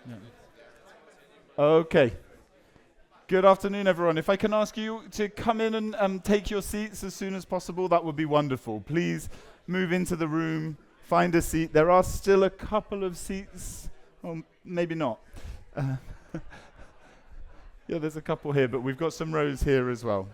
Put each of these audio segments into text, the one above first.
Yeah. Okay. Good afternoon, everyone. If I can ask you to come in and take your seats as soon as possible, that would be wonderful. Please move into the room, find a seat. There are still a couple of seats, or maybe not. Uh, yeah, there's a couple here, but we've got some rows here as well.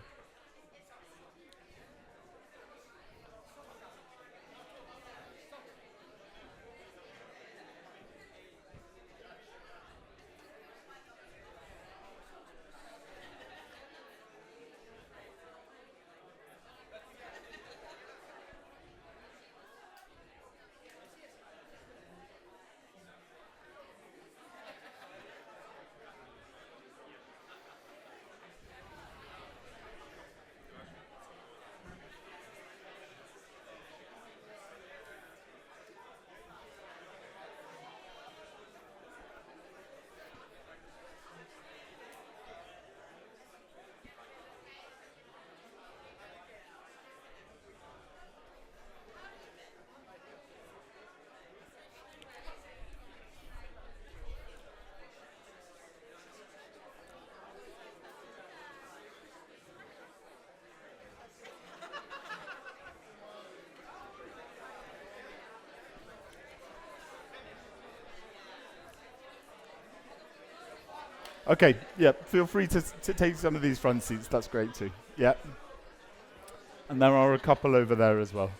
Okay, yeah, feel free to take some of these front seats. That's great too. Yeah. And there are a couple over there as well.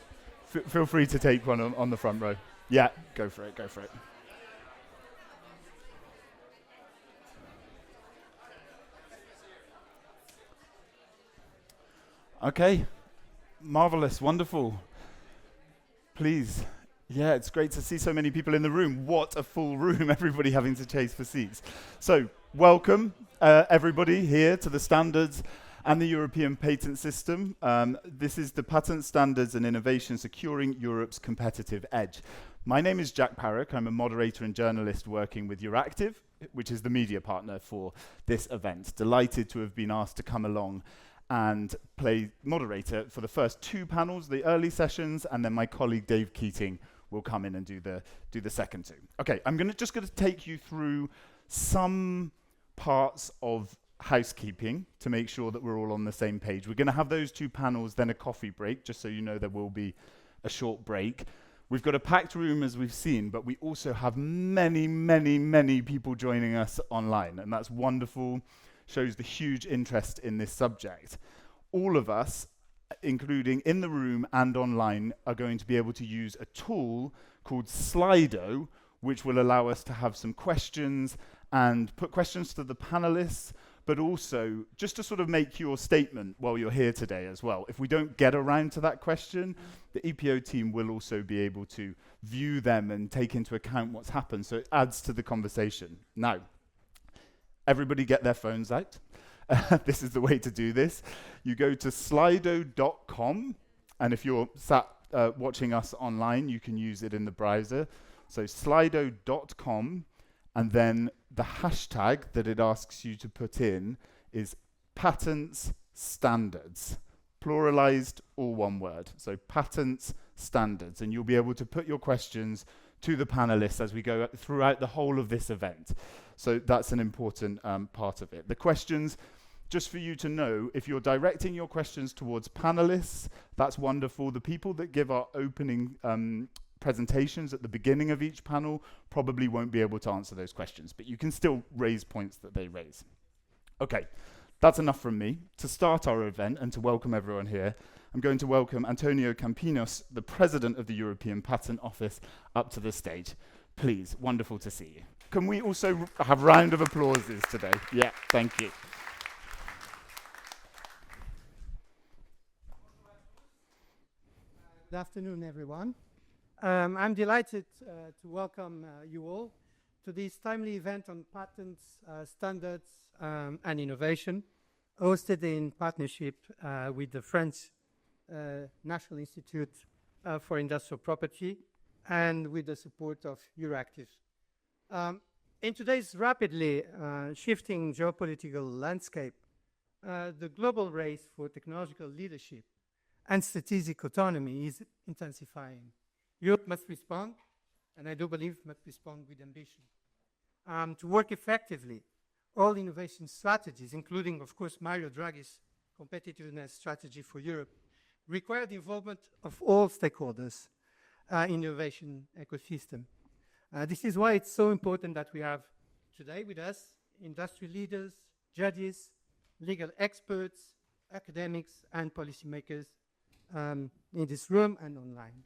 Feel free to take one on the front row. Yeah, go for it, go for it. Okay, marvelous, wonderful. Please. Yeah, it's great to see so many people in the room. What a full room, everybody having to chase for seats. So, welcome everybody here to the Standards and the European Patent System. This is the Patent Standards and Innovation Securing Europe's Competitive Edge. My name is Jack Parrock. I'm a moderator and journalist working with Euractiv, which is the media partner for this event. Delighted to have been asked to come along and play moderator for the first two panels, the early sessions, and then my colleague Dave Keating will come in and do the second two. Okay, I'm just going to take you through some parts of housekeeping to make sure that we're all on the same page. We're going to have those two panels, then a coffee break, just so you know there will be a short break. We've got a packed room, as we've seen, but we also have many, many, many people joining us online, and that's wonderful. Shows the huge interest in this subject. All of us, including in the room and online, are going to be able to use a tool called Slido, which will allow us to have some questions and put questions to the panelists, but also just to sort of make your statement while you're here today as well. If we don't get around to that question, the EPO team will also be able to view them and take into account what's happened, so it adds to the conversation. Now, everybody get their phones out. This is the way to do this. You go to slido.com, and if you're sat watching us online, you can use it in the browser. So slido.com, and then the hashtag that it asks you to put in is patents standards, pluralized, all one word. So patents standards, and you'll be able to put your questions to the panelists as we go throughout the whole of this event. So that's an important part of it. The questions, just for you to know, if you're directing your questions towards panelists, that's wonderful. The people that give our opening presentations at the beginning of each panel probably won't be able to answer those questions, but you can still raise points that they raise. Okay, that's enough from me. To start our event and to welcome everyone here, I'm going to welcome Antonio Campinos, the President of the European Patent Office, up to the stage. Please, wonderful to see you. Can we also have a round of applauses today? Yeah, thank you. Good afternoon, everyone. I'm delighted to welcome you all to this timely event on patents, standards, and innovation, hosted in partnership with the French National Institute for Industrial Property and with the support of Euractiv. In today's rapidly shifting geopolitical landscape, the global race for technological leadership and strategic autonomy is intensifying. Europe must respond, and I do believe must respond with ambition. to work effectively, all innovation strategies, including, of course, Mario Draghi's competitiveness strategy for Europe, require the involvement of all stakeholders in innovation ecosystem. This is why it's so important that we have today with us industry leaders, judges, legal experts, academics, and policymakers in this room and online.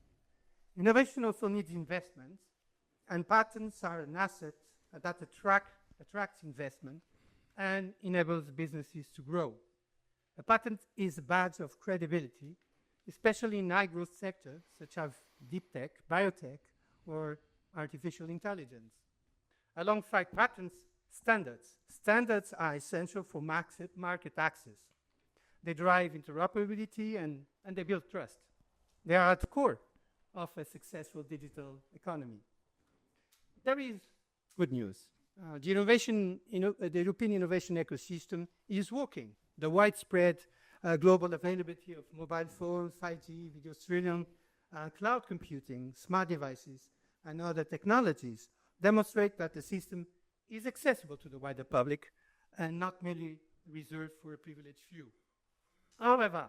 Innovation also needs investment, and patents are an asset that attracts investment and enables businesses to grow. A patent is a badge of credibility, especially in high-growth sectors such as deep tech, biotech, or artificial intelligence. Alongside patents, standards. Standards are essential for market access. They drive interoperability and they build trust. They are at the core of a successful digital economy. There is good news. The European innovation ecosystem is working. The widespread global availability of mobile phones, 5G, video streaming, cloud computing, smart devices, and other technologies demonstrate that the system is accessible to the wider public and not merely reserved for a privileged few. However,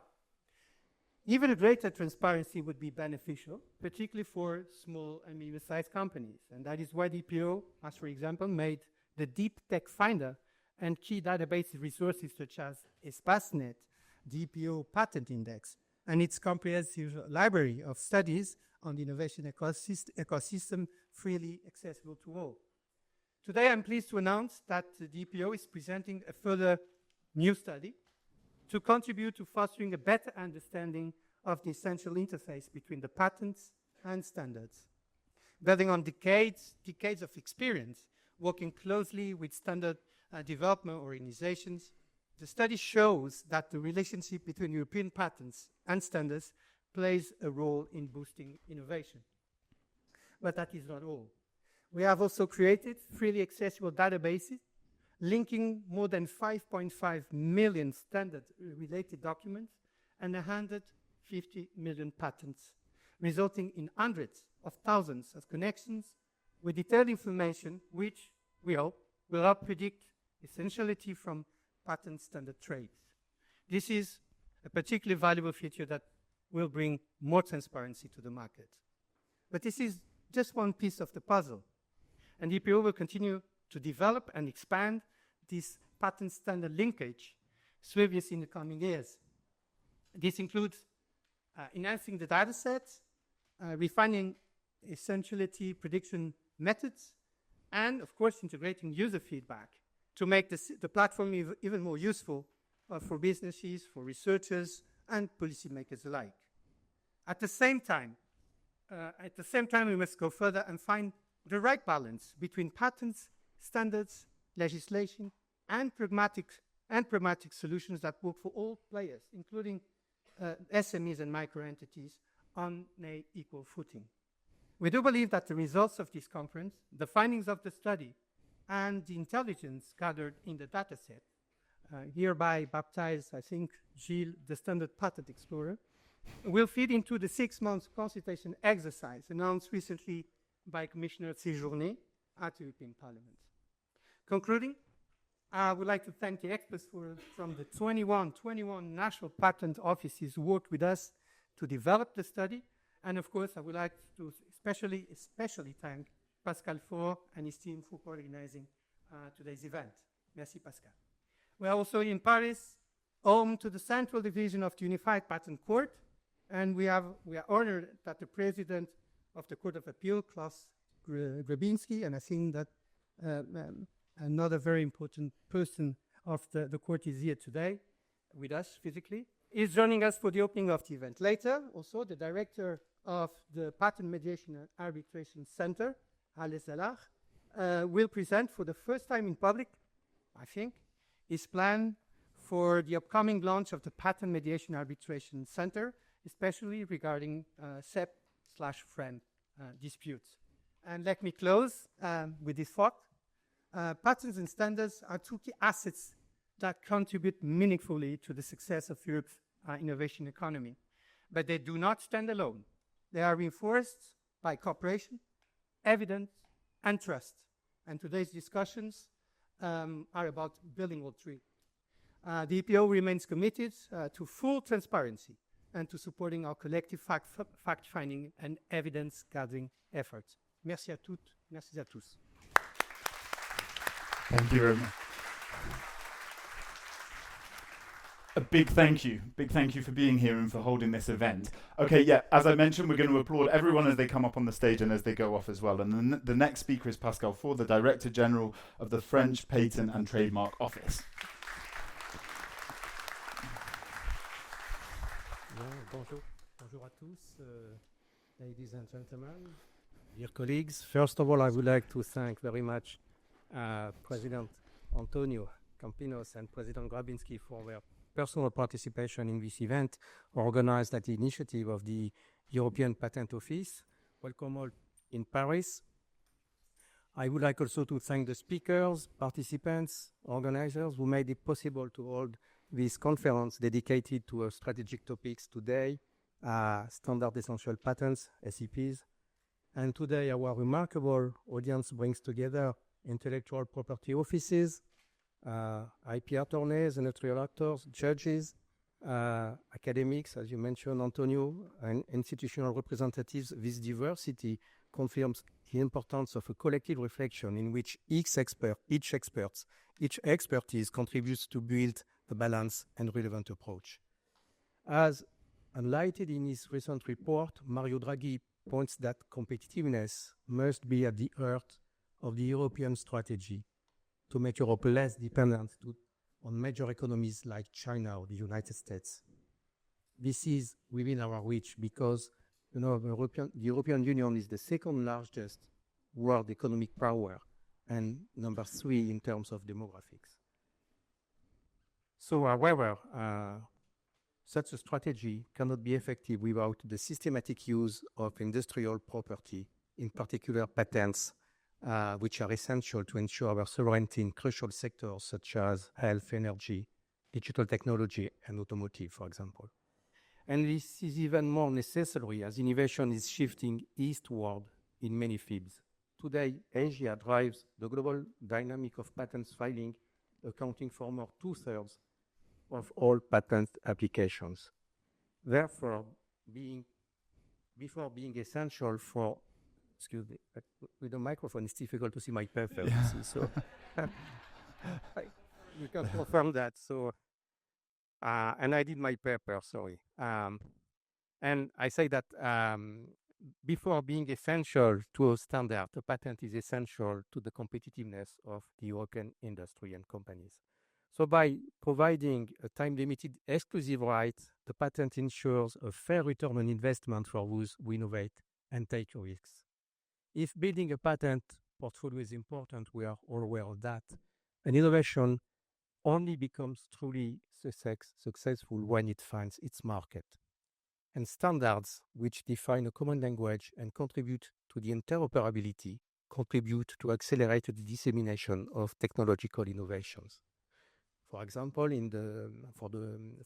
even greater transparency would be beneficial, particularly for small and medium-sized companies. And that is why DPO has, for example, made the Deep Tech Finder and key database resources such as ESPACEnet, DPO Patent Index, and its comprehensive library of studies on the innovation ecosystem freely accessible to all. Today, I'm pleased to announce that the DPO is presenting a further new study to contribute to fostering a better understanding of the essential interface between the patents and standards. Building on decades of experience, working closely with standard development organizations, the study shows that the relationship between European patents and standards plays a role in boosting innovation. But that is not all. We have also created freely accessible databases linking more than 5.5 million standard-related documents and 150 million patents, resulting in hundreds of thousands of connections with detailed information which we hope will help predict essentiality from patent standard traits. This is a particularly valuable feature that will bring more transparency to the market. But this is just one piece of the puzzle, and DPO will continue to develop and expand this patent standard linkage service in the coming years. This includes enhancing the data sets, refining essentiality prediction methods, and of course integrating user feedback to make the platform even more useful for businesses, for researchers, and policymakers alike. At the same time, we must go further and find the right balance between patents, standards, legislation, and pragmatic solutions that work for all players, including SMEs and micro-entities, on an equal footing. We do believe that the results of this conference, the findings of the study, and the intelligence gathered in the dataset, hereby baptized, I think, Gilles, the Standard Patent Explorer, will feed into the 6-month consultation exercise announced recently by Commissioner Séjourné at the European Parliament. Concluding, I would like to thank the experts from the 21 national patent offices who worked with us to develop the study. And of course, I would like to especially thank Pascal Faure and his team for organizing today's event. Merci, Pascal. We are also in Paris, home to the Central Division of the Unified Patent Court, and we are honored that the President of the Court of Appeal, Klaus Grabinski, and I think that another very important person of the court is here today with us physically, is joining us for the opening of the event. Later, also, the director of the Patent Mediation and Arbitration Center, Ale Salah, will present for the first time in public, I think, his plan for the upcoming launch of the Patent Mediation Arbitration Center, especially regarding SEP/FRAND disputes. And let me close with this thought. Patents and standards are two key assets that contribute meaningfully to the success of Europe's innovation economy. But they do not stand alone. They are reinforced by cooperation, evidence, and trust. And today's discussions are about building all three. The EPO remains committed to full transparency and to supporting our collective fact-finding and evidence-gathering efforts. Merci à toutes, merci à tous. Thank you very much. A big thank you for being here and for holding this event. Okay, yeah, as I mentioned, we're going to applaud everyone as they come up on the stage and as they go off as well. And the next speaker is Pascal Faure, the Director General of the French Patent and Trademark Office. Bonjour à tous, ladies and gentlemen, dear colleagues. First of all, I would like to thank very much President Antonio Campinos and President Grabinski for their personal participation in this event organized at the initiative of the European Patent Office. Welcome all in Paris. I would like also to thank the speakers, participants, organizers who made it possible to hold this conference dedicated to strategic topics today, standard essential patents, SEPs. And today our remarkable audience brings together intellectual property offices, IP attorneys, industrial actors, judges, academics, as you mentioned, Antonio, and institutional representatives. This diversity confirms the importance of a collective reflection in which each expertise contributes to build the balanced and relevant approach. As highlighted in his recent report, Mario Draghi points that competitiveness must be at the heart of the European strategy to make Europe less dependent on major economies like China or the United States. This is within our reach because the European Union is the second largest world economic power and number 3 in terms of demographics. So, however, such a strategy cannot be effective without the systematic use of industrial property, in particular patents, which are essential to ensure our sovereignty in crucial sectors such as health, energy, digital technology, and automotive, for example. And this is even more necessary as innovation is shifting eastward in many fields. Today, Asia drives the global dynamic of patents filing, accounting for more 2/3 of all patent applications. Therefore, before being essential for, excuse me, with the microphone, it's difficult to see my paper. Yeah. So you can confirm that. So, and I did my paper, sorry. And I say that before being essential to a standard, a patent is essential to the competitiveness of the European industry and companies. So by providing a time-limited exclusive right, the patent ensures a fair return on investment for those who innovate and take risks. If building a patent portfolio is important, we are all aware of that. And innovation only becomes truly successful when it finds its market. And standards, which define a common language and contribute to the interoperability, contribute to accelerate the dissemination of technological innovations. For example,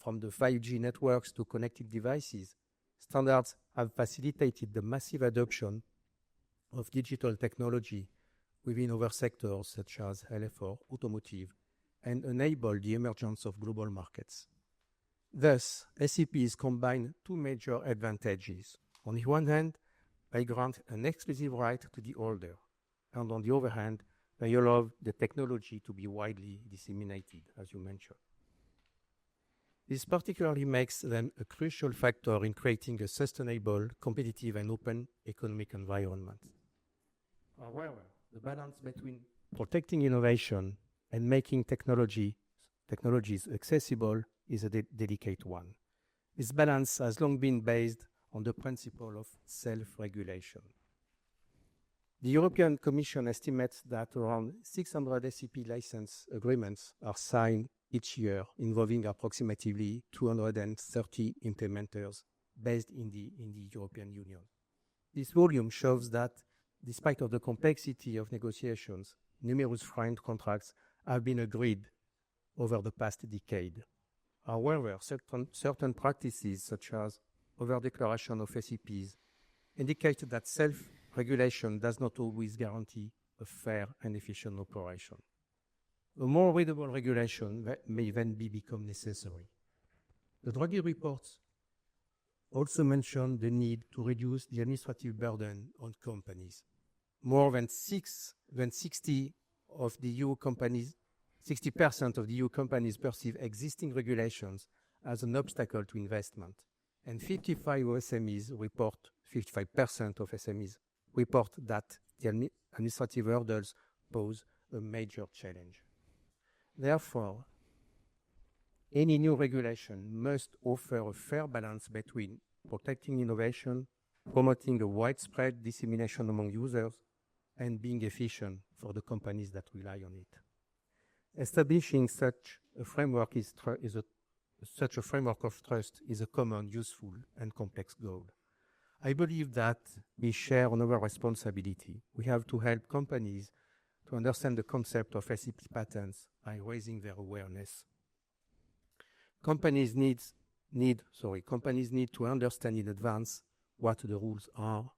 from the 5G networks to connected devices, standards have facilitated the massive adoption of digital technology within other sectors such as health or automotive and enabled the emergence of global markets. Thus, SEPs combine two major advantages. On the one hand, they grant an exclusive right to the holder, and on the other hand, they allow the technology to be widely disseminated, as you mentioned. This particularly makes them a crucial factor in creating a sustainable, competitive, and open economic environment. However, the balance between protecting innovation and making technologies accessible is a delicate one. This balance has long been based on the principle of self-regulation. The European Commission estimates that around 600 SEP license agreements are signed each year, involving approximately 230 implementers based in the European Union. This volume shows that, despite of the complexity of negotiations, numerous FRAND contracts have been agreed over the past decade. However, certain practices, such as over-declaration of SEPs, indicate that self-regulation does not always guarantee a fair and efficient operation. A more readable regulation may then become necessary. The Draghi reports also mentioned the need to reduce the administrative burden on companies. More than 60% of the EU companies perceive existing regulations as an obstacle to investment, and 55% of SMEs report that the administrative hurdles pose a major challenge. Therefore, any new regulation must offer a fair balance between protecting innovation, promoting a widespread dissemination among users, and being efficient for the companies that rely on it. Establishing such a framework of trust is a common, useful, and complex goal. I believe that we share another responsibility. We have to help companies to understand the concept of SEP patents by raising their awareness. Companies need to understand in advance what the rules are,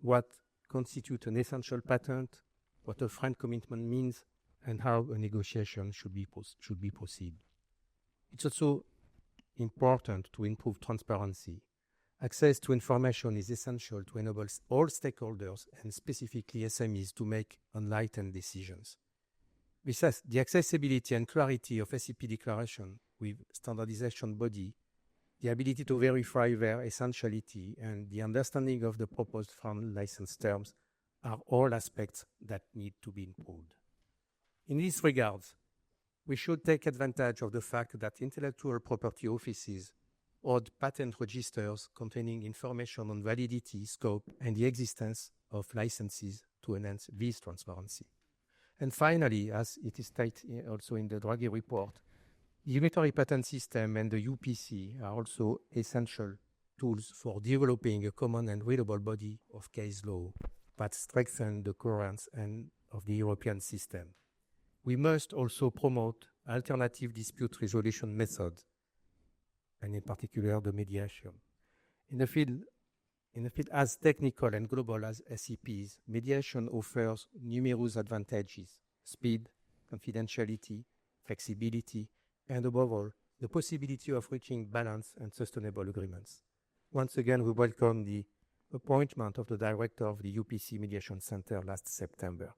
what constitutes an essential patent, what a FRAND commitment means, and how a negotiation should proceed. It's also important to improve transparency. Access to information is essential to enable all stakeholders, and specifically SMEs, to make enlightened decisions. Besides, the accessibility and clarity of SEP declaration with standardization body, the ability to verify their essentiality, and the understanding of the proposed FRAND license terms are all aspects that need to be improved. In this regard, we should take advantage of the fact that intellectual property offices hold patent registers containing information on validity, scope, and the existence of licenses to enhance this transparency. And finally, as it is stated also in the Draghi report, the unitary patent system and the UPC are also essential tools for developing a common and readable body of case law that strengthen the coherence of the European system. We must also promote alternative dispute resolution methods, and in particular the mediation. In the field as technical and global as SEPs, mediation offers numerous advantages: speed, confidentiality, flexibility, and above all, the possibility of reaching balanced and sustainable agreements. Once again, we welcome the appointment of the director of the UPC Mediation Center last September.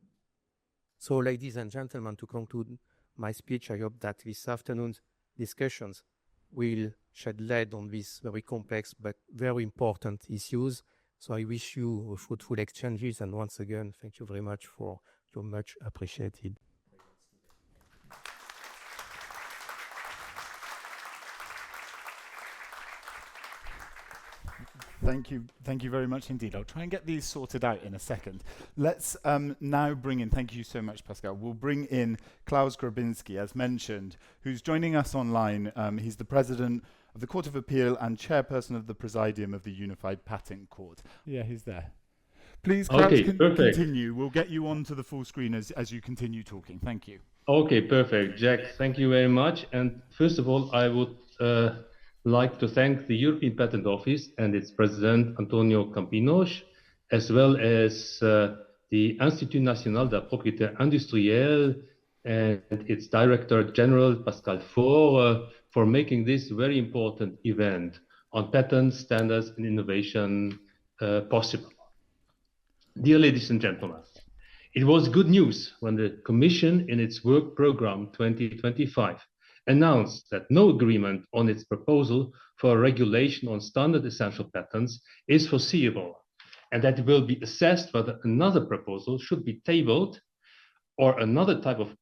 So, ladies and gentlemen, to conclude my speech, I hope that this afternoon's discussions will shed light on these very complex but very important issues. So I wish you fruitful exchanges, and once again, thank you very much for your much appreciated. Thank you very much indeed. I'll try and get these sorted out in a second. Let's now bring in, thank you so much, Pascal. We'll bring in Klaus Grabinski, as mentioned, who's joining us online. He's the president of the Court of Appeal and chairperson of the Presidium of the Unified Patent Court. Yeah, he's there. Please, Klaus, continue. We'll get you onto the full screen as you continue talking. Thank you. Okay, perfect. Jack, thank you very much. And first of all, I would like to thank the European Patent Office and its president, Antonio Campinos, as well as the Institut National de la Propriété Industrielle and its Director General, Pascal Faure, for making this very important event on patents, standards, and innovation possible. Dear ladies and gentlemen, it was good news when the Commission, in its work program 2025, announced that no agreement on its proposal for a regulation on standard essential patents is foreseeable, and that it will be assessed whether another proposal should be tabled or another type of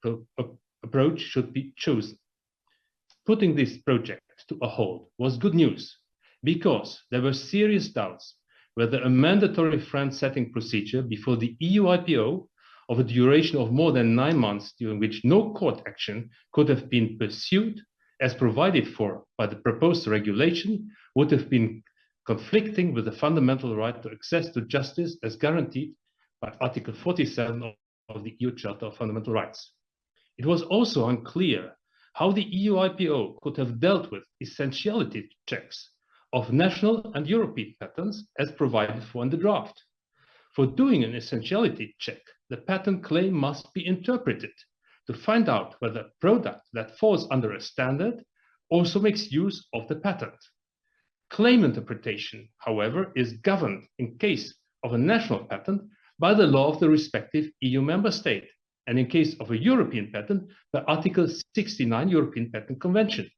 approach should be chosen. Putting this project to a halt was good news, because there were serious doubts whether a mandatory FRAND setting procedure before the EU IPO of a duration of more than 9 months, during which no court action could have been pursued as provided for by the proposed regulation, would have been conflicting with the fundamental right to access to justice as guaranteed by Article 47 of the EU Charter of Fundamental Rights. It was also unclear how the EU IPO could have dealt with essentiality checks of national and European patents as provided for in the draft. For doing an essentiality check, the patent claim must be interpreted to find out whether a product that falls under a standard also makes use of the patent. Claim interpretation, however, is governed in case of a national patent by the law of the respective EU member state, and in case of a European patent by Article 69 European Patent Convention.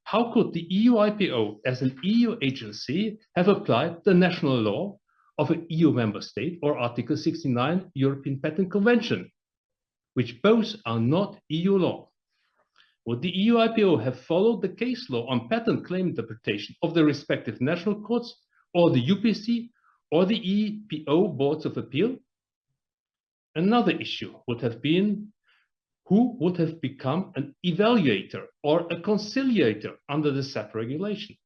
How could the EU IPO as an EU agency have applied the national law of an EU member state or Article 69 European Patent Convention, which both are not EU law? Would the EU IPO have followed the case law on patent claim interpretation of the respective national courts, or the UPC, or the EPO boards of appeal? Another issue would have been who would have become an evaluator or a conciliator under the SEP regulation.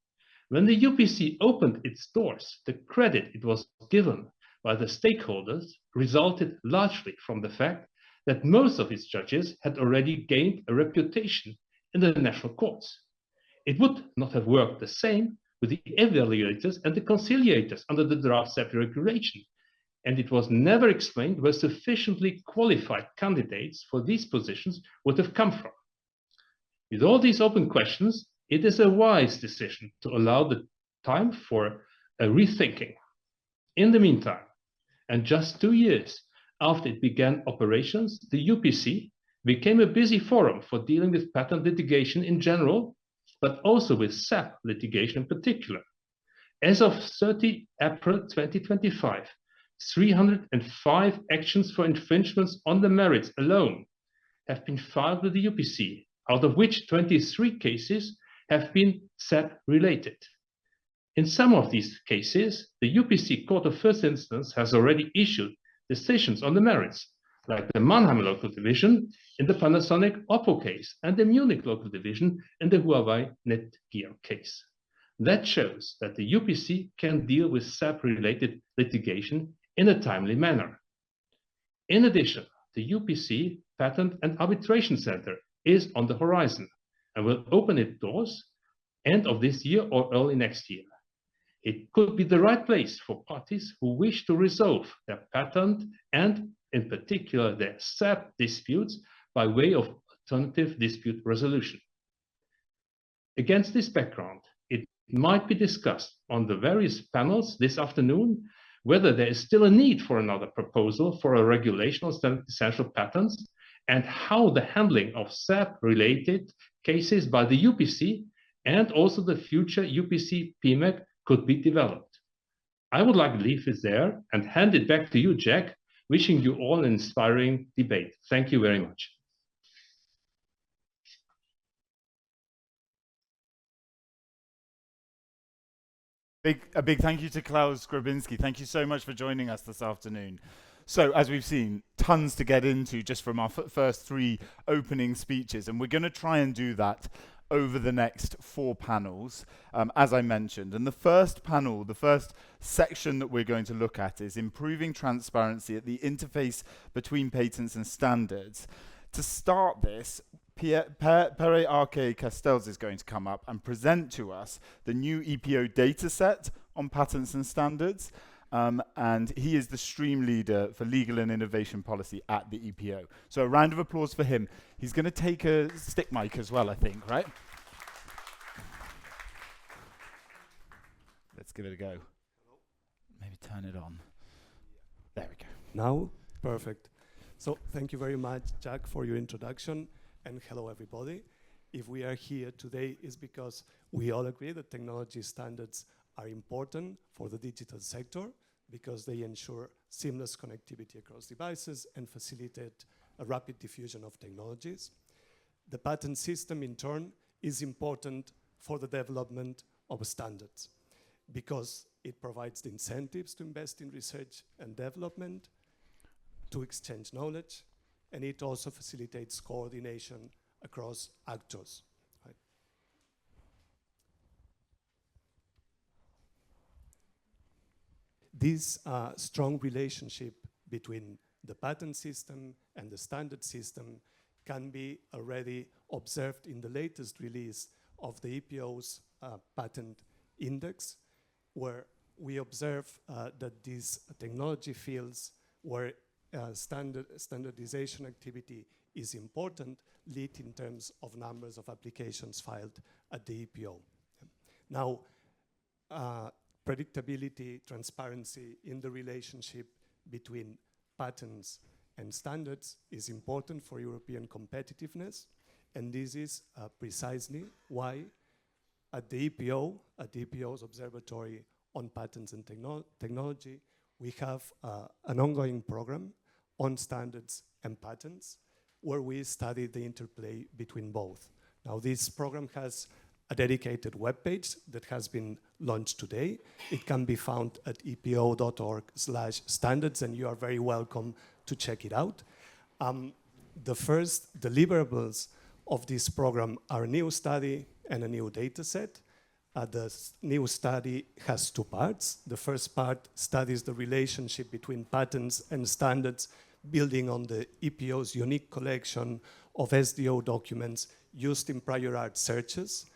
When the UPC opened its doors, the credit it was given by the stakeholders resulted largely from the fact that most of its judges had already gained a reputation in the national courts. It would not have worked the same with the evaluators and the conciliators under the draft SEP regulation, and it was never explained where sufficiently qualified candidates for these positions would have come from. With all these open questions, it is a wise decision to allow the time for a rethinking. In the meantime, and just 2 years after it began operations, the UPC became a busy forum for dealing with patent litigation in general, but also with SEP litigation in particular. As of 30 April 2025, 305 actions for infringements on the merits alone have been filed with the UPC, out of which 23 cases have been SEP related. In some of these cases, the UPC Court of First Instance has already issued decisions on the merits, like the Mannheim Local Division in the Panasonic Oppo case and the Munich Local Division in the Huawei Netgear case. That shows that the UPC can deal with SEP-related litigation in a timely manner. In addition, the UPC Patent and Arbitration Center is on the horizon and will open its doors end of this year or early next year. It could be the right place for parties who wish to resolve their patent and, in particular, their SEP disputes by way of alternative dispute resolution. Against this background, it might be discussed on the various panels this afternoon whether there is still a need for another proposal for a regulation on standard essential patents, and how the handling of SEP-related cases by the UPC and also the future UPC PMEC could be developed. I would like to leave it there and hand it back to you, Jack, wishing you all an inspiring debate. Thank you very much. A big thank you to Klaus Grabinski. Thank you so much for joining us this afternoon. So, as we've seen, tons to get into just from our first 3 opening speeches, and we're going to try and do that over the next 4 panels, as I mentioned. And the first panel, the first section that we're going to look at is improving transparency at the interface between patents and standards. To start this, Pere Arque Castells is going to come up and present to us the new EPO dataset on patents and standards. And he is the stream leader for legal and innovation policy at the EPO. So a round of applause for him. He's going to take a stick mic as well, I think, right? Let's give it a go. Maybe turn it on. There we go. Now, perfect. So thank you very much, Jack, for your introduction, and hello, everybody. If we are here today is because we all agree that technology standards are important for the digital sector because they ensure seamless connectivity across devices and facilitate a rapid diffusion of technologies. The patent system, in turn, is important for the development of standards because it provides the incentives to invest in research and development, to exchange knowledge, and it also facilitates coordination across actors. Right? This strong relationship between the patent system and the standard system can be already observed in the latest release of the EPO's patent index, where we observe that these technology fields were standardization activity is important, lead in terms of numbers of applications filed at the EPO. Now, predictability, transparency in the relationship between patents and standards is important for European competitiveness, and this is precisely why at the EPO's Observatory on Patents and Technology, we have an ongoing program on standards and patents where we study the interplay between both. Now, this program has a dedicated webpage that has been launched today. It can be found at epo.org/standards, and you are very welcome to check it out. The first deliverables of this program are a new study and a new data set. The new study has two parts. The first part studies the relationship between patents and standards, building on the EPO's unique collection of SDO documents used in prior art searches.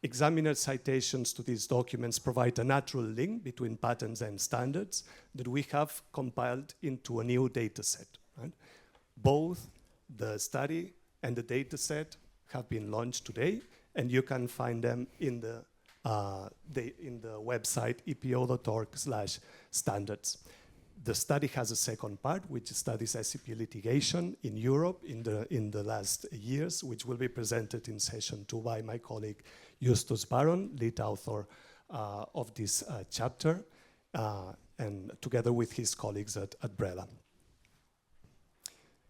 Examiner citations to these documents provide a natural link between patents and standards that we have compiled into a new data set. Right? Both the study and the data set have been launched today, and you can find them in the website epo.org/standards. The study has a second part, which studies SEP litigation in Europe in the last years, which will be presented in session 2 by my colleague Justus Baron, lead author of this chapter, and together with his colleagues at Brella.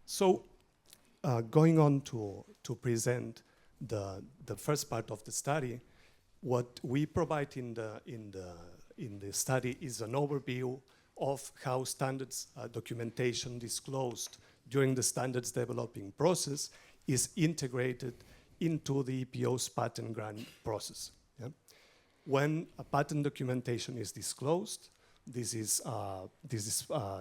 So, going on to present the first part of the study, what we provide in the study is an overview of how standards documentation disclosed during the standards developing process is integrated into the EPO's patent grant process. Yeah? When a patent documentation is disclosed, this is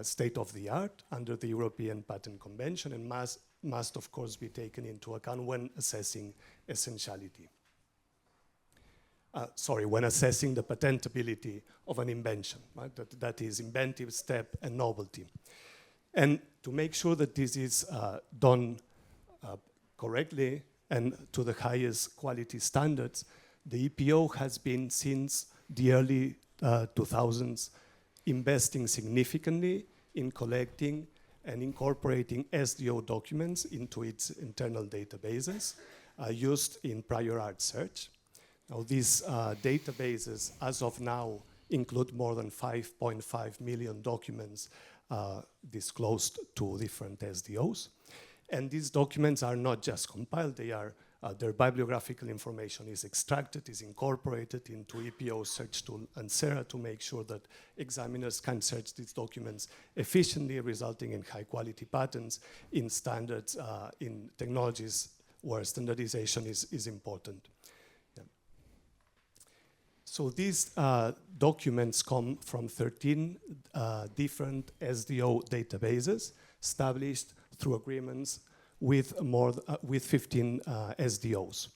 state of the art under the European Patent Convention and must of course be taken into account when assessing essentiality. When assessing the patentability of an invention, right? That is inventive step and novelty. And to make sure that this is done correctly and to the highest quality standards, the EPO has been, since the early 2000s, investing significantly in collecting and incorporating SDO documents into its internal databases used in prior art search. Now, these databases, as of now, include more than 5.5 million documents disclosed to different SDOs. And these documents are not just compiled, their bibliographical information is extracted, is incorporated into EPO search tool and SERA to make sure that examiners can search these documents efficiently, resulting in high quality patents in standards, in technologies where standardization is important. So these documents come from 13 different SDO databases established through agreements with 15 SDOs.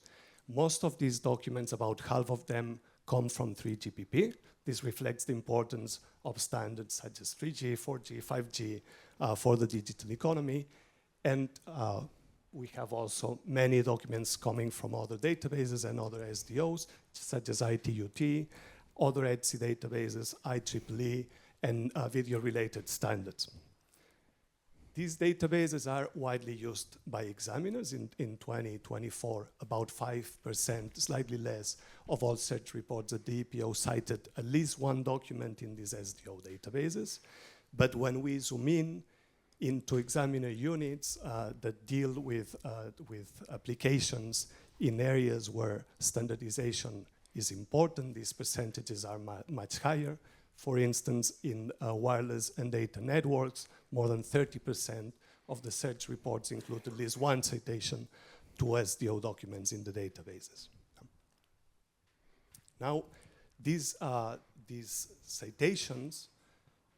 Most of these documents, about half of them, come from 3GPP. This reflects the importance of standards such as 3G, 4G, 5G for the digital economy. And we have also many documents coming from other databases and other SDOs, such as ITUT, other ETSI databases, IEEE, and video-related standards. These databases are widely used by examiners. In 2024, about 5%, slightly less, of all search reports at the EPO cited at least one document in these SDO databases. But when we zoom in into examiner units that deal with applications in areas where standardization is important, these percentages are much higher. For instance, in wireless and data networks, more than 30% of the search reports include at least one citation to SDO documents in the databases. Now, these citations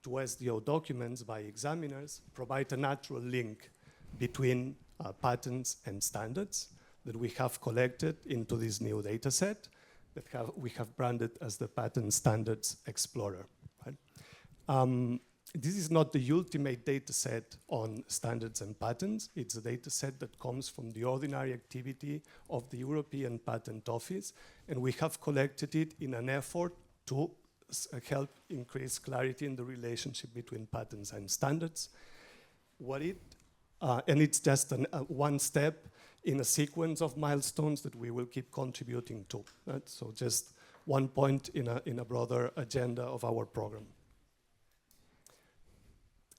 to SDO documents by examiners provide a natural link between patents and standards that we have collected into this new data set that we have branded as the Patent Standards Explorer. Right? this is not the ultimate data set on standards and patents. It's a data set that comes from the ordinary activity of the European Patent Office, and we have collected it in an effort to help increase clarity in the relationship between patents and standards. And it's just one step in a sequence of milestones that we will keep contributing to. Right? So just one point in a broader agenda of our program.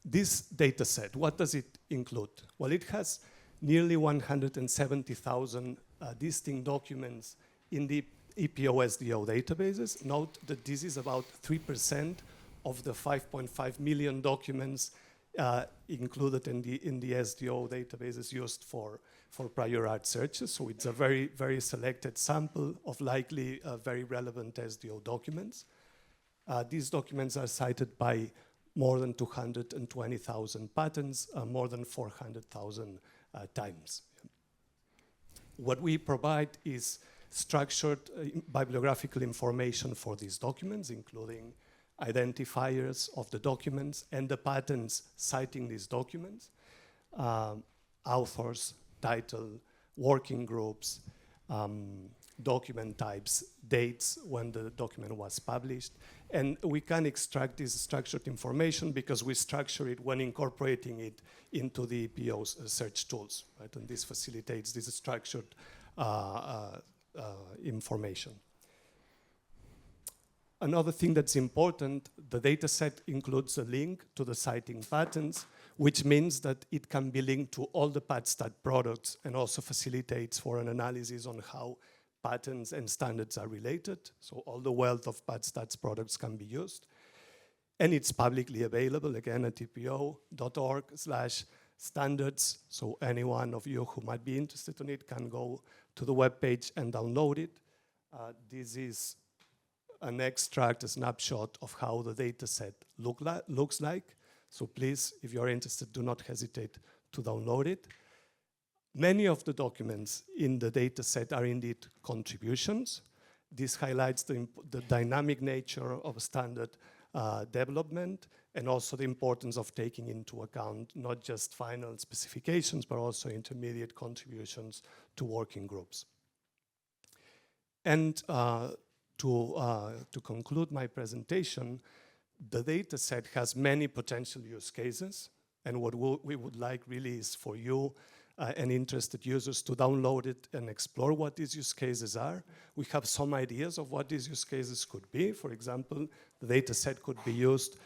This data set, what does it include? Well, it has nearly 170,000 distinct documents in the EPO SDO databases. Note that this is about 3% of the 5.5 million documents included in the SDO databases used for prior art searches. So it's a very, very selected sample of likely very relevant SDO documents. These documents are cited by more than 220,000 patents, more than 400,000 times. What we provide is structured bibliographical information for these documents, including identifiers of the documents and the patents citing these documents, authors, title, working groups, document types, dates when the document was published. And we can extract this structured information because we structure it when incorporating it into the EPO's search tools, right? And this facilitates this structured information. Another thing that's important, the data set includes a link to the citing patents, which means that it can be linked to all the PatStat products and also facilitates for an analysis on how patents and standards are related. So all the wealth of PatStat's products can be used. And it's publicly available, again, at epo.org/standards. So any one of you who might be interested in it can go to the webpage and download it. This is an extract, a snapshot of how the data set looks like. So please, if you're interested, do not hesitate to download it. Many of the documents in the data set are indeed contributions. This highlights the dynamic nature of standard development and also the importance of taking into account not just final specifications, but also intermediate contributions to working groups. And to conclude my presentation, the data set has many potential use cases, and what we would like really is for you and interested users to download it and explore what these use cases are. We have some ideas of what these use cases could be. For example, the data set could be used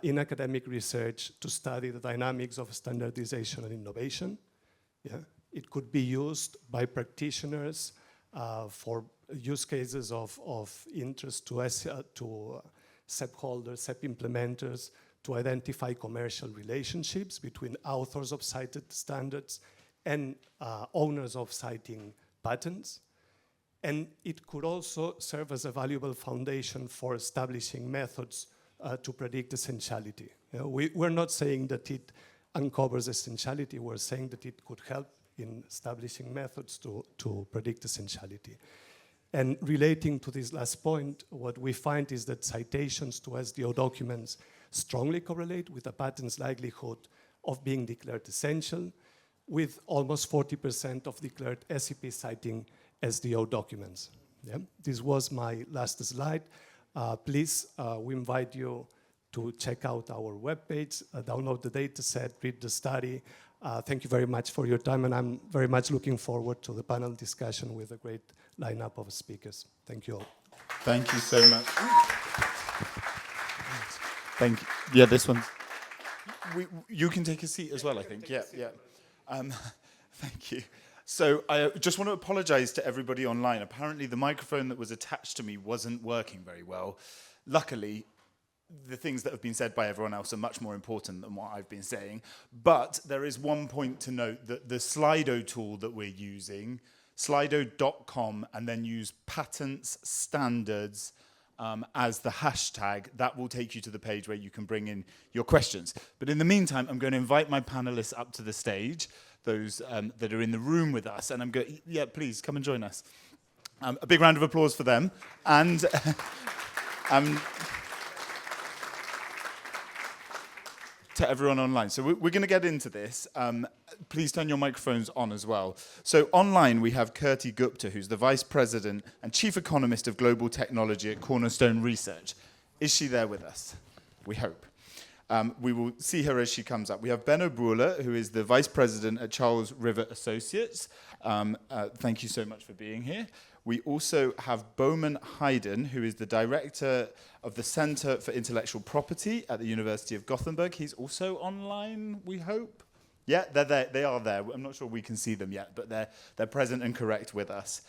in academic research to study the dynamics of standardization and innovation. Yeah. It could be used by practitioners for use cases of interest to SEP holders, SEP implementers, to identify commercial relationships between authors of cited standards and owners of citing patents. And it could also serve as a valuable foundation for establishing methods to predict essentiality. You know, we're not saying that it uncovers essentiality, we're saying that it could help in establishing methods to predict essentiality. And relating to this last point, what we find is that citations to SDO documents strongly correlate with a patent's likelihood of being declared essential, with almost 40% of declared SEPs citing SDO documents. Yeah? This was my last slide. Please, we invite you to check out our webpage, download the data set, read the study. Thank you very much for your time, and I'm very much looking forward to the panel discussion with a great lineup of speakers. Thank you all. Thank you so much. Thank you. Yeah, this one. You can take a seat as well, I think. Yeah, yeah. Thank you. So I just want to apologize to everybody online. Apparently the microphone that was attached to me wasn't working very well. Luckily, the things that have been said by everyone else are much more important than what I've been saying. But there is one point to note, that the Slido tool that we're using, slido.com, and then use patents standards as the hashtag, that will take you to the page where you can bring in your questions. But in the meantime, I'm going to invite my panelists up to the stage, those that are in the room with us, and I'm going, yeah, please come and join us. A big round of applause for them. And to everyone online. So we're going to get into this. Please turn your microphones on as well. So online we have Kirti Gupta, who's the Vice President and Chief Economist of Global Technology at Cornerstone Research. Is she there with us? We hope. We will see her as she comes up. We have Benno Buhler, who is the Vice President at Charles River Associates. Thank you so much for being here. We also have Bowman Hayden, who is the Director of the Center for Intellectual Property at the University of Gothenburg. He's also online, we hope. Yeah, they're there. They are there. I'm not sure we can see them yet, but they're present and correct with us.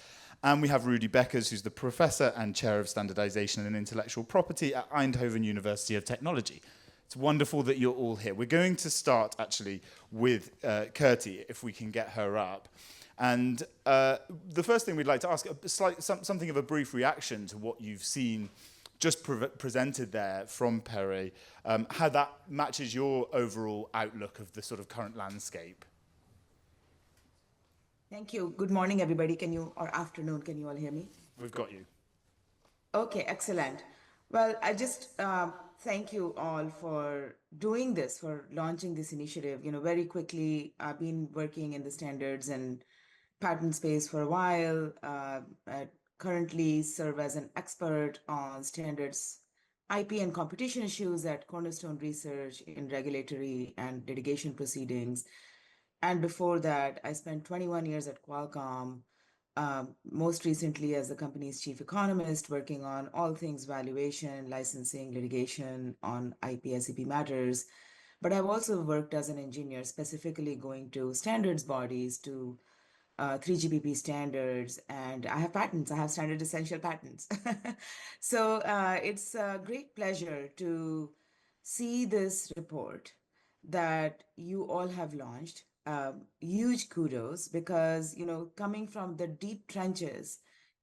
And we have Rudy Beckers, who's the Professor and Chair of Standardization and Intellectual Property at Eindhoven University of Technology. It's wonderful that you're all here. We're going to start, actually, with Kirti, if we can get her up. And the first thing we'd like to ask, something of a brief reaction to what you've seen just presented there from Pere, how that matches your overall outlook of the sort of current landscape. Thank you. Good morning, everybody. Or afternoon, can you all hear me? We've got you. Okay, excellent. Well, I just thank you all for doing this, for launching this initiative. Very quickly, I've been working in the standards and patent space for a while. I currently serve as an expert on standards, IP and competition issues at Cornerstone Research in regulatory and litigation proceedings. And before that, I spent 21 years at Qualcomm, most recently as the company's chief economist, working on all things valuation, licensing, litigation on IP SEP matters. But I've also worked as an engineer, specifically going to standards bodies, to 3GPP standards, and I have patents. I have standard essential patents. So it's a great pleasure to see this report that you all have launched. Huge kudos, because, coming from the deep trenches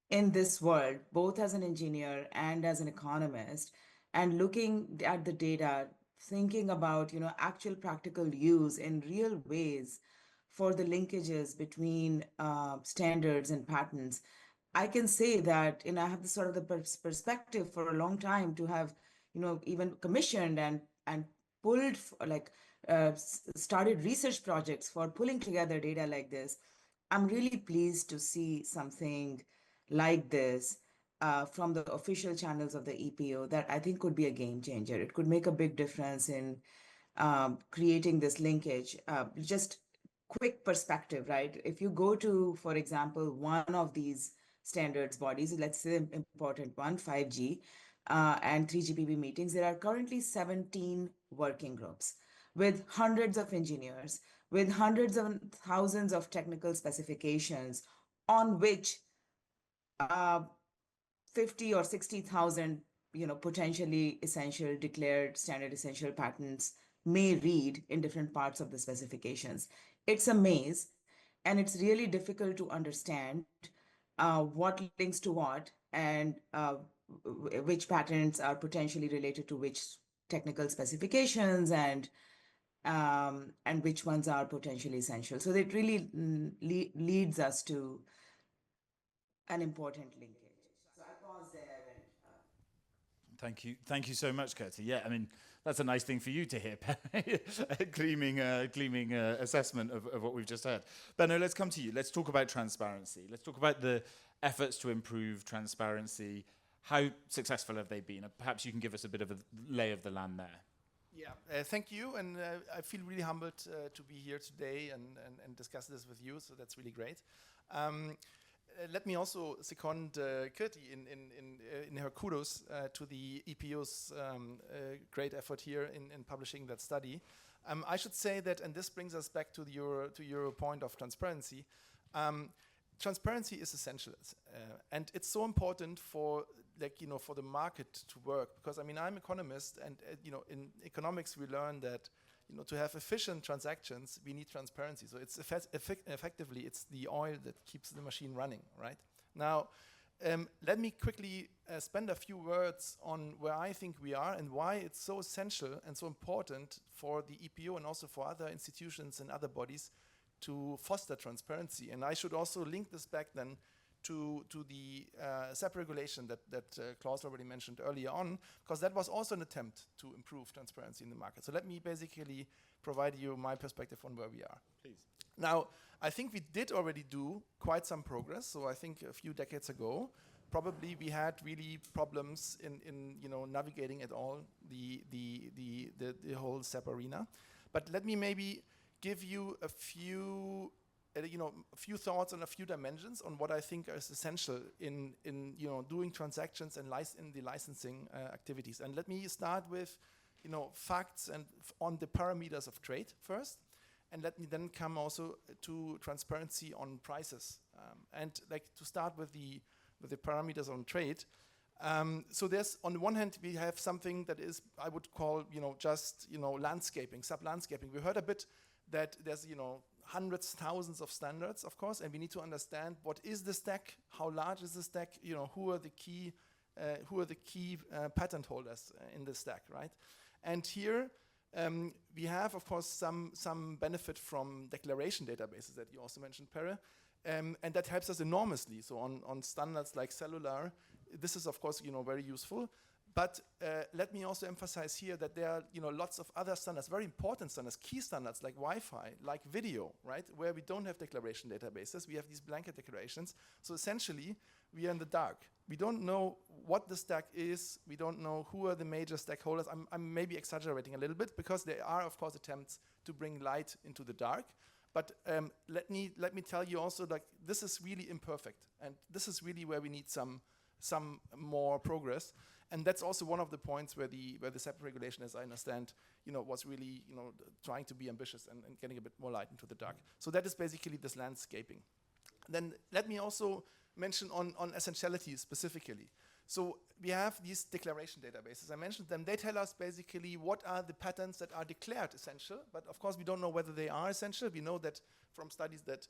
in this world, both as an engineer and as an economist, and looking at the data, thinking about, actual practical use in real ways for the linkages between standards and patents, I can say that, I have the sort of the perspective for a long time to have, even commissioned and pulled, started research projects for pulling together data like this. I'm really pleased to see something like this from the official channels of the EPO that I think could be a game changer. It could make a big difference in creating this linkage. Just quick perspective, right? If you go to, for example, one of these standards bodies, let's say important one, 5G and 3GPP meetings, there are currently 17 working groups with hundreds of engineers, with hundreds of thousands of technical specifications on which 50 or 60,000, potentially essential declared standard essential patents may read in different parts of the specifications. It's a maze, and it's really difficult to understand what links to what, and which patents are potentially related to which technical specifications, and which ones are potentially essential. So it really leads us to an important linkage. So I pause there. And Thank you so much, Kirti. Yeah, I mean, that's a nice thing for you to hear, a gleaming assessment of what we've just heard. Benno, let's come to you. Let's talk about transparency. Let's talk about the efforts to improve transparency. How successful have they been? Perhaps you can give us a bit of a lay of the land there. Yeah, thank you. And I feel really humbled to be here today and discuss this with you. So that's really great. Let me also second Kirti in her kudos to the EPO's great effort here in publishing that study. I should say that, and this brings us back to your point of transparency. Transparency is essential, and it's so important for for the market to work, because I'm an economist, and in economics we learn that to have efficient transactions, we need transparency. So it's effectively, it's the oil that keeps the machine running, right? Now, let me quickly spend a few words on where I think we are and why it's so essential and so important for the EPO and also for other institutions and other bodies to foster transparency. And I should also link this back then to the SEP regulation that Klaus already mentioned earlier on, because that was also an attempt to improve transparency in the market. So let me basically provide you my perspective on where we are. Please. Now, I think we did already do quite some progress. So I think a few decades ago, probably we had really problems in navigating at all the whole SEP arena. But let me maybe give you a few thoughts on a few dimensions on what I think is essential in doing transactions and in the licensing activities. And let me start with facts and on the parameters of trade first, and let me then come also to transparency on prices. And like to start with the parameters on trade. So there's, on the one hand, we have something that is, I would call, just, landscaping, sub-landscaping. We heard a bit that there's, hundreds, thousands of standards, of course, and we need to understand what is the stack, how large is the stack, who are the key patent holders in the stack, right? And here we have, of course, some benefit from declaration databases that you also mentioned, Perre. And that helps us enormously. So on standards like cellular, this is of course very useful. But let me also emphasize here that there are lots of other standards, very important standards, key standards like Wi-Fi, like video, right? Where we don't have declaration databases, we have these blanket declarations. So essentially, we are in the dark. We don't know what the stack is. We don't know who are the major stakeholders. I'm maybe exaggerating a little bit because there are of course attempts to bring light into the dark. But let me tell you also, like, this is really imperfect, and this is really where we need some more progress. And that's also one of the points where the SEP regulation, as I understand, was really trying to be ambitious and getting a bit more light into the dark. So that is basically this landscaping. Then let me also mention on essentiality specifically. So we have these declaration databases. I mentioned them. They tell us basically what are the patents that are declared essential. But of course, we don't know whether they are essential. We know that from studies that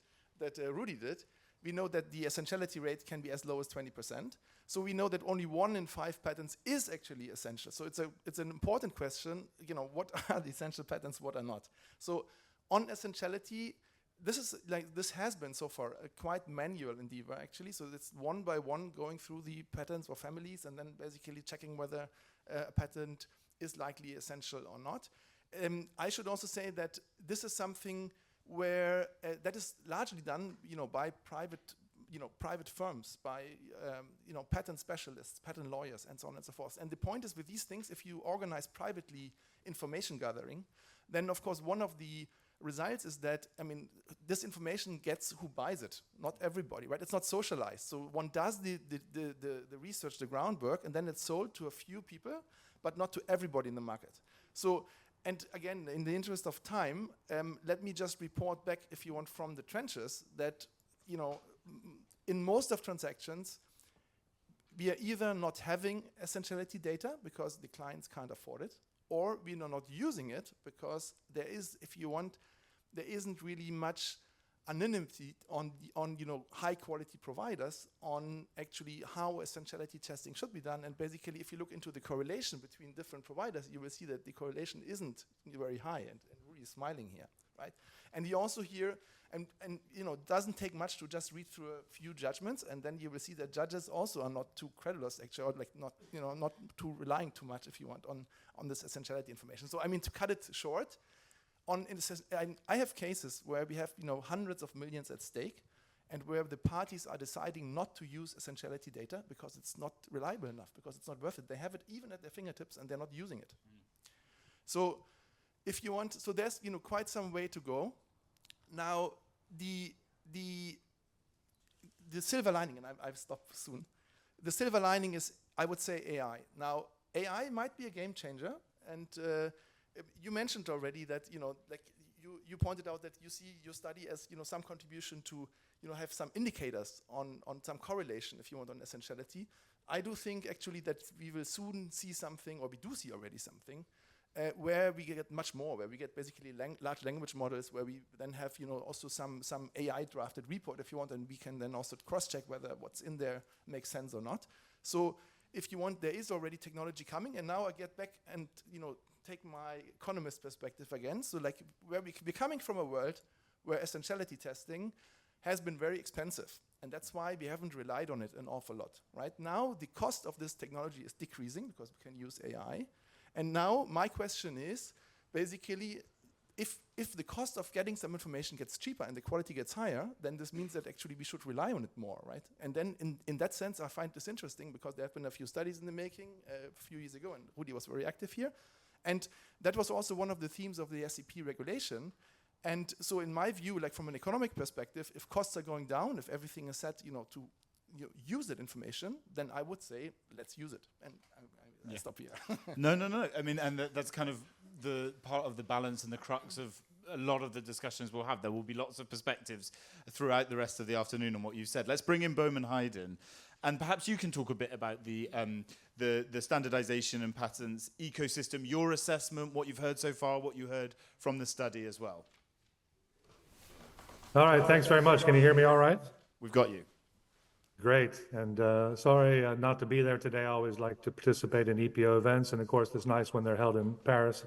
Rudy did, we know that the essentiality rate can be as low as 20%. So we know that only 1 in 5 patents is actually essential. So it's an important question. What are the essential patents? What are not? So on essentiality, this has been so far a quite manual endeavor actually. So it's one by one going through the patents or families and then basically checking whether a patent is likely essential or not. I should also say that this is something where that is largely done, by private firms, by patent specialists, patent lawyers, and so on and so forth. And the point is with these things, if you organize privately information gathering, then of course one of the results is that, this information gets who buys it, not everybody, right? It's not socialized. So one does the research, the groundwork, and then it's sold to a few people, but not to everybody in the market. So, and again, in the interest of time, let me just report back, if you want, from the trenches, that, in most of transactions, we are either not having essentiality data because the clients can't afford it, or we are not using it because there is, if you want, there isn't really much anonymity on high quality providers on actually how essentiality testing should be done. And basically, if you look into the correlation between different providers, you will see that the correlation isn't very high, and really smiling here, right? And you also hear, and doesn't take much to just read through a few judgments, and then you will see that judges also are not too credulous, actually, or like not too relying too much, if you want, on this essentiality information. So to cut it short, I have cases where we have hundreds of millions at stake, and where the parties are deciding not to use essentiality data because it's not reliable enough, because it's not worth it. They have it even at their fingertips, and they're not using it. So if you want, so there's quite some way to go. Now the silver lining, and I've stopped soon. The silver lining is, I would say, AI. Now AI might be a game changer, and you mentioned already that you pointed out that you see your study as some contribution to have some indicators on some correlation, if you want, on essentiality. I do think actually that we will soon see something, or we do see already something, where we get much more, where we get basically large language models, where we then have also some AI drafted report, if you want, and we can then also cross-check whether what's in there makes sense or not. So if you want, there is already technology coming, and now I get back and take my economist perspective again. So where we're coming from a world where essentiality testing has been very expensive. And that's why we haven't relied on it an awful lot. Right now, the cost of this technology is decreasing because we can use AI. And now my question is, basically, if the cost of getting some information gets cheaper and the quality gets higher, then this means that actually we should rely on it more, right? And then in that sense, I find this interesting because there have been a few studies in the making a few years ago, and Rudi was very active here. And that was also one of the themes of the SEP regulation. And so in my view, like from an economic perspective, if costs are going down, if everything is set, to use that information, then I would say, let's use it. And I stop here. No. I mean, and that's kind of the part of the balance and the crux of a lot of the discussions we'll have. There will be lots of perspectives throughout the rest of the afternoon on what you said. Let's bring in Bowman Hayden. And perhaps you can talk a bit about the standardization and patents ecosystem, your assessment, what you've heard so far, what you heard from the study as well. All right, thanks very much. Can you hear me all right? We've got you. Great, and sorry not to be there today. I always like to participate in EPO events, and of course it's nice when they're held in Paris.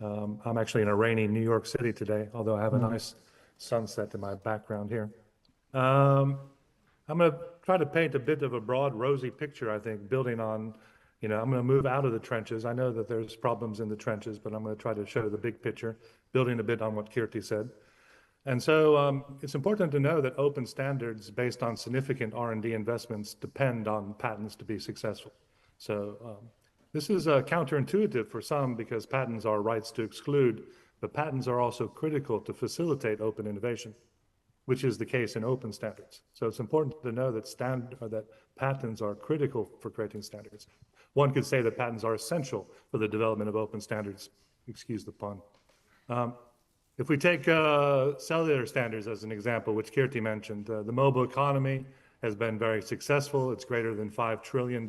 I'm actually in a rainy New York City today, although I have a nice sunset in my background here. I'm going to try to paint a bit of a broad, rosy picture, I think, building on, I'm going to move out of the trenches. I know that there's problems in the trenches, but I'm going to try to show the big picture, building a bit on what Kirti said. And so it's important to know that open standards based on significant R&D investments depend on patents to be successful. So this is counterintuitive for some because patents are rights to exclude, but patents are also critical to facilitate open innovation, which is the case in open standards. So it's important to know that patents are critical for creating standards. One could say that patents are essential for the development of open standards. Excuse the pun. If we take cellular standards as an example, which Kirti mentioned, the mobile economy has been very successful. It's greater than $5 trillion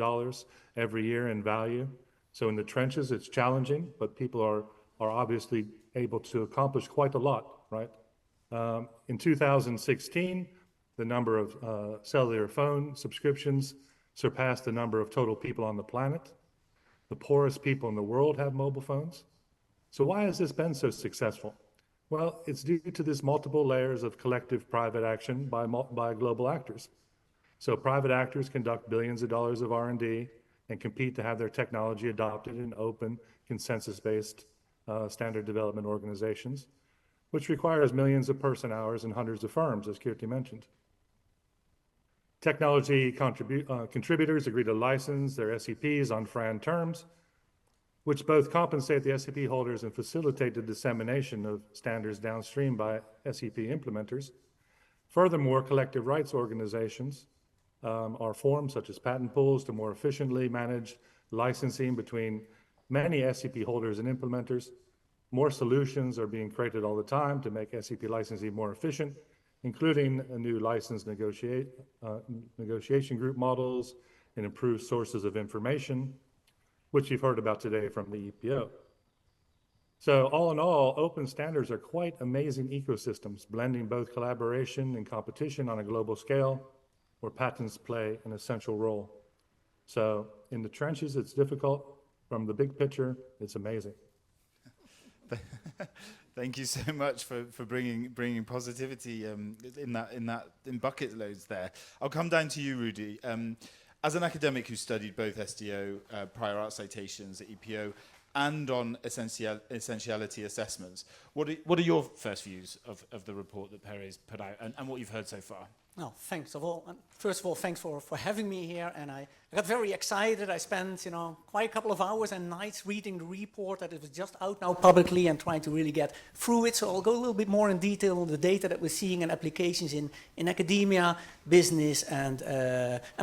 every year in value. So in the trenches, it's challenging, but people are obviously able to accomplish quite a lot, right? In 2016, the number of cellular phone subscriptions surpassed the number of total people on the planet. The poorest people in the world have mobile phones. So why has this been so successful? Well, it's due to this multiple layers of collective private action by global actors. So private actors conduct billions of dollars of R&D and compete to have their technology adopted in open, consensus-based standard development organizations, which requires millions of person hours and hundreds of firms, as Kirti mentioned. Technology contributors agree to license their SEPs on FRAND terms, which both compensate the SEP holders and facilitate the dissemination of standards downstream by SEP implementers. Furthermore, collective rights organizations are formed, such as patent pools, to more efficiently manage licensing between many SEP holders and implementers. More solutions are being created all the time to make SEP licensing more efficient, including a new license negotiation group models and improved sources of information, which you've heard about today from the EPO. So all in all, open standards are quite amazing ecosystems, blending both collaboration and competition on a global scale, where patents play an essential role. So in the trenches, it's difficult. From the big picture, it's amazing. Thank you so much for bringing positivity in bucket loads there. I'll come down to you, Rudi. As an academic who studied both SDO, prior art citations at EPO, and on essentiality assessments, what are your first views of the report that Perry's put out and what you've heard so far? Well, thanks of all. First of all, thanks for having me here. And I got very excited. I spent, quite a couple of hours and nights reading the report that it was just out now publicly and trying to really get through it. So I'll go a little bit more in detail on the data that we're seeing and applications in academia, business, and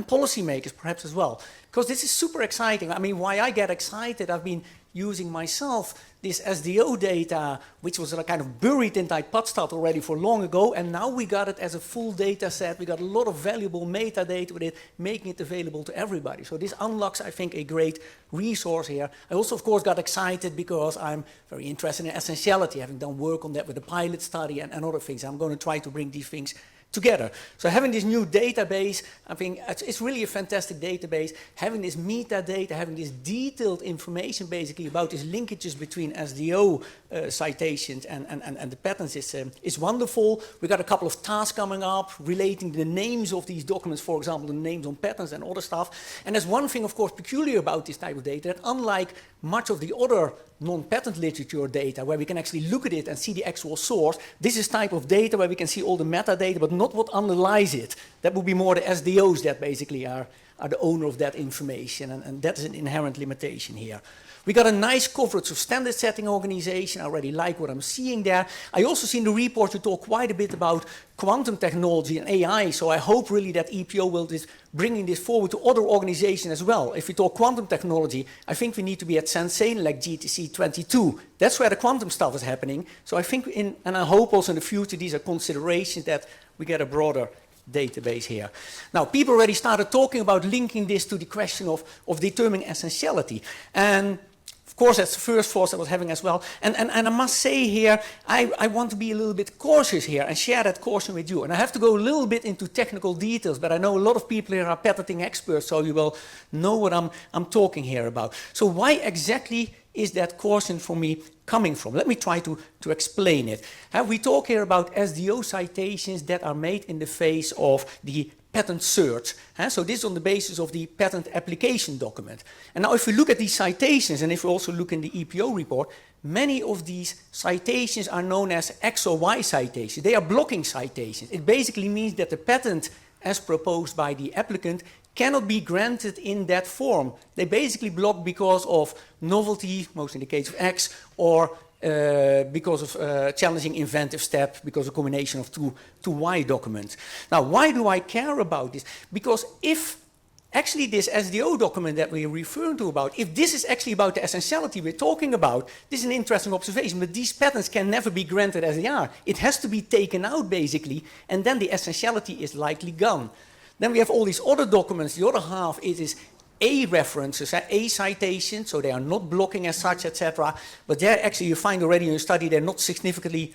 policymakers perhaps as well. Because this is super exciting. I mean, why I get excited, I've been using myself this SDO data, which was kind of buried in Typetstat already for long ago, and now we got it as a full data set. We got a lot of valuable metadata with it, making it available to everybody. So this unlocks, I think, a great resource here. I also, of course, got excited because I'm very interested in essentiality, having done work on that with the pilot study and other things. I'm going to try to bring these things together. So having this new database, I think it's really a fantastic database. Having this metadata, having this detailed information basically about these linkages between SDO citations and the patents is wonderful. We got a couple of tasks coming up relating to the names of these documents, for example, the names on patents and other stuff. And there's one thing, of course, peculiar about this type of data, that unlike much of the other non-patent literature data where we can actually look at it and see the actual source, this is type of data where we can see all the metadata but not what underlies it. That would be more the SDOs that basically are the owner of that information, and that is an inherent limitation here. We got a nice coverage of standard setting organization. I already like what I'm seeing there. I also see in the report you talk quite a bit about quantum technology and AI, so I hope really that EPO will be bringing this forward to other organizations as well. If we talk quantum technology, I think we need to be at Sensane like GTC 22. That's where the quantum stuff is happening. So I think, and I hope also in the future, these are considerations that we get a broader database here. Now, people already started talking about linking this to the question of determining essentiality. And of course, that's the first thought I was having as well. And I must say here, I want to be a little bit cautious here and share that caution with you. And I have to go a little bit into technical details, but I know a lot of people here are patenting experts, so you will know what I'm talking here about. So why exactly is that caution for me coming from? Let me try to explain it. We talk here about SDO citations that are made in the face of the patent search. So this is on the basis of the patent application document. And now if we look at these citations, and if we also look in the EPO report, many of these citations are known as X or Y citations. They are blocking citations. It basically means that the patent as proposed by the applicant cannot be granted in that form. They basically block because of novelty, mostly in the case of X, or because of challenging inventive step, because of a combination of two Y documents. Now, why do I care about this? Because if actually this SDO document that we're referring to about, if this is actually about the essentiality we're talking about, this is an interesting observation, but these patents can never be granted as they are. It has to be taken out, basically, and then the essentiality is likely gone. Then we have all these other documents. The other half is A references, A citations, so they are not blocking as such, etc. But there actually you find already in your study they're not significantly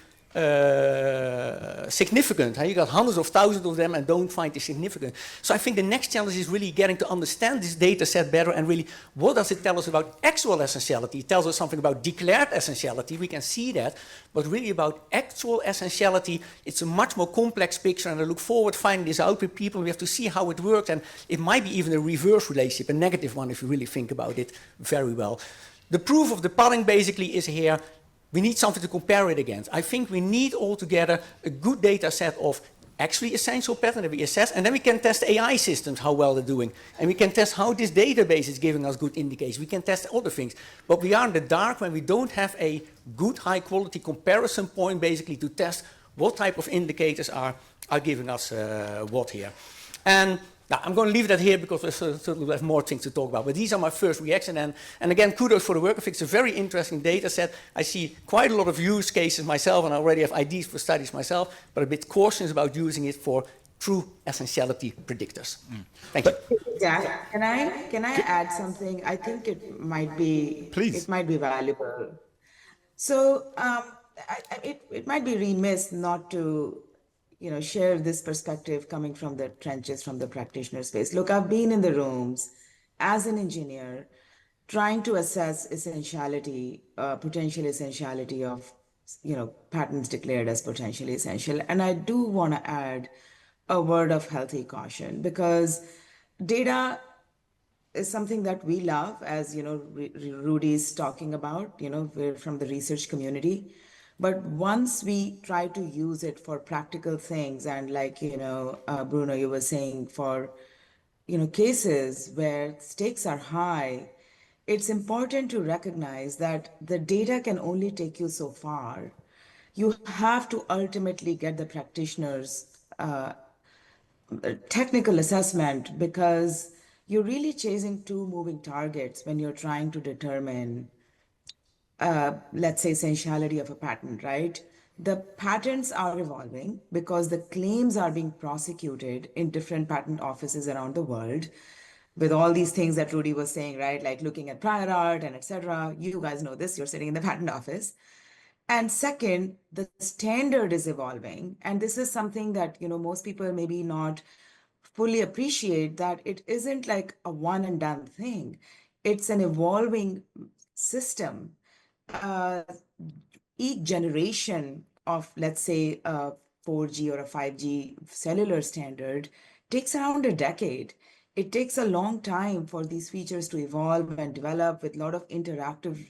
significant. You got hundreds of thousands of them and don't find it significant. So I think the next challenge is really getting to understand this data set better and really what does it tell us about actual essentiality? It tells us something about declared essentiality, we can see that, but really about actual essentiality, it's a much more complex picture, and I look forward to finding this out with people. We have to see how it works, and it might be even a reverse relationship, a negative one if you really think about it very well. The proof of the pudding basically is here. We need something to compare it against. I think we need altogether a good data set of actually essential patents that we assess, and then we can test AI systems, how well they're doing. And we can test how this database is giving us good indications. We can test other things. But we are in the dark when we don't have a good high-quality comparison point, basically, to test what type of indicators are giving us what here. And now, I'm going to leave that here because we certainly have more things to talk about. But these are my first reactions. And again, kudos for the work. I think it's a very interesting data set. I see quite a lot of use cases myself, and I already have ideas for studies myself, but a bit cautious about using it for true essentiality predictors. Thank you. Jack, can I add something? I think it might be valuable. So it might be remiss not to share this perspective coming from the trenches, from the practitioner space. Look, I've been in the rooms as an engineer trying to assess essentiality, potential essentiality of, patents declared as potentially essential. And I do want to add a word of healthy caution, because data is something that we love, as, Rudy's talking about, we're from the research community. But once we try to use it for practical things, and like, Bruno, you were saying, for, cases where stakes are high, it's important to recognize that the data can only take you so far. You have to ultimately get the practitioner's technical assessment, because you're really chasing two moving targets when you're trying to determine let's say, essentiality of a patent, right? The patents are evolving because the claims are being prosecuted in different patent offices around the world with all these things that Rudy was saying, right? Like looking at prior art and etc. You guys know this, you're sitting in the patent office. And second, the standard is evolving. And this is something that, most people maybe not fully appreciate, that it isn't like a one and done thing. It's an evolving system. Each generation of, let's say, a 4G or a 5G cellular standard takes around a decade. It takes a long time for these features to evolve and develop with a lot of interactive,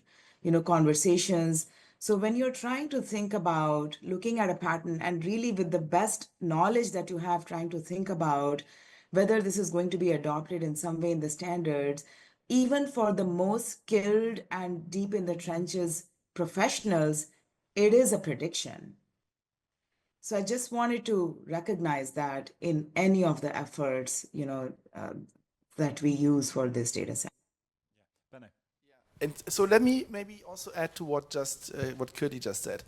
conversations. So when you're trying to think about looking at a pattern and really with the best knowledge that you have, trying to think about whether this is going to be adopted in some way in the standards, even for the most skilled and deep in the trenches professionals, it is a prediction. So I just wanted to recognize that in any of the efforts, that we use for this data set. And so let me maybe also add to what Kirti just said,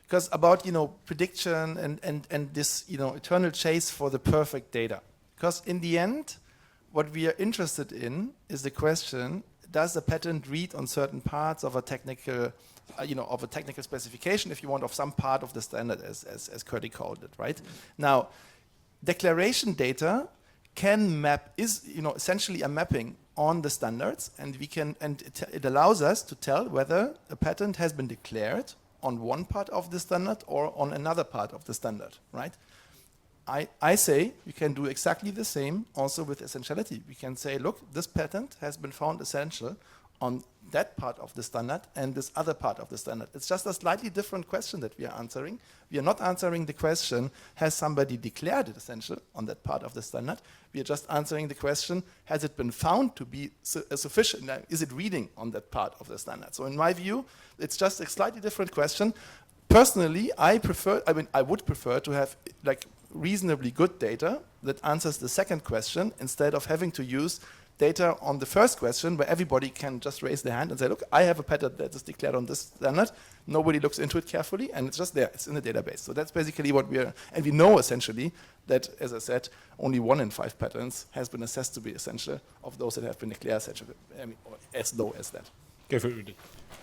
because about prediction and this eternal chase for the perfect data. Because in the end, what we are interested in is the question: does the patent read on certain parts of a technical, of a technical specification, if you want, of some part of the standard, as Kirti called it, right? Now, declaration data is essentially a mapping on the standards, and it allows us to tell whether a patent has been declared on one part of the standard or on another part of the standard, right? I say we can do exactly the same also with essentiality. We can say, look, this patent has been found essential on that part of the standard and this other part of the standard. It's just a slightly different question that we are answering. We are not answering the question, has somebody declared it essential on that part of the standard? We are just answering the question, has it been found to be sufficient? Is it reading on that part of the standard? So in my view, it's just a slightly different question. Personally, I would prefer to have reasonably good data that answers the second question instead of having to use data on the first question where everybody can just raise their hand and say, look, I have a patent that is declared on this standard. Nobody looks into it carefully, and it's just there. It's in the database. So that's basically what and we know essentially that, as I said, only 1 in 5 patents has been assessed to be essential of those that have been declared essential, or as low as that. Go for it, Rudy.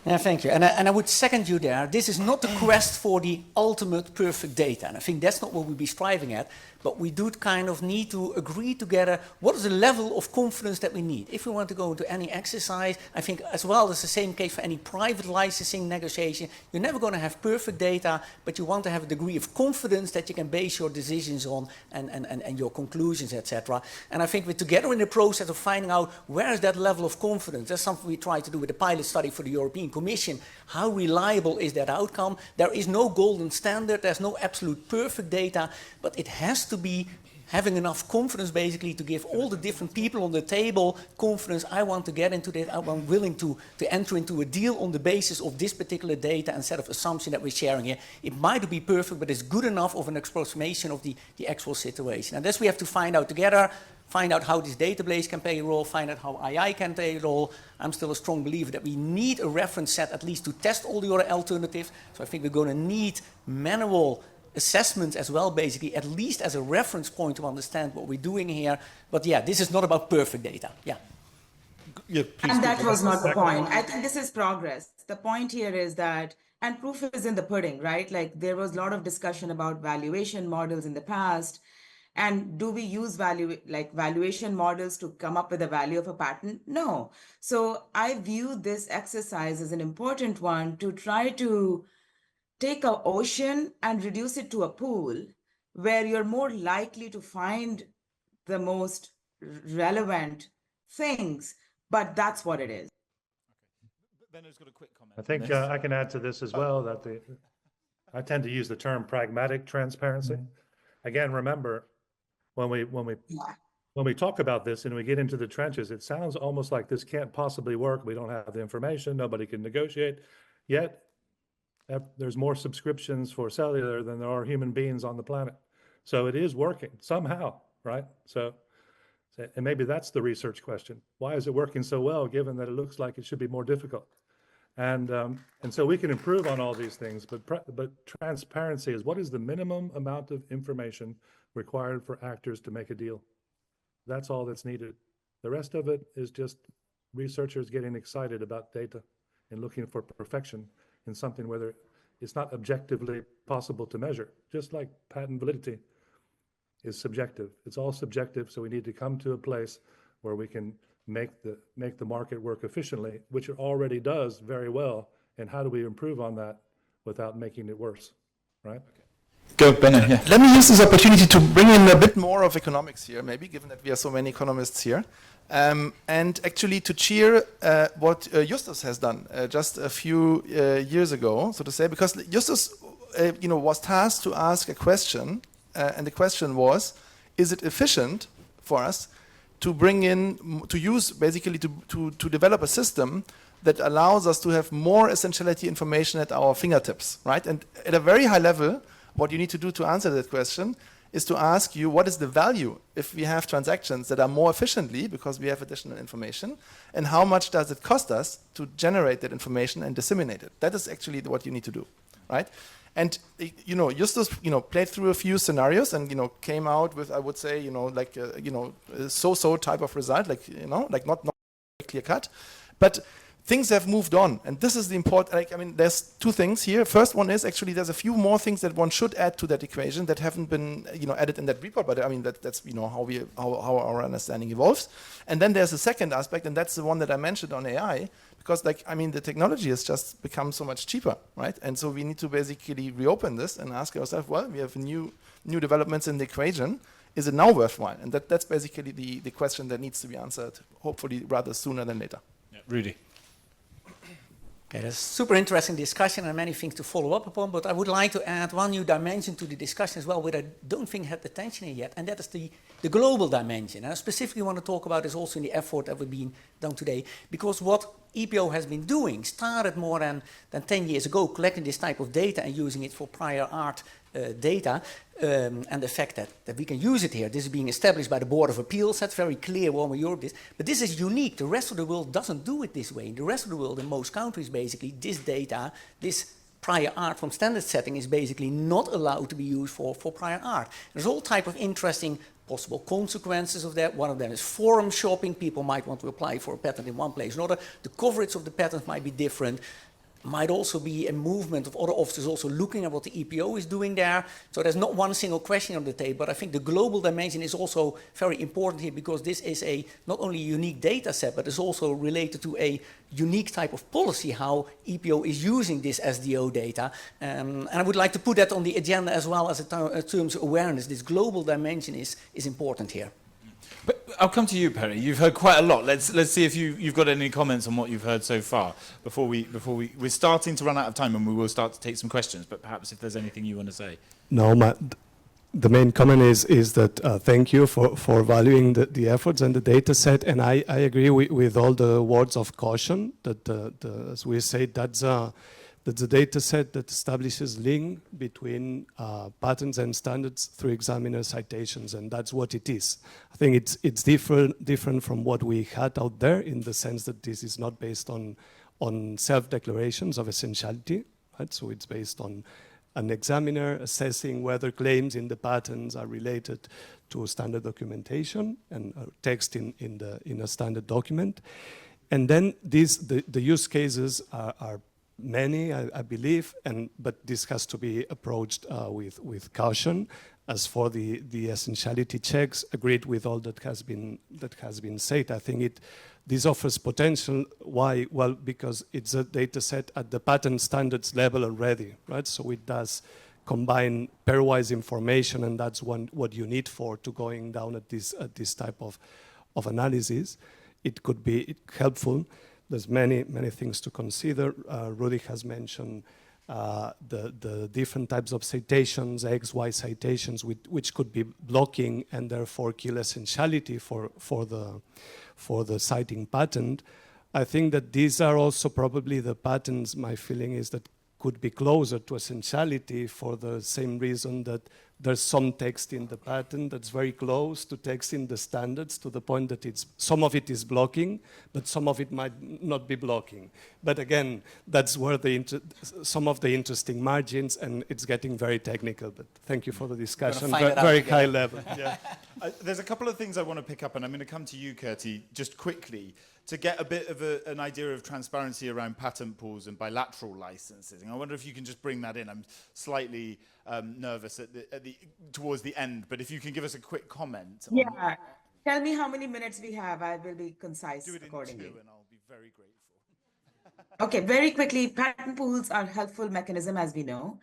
Yeah, thank you. And I would second you there. This is not the quest for the ultimate perfect data. And I think that's not what we'll be striving at. But we do kind of need to agree together what is the level of confidence that we need. If we want to go into any exercise, I think as well as the same case for any private licensing negotiation, you're never going to have perfect data, but you want to have a degree of confidence that you can base your decisions on and your conclusions, etc. And I think we're together in the process of finding out where is that level of confidence. That's something we try to do with the pilot study for the European Commission. How reliable is that outcome? There is no golden standard, there's no absolute perfect data, but it has to be having enough confidence basically to give all the different people on the table confidence. I want to get into this, I'm willing to enter into a deal on the basis of this particular data and set of assumption that we're sharing here. It might be perfect, but it's good enough of an approximation of the actual situation. And this we have to find out together. Find out how this database can play a role, find out how AI can play a role. I'm still a strong believer that we need a reference set at least to test all the other alternatives. So I think we're going to need manual assessments as well, basically, at least as a reference point to understand what we're doing here. But yeah, this is not about perfect data. Yeah. Yeah, please. And that was not the point. I think this is progress. The point here is that, and proof is in the pudding, right? Like there was a lot of discussion about valuation models in the past. And do we use valuation models to come up with the value of a patent? No. So I view this exercise as an important one to try to take an ocean and reduce it to a pool where you're more likely to find the most relevant things, but that's what it is. Benno's got a quick comment. I think I can add to this as well that I tend to use the term pragmatic transparency. Again, remember, when we talk about this and we get into the trenches, it sounds almost like this can't possibly work. We don't have the information. Nobody can negotiate. Yet there's more subscriptions for cellular than there are human beings on the planet. So it is working somehow, right? So, and maybe that's the research question. Why is it working so well, given that it looks like it should be more difficult? And so we can improve on all these things, but transparency is what is the minimum amount of information required for actors to make a deal. That's all that's needed. The rest of it is just researchers getting excited about data and looking for perfection in something where It's not objectively possible to measure, just like patent validity is subjective. It's all subjective, so we need to come to a place where we can make the market work efficiently, which it already does very well. And how do we improve on that without making it worse, right? Go, Benno, yeah. Let me use this opportunity to bring in a bit more of economics here, maybe, given that we are so many economists here, and actually to cheer what Justus has done just a few years ago, so to say, because Justus, was tasked to ask a question, and the question was, is it efficient for us to bring in, to use, basically, to develop a system that allows us to have more essentiality information at our fingertips, right? And at a very high level, what you need to do to answer that question is to ask you, what is the value if we have transactions that are more efficiently because we have additional information, and how much does it cost us to generate that information and disseminate it? That is actually what you need to do, right? And Justus, played through a few scenarios and came out with, I would say, like a so-so type of result, like not clear cut, but things have moved on, and this is the important. There's two things here. First one is actually there's a few more things that one should add to that equation that haven't been added in that report. But that's how our understanding evolves. And then there's a second aspect, and that's the one that I mentioned on AI, because the technology has just become so much cheaper, right? And so we need to basically reopen this and ask ourselves, well, we have new developments in the equation. Is it now worthwhile? And that's basically the question that needs to be answered, hopefully rather sooner than later. Yeah, Rudy. Okay, that's a super interesting discussion and many things to follow up upon, but I would like to add one new dimension to the discussion as well, which I don't think had attention here yet, and that is the global dimension. And I specifically want to talk about this also in the effort that we've been done today, because what EPO has been doing started more than 10 years ago, collecting this type of data and using it for prior art data, and the fact that we can use it here. This is being established by the Board of Appeals. That's very clear when Europe is. But this is unique. The rest of the world doesn't do it this way. In the rest of the world, in most countries, basically, this data, this prior art from standard setting is basically not allowed to be used for prior art. There's all type of interesting possible consequences of that. One of them is forum shopping. People might want to apply for a patent in one place or another. The coverage of the patent might be different. Might also be a movement of other officers also looking at what the EPO is doing there. So there's not one single question on the table, but I think the global dimension is also very important here, because this is not only a unique data set, but it's also related to a unique type of policy, how EPO is using this SDO data. And I would like to put that on the agenda as well as in terms of awareness. This global dimension is important here. But I'll come to you, Perry. You've heard quite a lot. Let's see if you've got any comments on what you've heard so far before we're starting to run out of time, and we will start to take some questions. But perhaps if there's anything you want to say. No, the main comment is that thank you for valuing the efforts and the data set, and I agree with all the words of caution that as we say, that's a data set that establishes link between patents and standards through examiner citations, and that's what it is. I think it's different from what we had out there, in the sense that this is not based on self-declarations of essentiality, right? So it's based on an examiner assessing whether claims in the patents are related to standard documentation and text in a standard document. And then the use cases are many, I believe, but this has to be approached with caution. As for the essentiality checks, agreed with all that has been said. I think this offers potential. Why? Well, because it's a data set at the patent standards level already, right? So it does combine pairwise information, and that's what you need to going down at this type of analysis. It could be helpful. There's many things to consider. Rudy has mentioned the different types of citations, X, Y citations, which could be blocking and therefore kill essentiality for the citing patent. I think that these are also probably the patents, my feeling is, that could be closer to essentiality, for the same reason that there's some text in the patent that's very close to text in the standards, to the point that some of it is blocking, but some of it might not be blocking. But again, that's where some of the interesting margins, and it's getting very technical. But thank you for the discussion, very high level. Yeah. There's a couple of things I want to pick up, and I'm going to come to you, Kurti, just quickly. to get a bit of an idea of transparency around patent pools and bilateral licensing. I wonder if you can just bring that in. I'm slightly nervous towards the end, but if you can give us a quick comment. Yeah. Tell me how many minutes we have. I will be concise Do it in accordingly. 2 and I'll be very grateful. Okay, very quickly, patent pools are a helpful mechanism, as we know,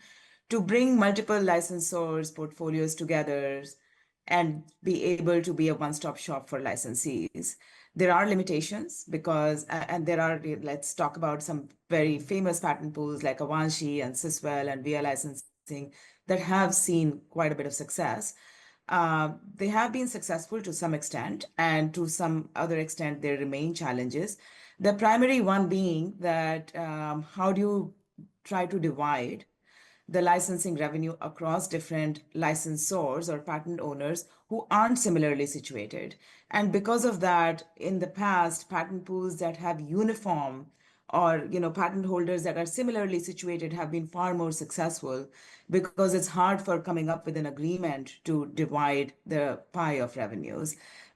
to bring multiple licensors' portfolios together and be able to be a one-stop shop for licensees. There are limitations because, and there are, let's talk about some very famous patent pools like Avanshi and Syswell and Via Licensing that have seen quite a bit of success. They have been successful to some extent, and to some other extent, there remain challenges. The primary one being that how do you try to divide the licensing revenue across different licensors or patent owners who aren't similarly situated? And because of that, in the past, patent pools that have uniform or patent holders that are similarly situated have been far more successful because it's hard for coming up with an agreement to divide the pie of revenues.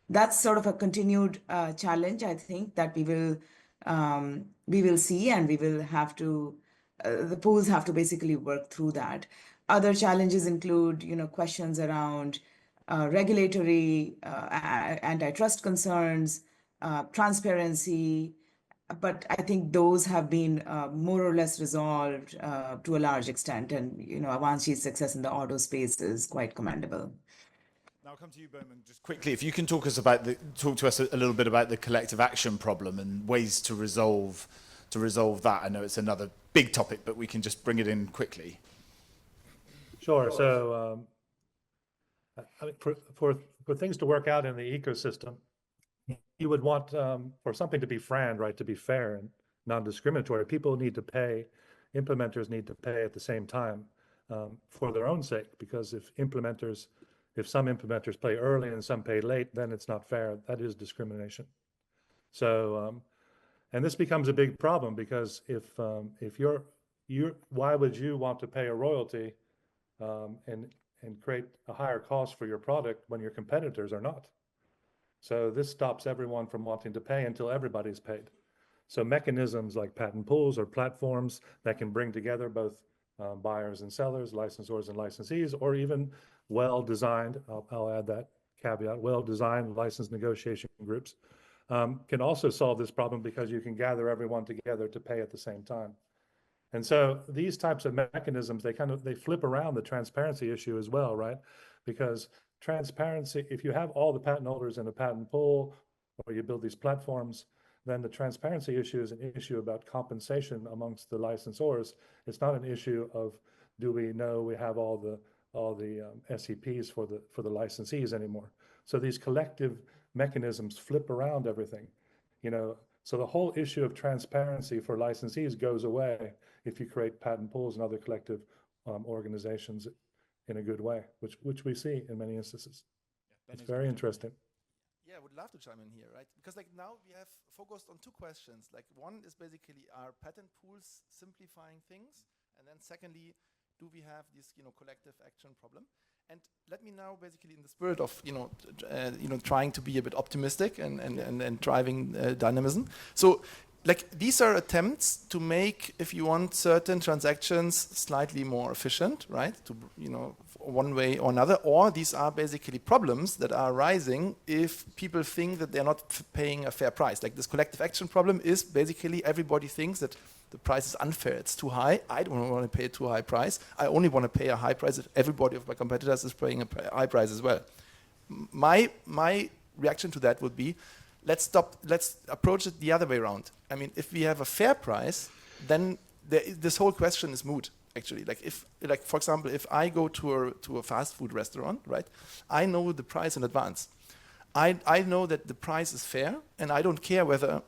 That's sort of a continued challenge, I think, that we will see, and we will have to. The pools have to basically work through that. Other challenges include, questions around regulatory, antitrust concerns, transparency. But I think those have been more or less resolved to a large extent. And, Avanshi's success in the auto space is quite commendable. Now I'll come to you, Bowman, just quickly. If you can talk to us a little bit about the collective action problem and ways to resolve that. I know it's another big topic, but we can just bring it in quickly. Sure. So I mean, for things to work out in the ecosystem, you would want for something to be FRAND, right, to be fair and non-discriminatory. People need to pay, implementers need to pay at the same time for their own sake, because if some implementers pay early and some pay late, then it's not fair. That is discrimination. So, and this becomes a big problem, because if why would you want to pay a royalty and create a higher cost for your product when your competitors are not? So this stops everyone from wanting to pay until everybody's paid. So mechanisms like patent pools or platforms that can bring together both buyers and sellers, licensors and licensees, or even well-designed, I'll add that caveat, well-designed license negotiation groups, can also solve this problem, because you can gather everyone together to pay at the same time. And so these types of mechanisms, they flip around the transparency issue as well, right? Because transparency, if you have all the patent holders in a patent pool, or you build these platforms, then the transparency issue is an issue about compensation amongst the licensors. It's not an issue of, do we know we have all the SEPs for the licensees anymore? So these collective mechanisms flip around everything, So the whole issue of transparency for licensees goes away if you create patent pools and other collective organizations in a good way, which we see in many instances. It's very interesting. Yeah, I would love to chime in here, right? Because now we have focused on two questions. One is basically, are patent pools simplifying things? And then secondly, do we have this collective action problem? And let me now, basically, in the spirit of trying to be a bit optimistic and driving dynamism. So, these are attempts to make, if you want, certain transactions slightly more efficient, right? To one way or another. Or these are basically problems that are arising if people think that they're not paying a fair price. Like this collective action problem is basically everybody thinks that the price is unfair, it's too high. I don't want to pay a too high price. I only want to pay a high price if everybody of my competitors is paying a high price as well. My reaction to that would be, let's approach it the other way around. I mean, if we have a fair price, then this whole question is moot, actually. For example, if I go to a fast food restaurant, right, I know the price in advance. I know that the price is fair, and I don't care whether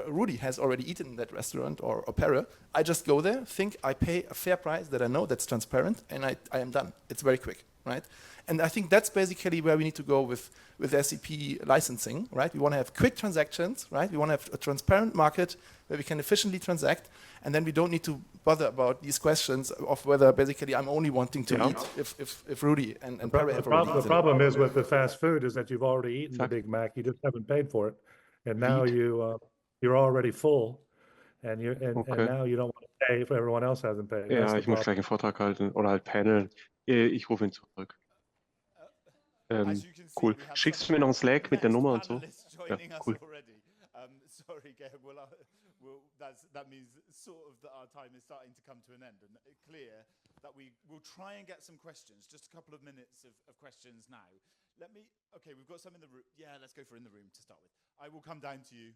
Rudy has already eaten in that restaurant or Pere. I just go there, think I pay a fair price that I know that's transparent, and I am done. It's very quick, right? And I think that's basically where we need to go with SEP licensing, right? We want to have quick transactions, right? We want to have a transparent market where we can efficiently transact, and then we don't need to bother about these questions of whether basically I'm only wanting to eat if Rudy and Pere have already eaten. The problem is with the fast food is that you've already eaten the Big Mac, you just haven't paid for it. and now lead. you're already full, and and Okay. now you don't want to pay if everyone else hasn't paid. That's Ja, the ich muss problem. gleich einen Vortrag halten oder halt paneln. Ich rufe ihn zurück. As you can see, Cool. we have Schickst some du mir noch einen Slack mit der next Nummer und so? panelists Ja, joining us cool. already. Sorry, Gail. That means sort of that our time is starting to come to an end, and clear that we will try and get some questions. Just a couple of minutes of questions now. Okay, we've got some in the room. Yeah, let's go for in the room to start with. I will come down to you.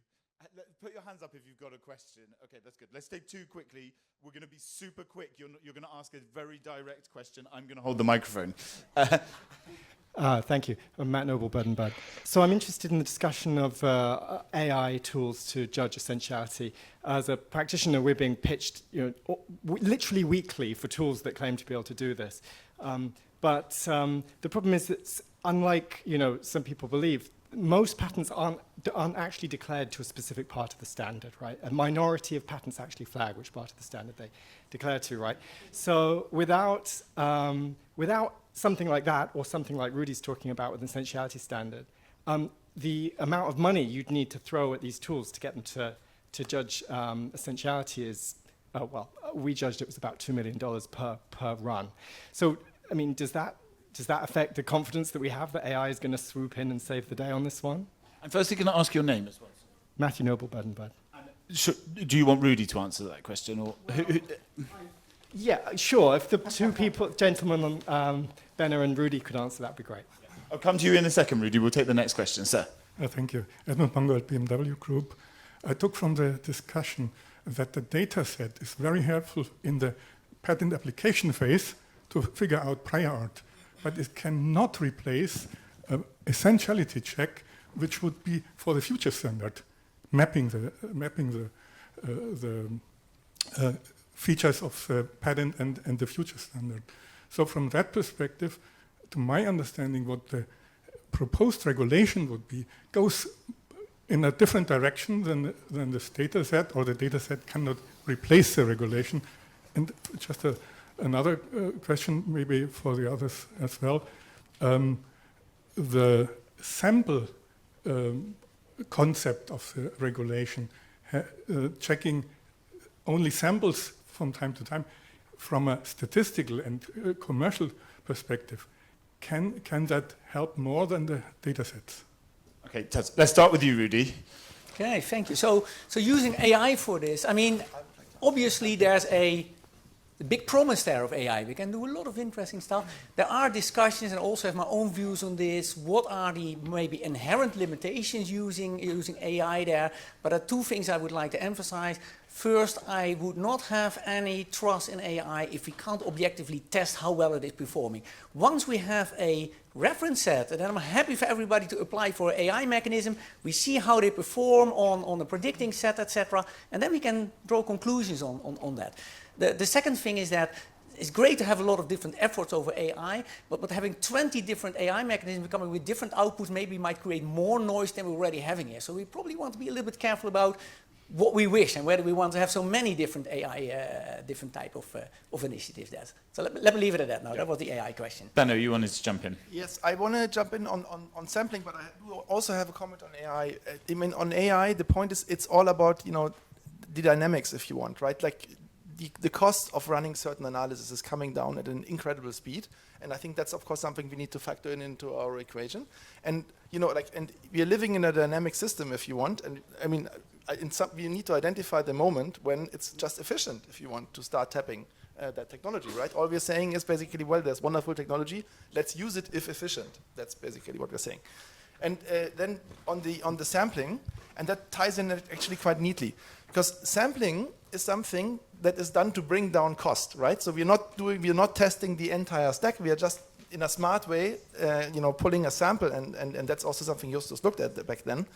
Put your hands up if you've got a question. Okay, that's good. Let's take two quickly. We're going to be super quick. You're going to ask a very direct question. I'm going to hold the microphone. Thank you. I'm Matt Noble, Bud and Bud. So I'm interested in the discussion of AI tools to judge essentiality. As a practitioner, we're being pitched, literally weekly for tools that claim to be able to do this. But the problem is that, unlike some people believe, most patents aren't actually declared to a specific part of the standard, right? A minority of patents actually flag which part of the standard they declare to, right? So without something like that, or something like Rudy's talking about with an essentiality standard, the amount of money you'd need to throw at these tools to get them to judge essentiality is, we judged it was about $2 million per run. So, I mean, does that affect the confidence that we have that AI is going to swoop in and save the day on this one? I'm firstly going to ask your name as well. Matthew Noble, Bud and Bud. Do you want Rudy to answer that question, or who? Yeah, sure. If the two people, gentlemen, Benner and Rudy, could answer, that'd be great. I'll come to you in a second, Rudy. We'll take the next question, sir. Thank you. Edmund Mangold, BMW Group. I took from the discussion that the data set is very helpful in the patent application phase to figure out prior art, but it cannot replace an essentiality check, which would be for the future standard, mapping the features of the patent and the future standard. So from that perspective, to my understanding, what the proposed regulation would be goes in a different direction than this data set, or the data set cannot replace the regulation. And just another question, maybe for the others as well. The sample concept of the regulation, checking only samples from time to time, from a statistical and commercial perspective, can that help more than the data sets? Okay, let's start with you, Rudy. Okay, thank you. So using AI for this, I mean, obviously there's the big promise there of AI. We can do a lot of interesting stuff. There are discussions, and also have my own views on this. What are the maybe inherent limitations using AI there? But there are two things I would like to emphasize. First, I would not have any trust in AI if we can't objectively test how well it is performing. Once we have a reference set, and then I'm happy for everybody to apply for an AI mechanism, we see how they perform on a predicting set, etc., and then we can draw conclusions on that. The second thing is that it's great to have a lot of different efforts over AI, but having 20 different AI mechanisms coming with different outputs maybe might create more noise than we're already having here. So we probably want to be a little bit careful about what we wish and whether we want to have so many different AI, different type of initiatives there. So let me leave it at that now. Yeah. That was the AI question. Benno, you wanted to jump in. Yes, I want to jump in on sampling, but I do also have a comment on AI. I mean, on AI, the point is it's all about, the dynamics, if you want, right? Like the cost of running certain analysis is coming down at an incredible speed. And I think that's, of course, something we need to factor into our equation. And, and we are living in a dynamic system, if you want. And I mean, you need to identify the moment when it's just efficient, if you want to start tapping that technology, right? All we're saying is basically, well, there's wonderful technology. Let's use it if efficient. That's basically what we're saying. And then on the sampling, and that ties in actually quite neatly, because sampling is something that is done to bring down cost, right? So we're not testing the entire stack. We are just in a smart way, pulling a sample, and that's also something Justus looked at back then.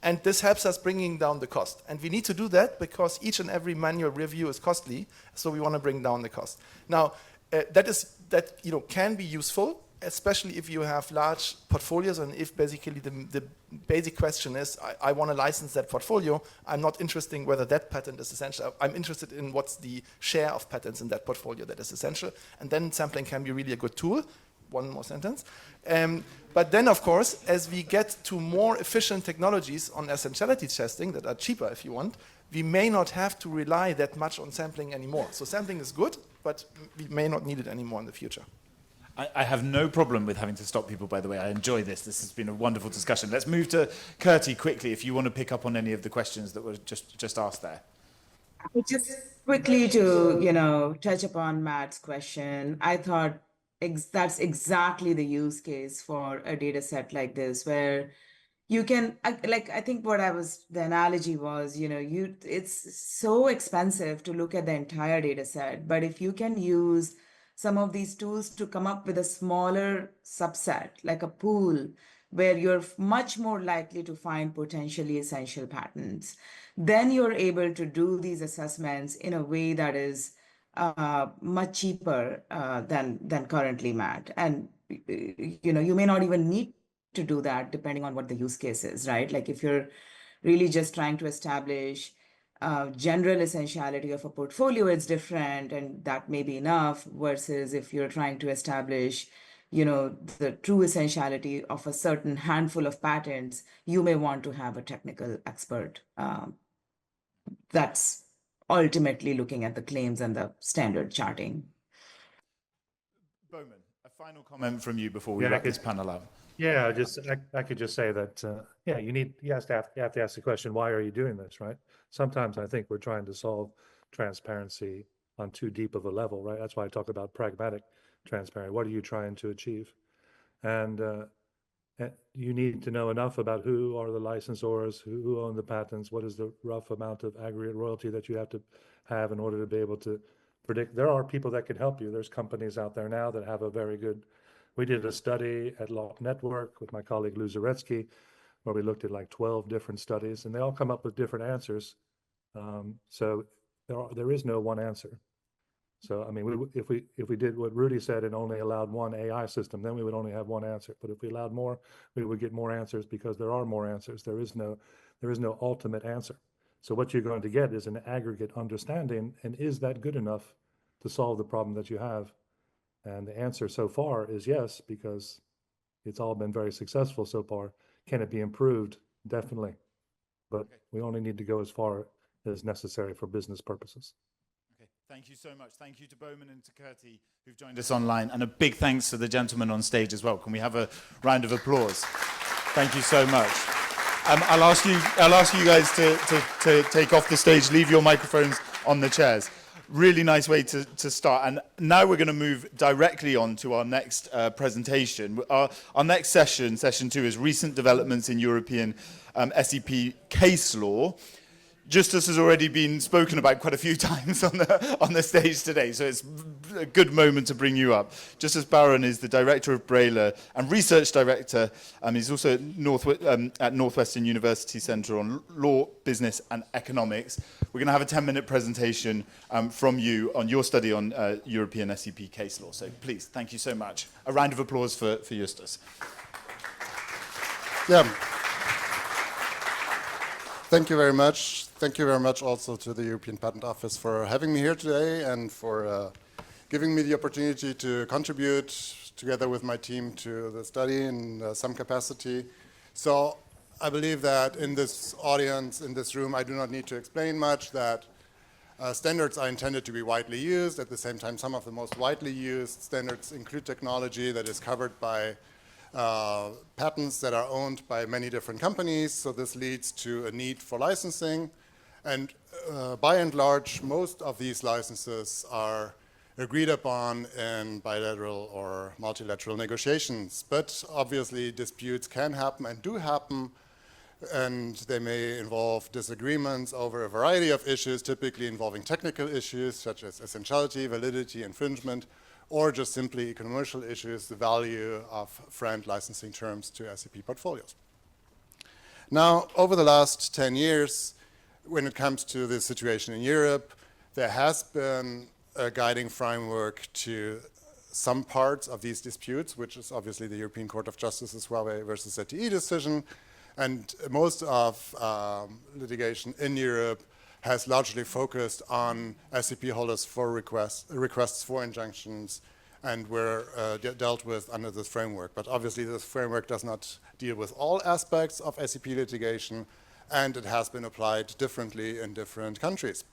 And this helps us bringing down the cost. And we need to do that because each and every manual review is costly, so we want to bring down the cost. Now, that can be useful, especially if you have large portfolios, and if basically the basic question is, I want to license that portfolio, I'm not interested in whether that patent is essential. I'm interested in what's the share of patents in that portfolio that is essential. And then sampling can be really a good tool. one more sentence. But then, of course, as we get to more efficient technologies on essentiality testing that are cheaper, if you want, we may not have to rely that much on sampling anymore. So sampling is good, but we may not need it anymore in the future. I have no problem with having to stop people, by the way. I enjoy this. This has been a wonderful discussion. Let's move to Kurti quickly, if you want to pick up on any of the questions that were just asked there. Just quickly to, touch upon Matt's question, I thought that's exactly the use case for a data set like this, where you can, I think the analogy was, it's so expensive to look at the entire data set, but if you can use some of these tools to come up with a smaller subset, like a pool, where you're much more likely to find potentially essential patterns, then you're able to do these assessments in a way that is much cheaper than currently, Matt. And you may not even need to do that depending on what the use case is, right? Like if you're really just trying to establish general essentiality of a portfolio, it's different, and that may be enough, versus if you're trying to establish the true essentiality of a certain handful of patents, you may want to have a technical expert that's ultimately looking at the claims and the standard charting. Bowman, a final comment from you before we wrap this panel up. Yeah, I could just say that you have to ask the question, why are you doing this, right? Sometimes I think we're trying to solve transparency on too deep of a level, right? That's why I talk about pragmatic transparency. What are you trying to achieve? And you need to know enough about who are the licensors, who own the patents, what is the rough amount of aggregate royalty that you have to have in order to be able to predict. There are people that can help you. There's companies out there now that have a very good. We did a study at Law Network with my colleague Lou Zaretsky, where we looked at like 12 different studies, and they all come up with different answers. So there is no one answer. So I mean, if we did what Rudy said and only allowed one AI system, then we would only have one answer. But if we allowed more, we would get more answers, because there are more answers. There is no ultimate answer. So what you're going to get is an aggregate understanding, and is that good enough to solve the problem that you have? And the answer so far is yes, because it's all been very successful so far. Can it be improved? Definitely. But we only need to go as far as necessary for business purposes. Okay, thank you so much. Thank you to Bowman and to Kurti, who've joined us online. And a big thanks to the gentleman on stage as well. Can we have a round of applause? Thank you so much. I'll ask you guys to take off the stage, leave your microphones on the chairs. Really nice way to start. And now we're going to move directly on to our next presentation. Our next session 2, is recent developments in European SEP case law. Justice has already been spoken about quite a few times on the stage today, so it's a good moment to bring you up. Justice Baron is the Director of Braille and Research Director. He's also at Northwestern University Centre on Law, Business and Economics. We're going to have a 10-minute presentation from you on your study on European SEP case law. So please, thank you so much. A round of applause for Justus. Yeah. Thank you very much. Thank you very much also to the European Patent Office for having me here today and for giving me the opportunity to contribute together with my team to the study in some capacity. So I believe that in this audience, in this room, I do not need to explain much that standards are intended to be widely used. At the same time, some of the most widely used standards include technology that is covered by patents that are owned by many different companies. So this leads to a need for licensing. And by and large, most of these licenses are agreed upon in bilateral or multilateral negotiations. But obviously, disputes can happen and do happen, and they may involve disagreements over a variety of issues, typically involving technical issues such as essentiality, validity, infringement, or just simply commercial issues, the value of FRAND licensing terms to SEP portfolios. Now, over the last 10 years, when it comes to the situation in Europe, there has been a guiding framework to some parts of these disputes, which is obviously the European Court of Justice's Huawei versus ZTE decision. And most of litigation in Europe has largely focused on SEP holders for requests for injunctions and were dealt with under this framework. But obviously this framework does not deal with all aspects of SEP litigation, and it has been applied differently in different countries.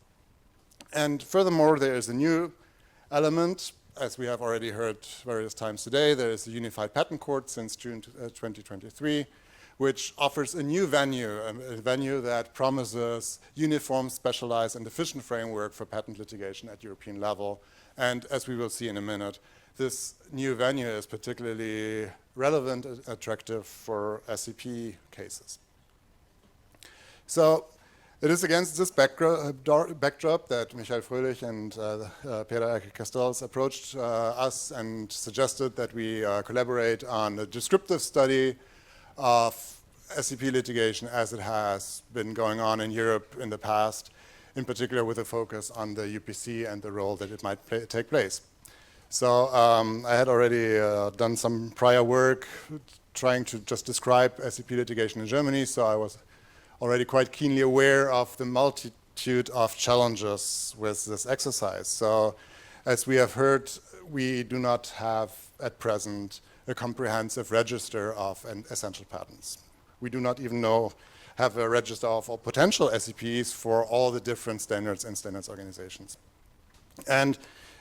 And furthermore, there is a new element, as we have already heard various times today. There is a unified patent court since June 2023, which offers a new venue, a venue that promises uniform, specialized, and efficient framework for patent litigation at European level. And as we will see in a minute, this new venue is particularly relevant and attractive for SEP cases. So it is against this backdrop that Michael Fröhlich and Pere Castells approached us and suggested that we collaborate on a descriptive study of SEP litigation as it has been going on in Europe in the past, in particular with a focus on the UPC and the role that it might take place. So I had already done some prior work trying to just describe SEP litigation in Germany, so I was already quite keenly aware of the multitude of challenges with this exercise. So as we have heard, we do not have at present a comprehensive register of essential patents. We do not even have a register of all potential SEPs for all the different standards and standards organizations. And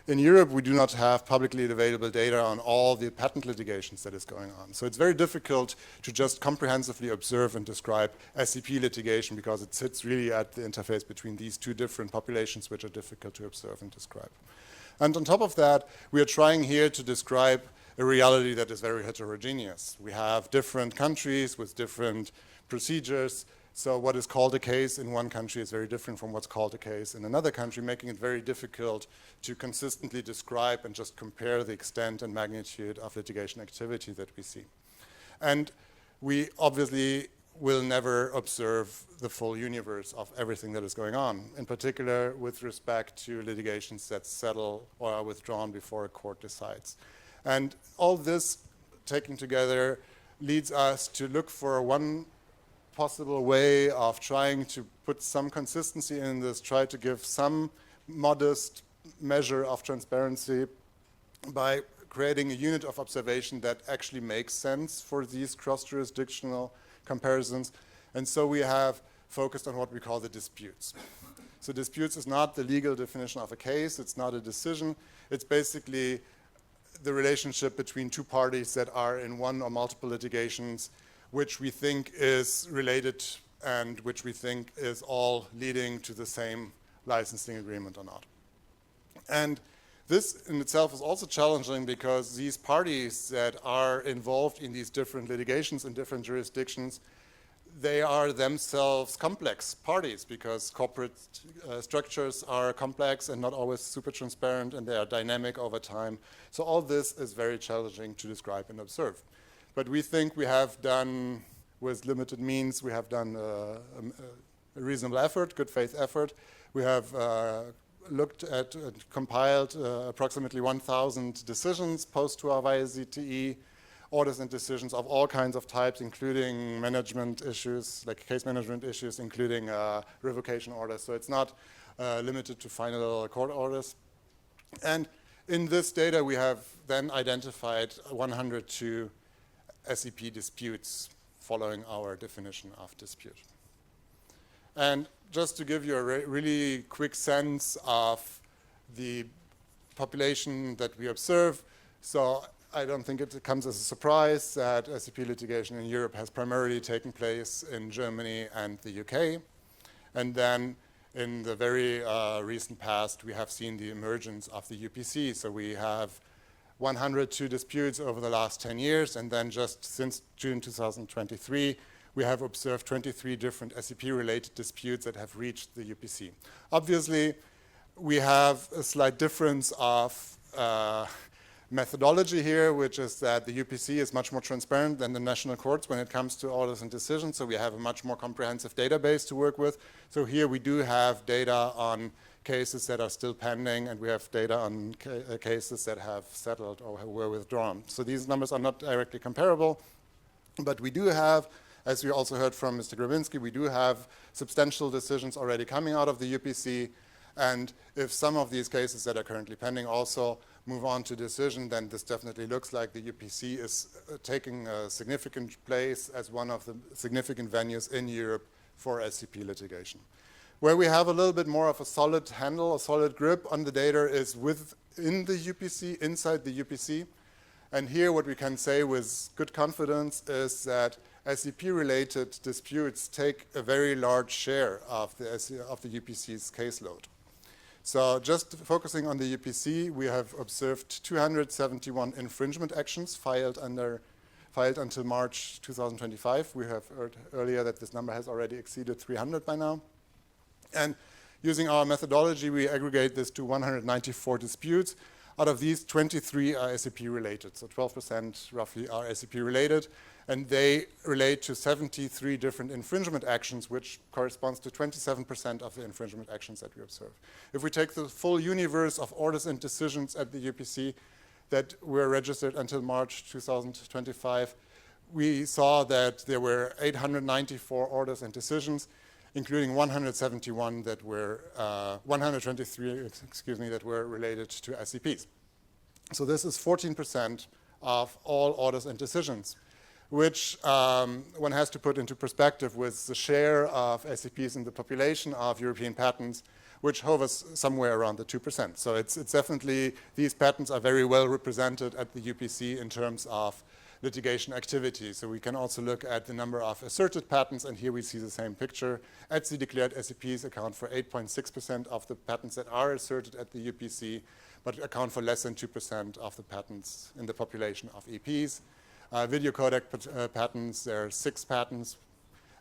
in Europe, we do not have publicly available data on all the patent litigations that is going on. So it's very difficult to just comprehensively observe and describe SEP litigation because it sits really at the interface between these two different populations which are difficult to observe and describe. And on top of that, we are trying here to describe a reality that is very heterogeneous. We have different countries with different procedures. So what is called a case in one country is very different from what's called a case in another country, making it very difficult to consistently describe and just compare the extent and magnitude of litigation activity that we see. And we obviously will never observe the full universe of everything that is going on, in particular with respect to litigations that settle or are withdrawn before a court decides. And all this taken together leads us to look for one possible way of trying to put some consistency in this, try to give some modest measure of transparency by creating a unit of observation that actually makes sense for these cross-jurisdictional comparisons. And so we have focused on what we call the disputes. So disputes is not the legal definition of a case, it's not a decision, it's basically the relationship between two parties that are in one or multiple litigations which we think is related and which we think is all leading to the same licensing agreement or not. And this in itself is also challenging because these parties that are involved in these different litigations in different jurisdictions, they are themselves complex parties because corporate structures are complex and not always super transparent, and they are dynamic over time. So all this is very challenging to describe and observe. But we think we have done, with limited means, we have done a reasonable effort, good faith effort. We have looked at and compiled approximately 1,000 decisions post to our ZTE, orders and decisions of all kinds of types, including management issues, like case management issues, including revocation orders. So it's not limited to final court orders. And in this data, we have then identified 102 SEP disputes following our definition of dispute. And just to give you a really quick sense of the population that we observe, so I don't think it comes as a surprise that SEP litigation in Europe has primarily taken place in Germany and the UK. And then in the very recent past, we have seen the emergence of the UPC. So we have 102 disputes over the last 10 years, and then just since June 2023, we have observed 23 different SEP-related disputes that have reached the UPC. Obviously, we have a slight difference of methodology here, which is that the UPC is much more transparent than the national courts when it comes to orders and decisions, so we have a much more comprehensive database to work with. So here we do have data on cases that are still pending, and we have data on cases that have settled or were withdrawn. So these numbers are not directly comparable, but we do have, as we also heard from Mr. Grabinski, we do have substantial decisions already coming out of the UPC, And if some of these cases that are currently pending also move on to decision, then this definitely looks like the UPC is taking a significant place as one of the significant venues in Europe for SCP litigation. Where we have a little bit more of a solid handle, a solid grip on the data is within the UPC, inside the UPC. And here what we can say with good confidence is that SCP-related disputes take a very large share of the UPC's caseload. So just focusing on the UPC, we have observed 271 infringement actions filed until March 2025. We have heard earlier that this number has already exceeded 300 by now. And using our methodology, we aggregate this to 194 disputes. Out of these, 23 are SCP-related, so 12% roughly are SCP-related, and they relate to 73 different infringement actions, which corresponds to 27% of the infringement actions that we observe. If we take the full universe of orders and decisions at the UPC that were registered until March 2025, we saw that there were 894 orders and decisions, including 171 that were, 123, excuse me, that were related to SCPs. So this is 14% of all orders and decisions, which one has to put into perspective with the share of SCPs in the population of European patents, which hovers somewhere around the 2%. So it's definitely, these patents are very well represented at the UPC in terms of litigation activity. So we can also look at the number of asserted patents, and here we see the same picture. ETSI-declared SCPs account for 8.6% of the patents that are asserted at the UPC, but account for less than 2% of the patents in the population of EPs. Video codec patents, there are 6 patents,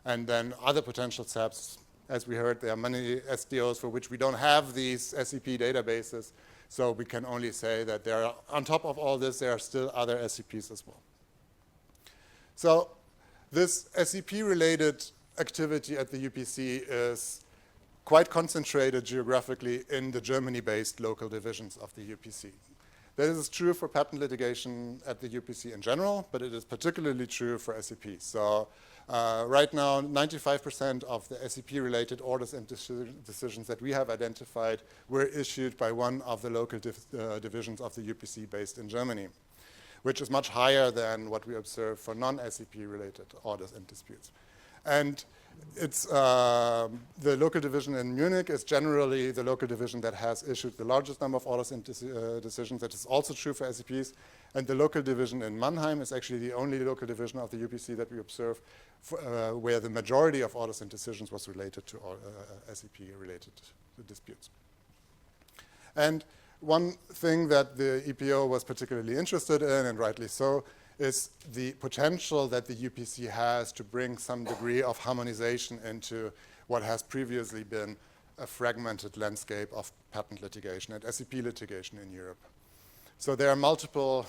and then other potential SEPs. As we heard, there are many SDOs for which we don't have these SCP databases, so we can only say that there are, on top of all this, there are still other SCPs as well. So this SCP-related activity at the UPC is quite concentrated geographically in the Germany-based local divisions of the UPC. This is true for patent litigation at the UPC in general, but it is particularly true for SCP. So right now, 95% of the SCP-related orders and decisions that we have identified were issued by one of the local divisions of the UPC based in Germany, which is much higher than what we observe for non-SCP-related orders and disputes. And it's the local division in Munich is generally the local division that has issued the largest number of orders and decisions. That is also true for SCPs. And the local division in Mannheim is actually the only local division of the UPC that we observe where the majority of orders and decisions was related to SCP-related disputes. And one thing that the EPO was particularly interested in, and rightly so, is the potential that the UPC has to bring some degree of harmonization into what has previously been a fragmented landscape of patent litigation and SCP litigation in Europe. So there are multiple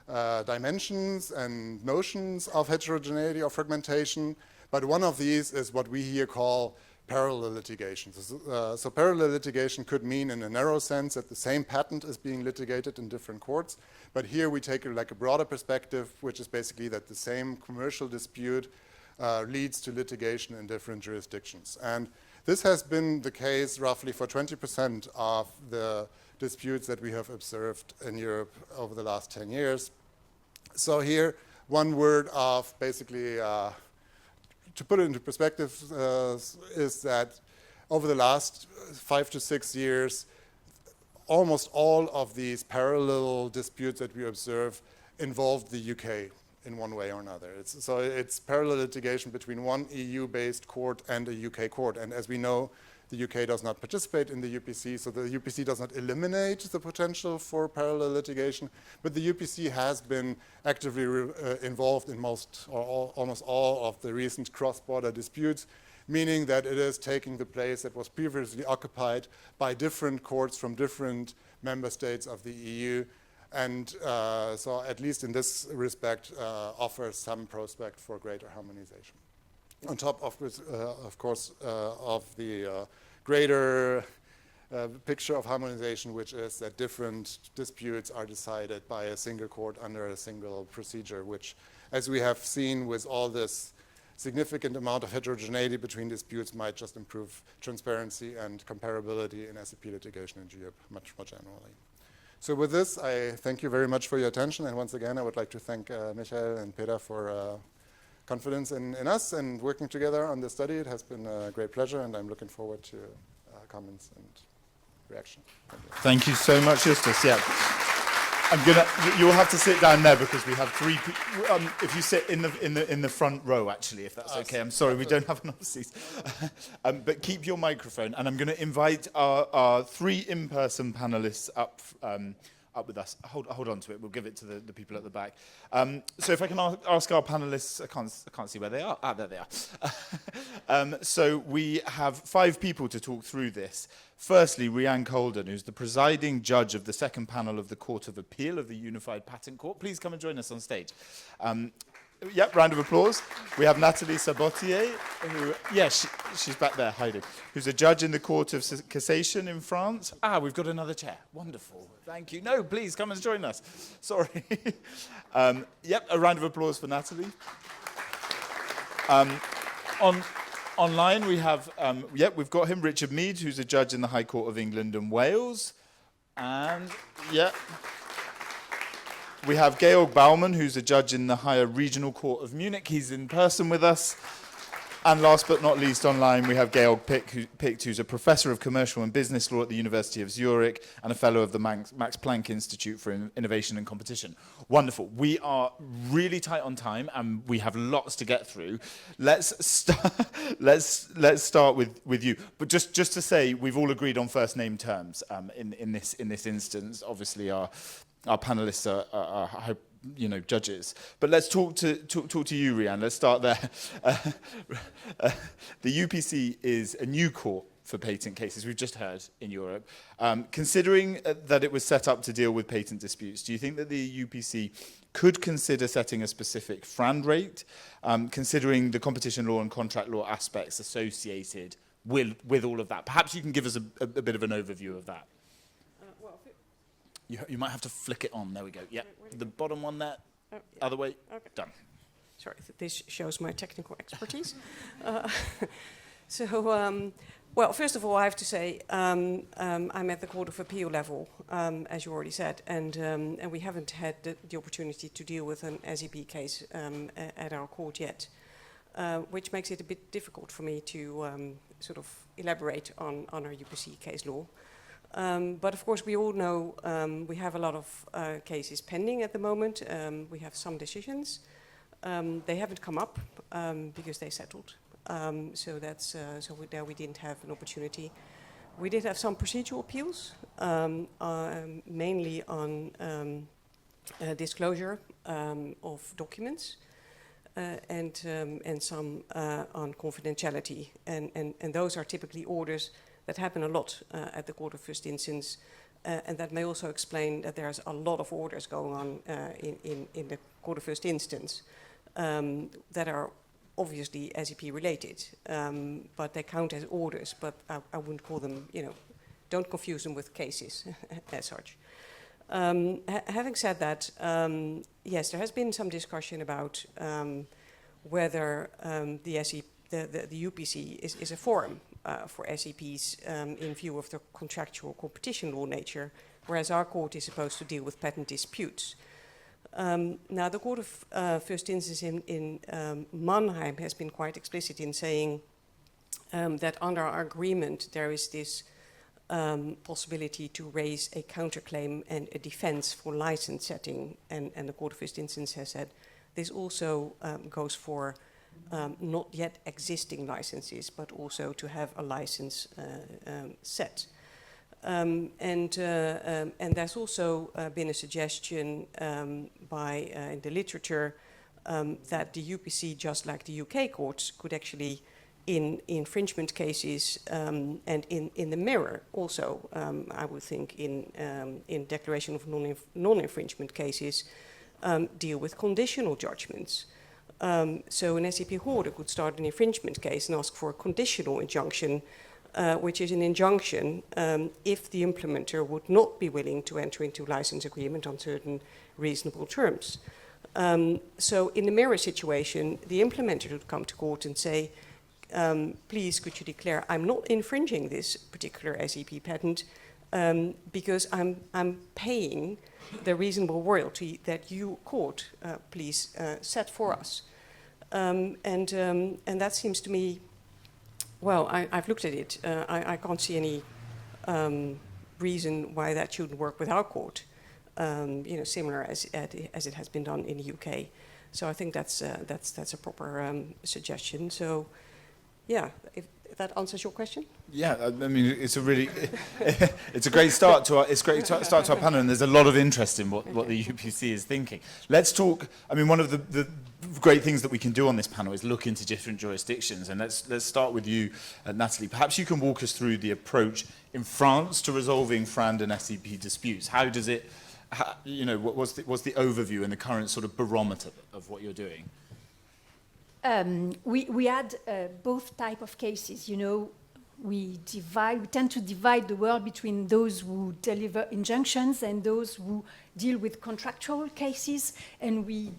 dimensions and notions of heterogeneity or fragmentation, but one of these is what we here call parallel litigation. So parallel litigation could mean in a narrow sense that the same patent is being litigated in different courts, but here we take a broader perspective, which is basically that the same commercial dispute leads to litigation in different jurisdictions. And this has been the case roughly for 20% of the disputes that we have observed in Europe over the last 10 years. So here, one word of basically to put it into perspective, is that over the last 5 to 6 years, almost all of these parallel disputes that we observe involved the UK in one way or another. So it's parallel litigation between one EU-based court and a UK court. And as we know, the UK does not participate in the UPC, so the UPC does not eliminate the potential for parallel litigation, but the UPC has been actively involved in most or almost all of the recent cross-border disputes, meaning that it is taking the place that was previously occupied by different courts from different member states of the EU, and so at least in this respect offers some prospect for greater harmonization. On top of course, of the greater picture of harmonization, which is that different disputes are decided by a single court under a single procedure, which, as we have seen with all this significant amount of heterogeneity between disputes might just improve transparency and comparability in SEP litigation in Europe much more generally. So with this, I thank you very much for your attention. And once again, I would like to thank Michael and Peter for confidence in us and working together on this study. It has been a great pleasure, and I'm looking forward to comments and reaction. Thank you so much, Justus. Yeah. You'll have to sit down there because we have three people. If you sit in the front row, actually, if that's okay. I'm sorry, we don't have enough seats. But keep your microphone, and I'm going to invite our three in-person panelists up with us. Hold on to it. We'll give it to the people at the back. So if I can ask our panelists, I can't see where they are. There they are. So we have 5 people to talk through this. Firstly, Rianne Colden, who's the presiding judge of the second panel of the Court of Appeal of the Unified Patent Court. Please come and join us on stage. Yep, round of applause. We have Nathalie Sabotier, who, she's back there hiding, who's a judge in the Court of Cassation in France. We've got another chair. Wonderful. Thank you. No, please come and join us. Sorry. Yep, a round of applause for Nathalie. Online we have, we've got him, Richard Mead, who's a judge in the High Court of England and Wales. And, we have Georg Baumann, who's a judge in the Higher Regional Court of Munich. He's in person with us. And last but not least, online, we have Georg Picht, who's a professor of commercial and business law at the University of Zurich and a fellow of the Max Planck Institute for Innovation and Competition. Wonderful. We are really tight on time, and we have lots to get through. Let's start with you. But just to say, we've all agreed on first name terms in this instance. Obviously, our panelists are judges. But let's talk to you, Rianne. Let's start there. The UPC is a new court for patent cases, we've just heard, in Europe. Considering that it was set up to deal with patent disputes, do you think that the UPC could consider setting a specific FRAND rate, considering the competition law and contract law aspects associated with all of that? Perhaps you can give us a bit of an overview of that. You might have to flick it on. There we go. Yeah, the bottom one there. Oh, yeah. Other way. Okay. Done. Sorry, this shows my technical expertise. Well, first of all, I have to say I'm at the Court of Appeal level, as you already said, and we haven't had the opportunity to deal with an SEP case at our court yet, which makes it a bit difficult for me to sort of elaborate on our UPC case law. But of course, we all know we have a lot of cases pending at the moment. We have some decisions. They haven't come up because they settled. So there we didn't have an opportunity. We did have some procedural appeals, mainly on disclosure of documents and some on confidentiality. And those are typically orders that happen a lot at the Court of First Instance, and that may also explain that there's a lot of orders going on in the Court of First Instance that are obviously SEP related, but they count as orders, but I wouldn't call them, don't confuse them with cases as such. Having said that, yes, there has been some discussion about whether the UPC is a forum for SEPs in view of the contractual competition law nature, whereas our court is supposed to deal with patent disputes. Now, the Court of First Instance in Mannheim has been quite explicit in saying that under our agreement there is this possibility to raise a counterclaim and a defense for license setting, and the Court of First Instance has said this also goes for not yet existing licenses, but also to have a license set. And there's also been a suggestion in the literature that the UPC, just like the UK courts, could actually, in infringement cases and in the mirror also, I would think, in declaration of non-infringement cases, deal with conditional judgments. So an SEP holder could start an infringement case and ask for a conditional injunction, which is an injunction if the implementer would not be willing to enter into license agreement on certain reasonable terms. So in the mirror situation, the implementer would come to court and say, please, could you declare I'm not infringing this particular SEP patent because I'm paying the reasonable royalty that you, court, please set for us. And that seems to me, well, I've looked at it. I can't see any reason why that shouldn't work with our court, you know, similar as it has been done in the UK. So I think that's a proper suggestion. So, yeah, if that answers your question. Yeah, I mean, it's a really, it's a great start to our, start to our panel, and there's a lot of interest in what the UPC is thinking. Let's talk. I mean, one of the great things that we can do on this panel is look into different jurisdictions, and let's start with you, Natalie. Perhaps you can walk us through the approach in France to resolving FRAND and SEP disputes. How does it, you know, what's the overview and the current sort of barometer of what you're doing? We had both type of cases. You know, we tend to divide the world between those who deliver injunctions and those who deal with contractual cases, and we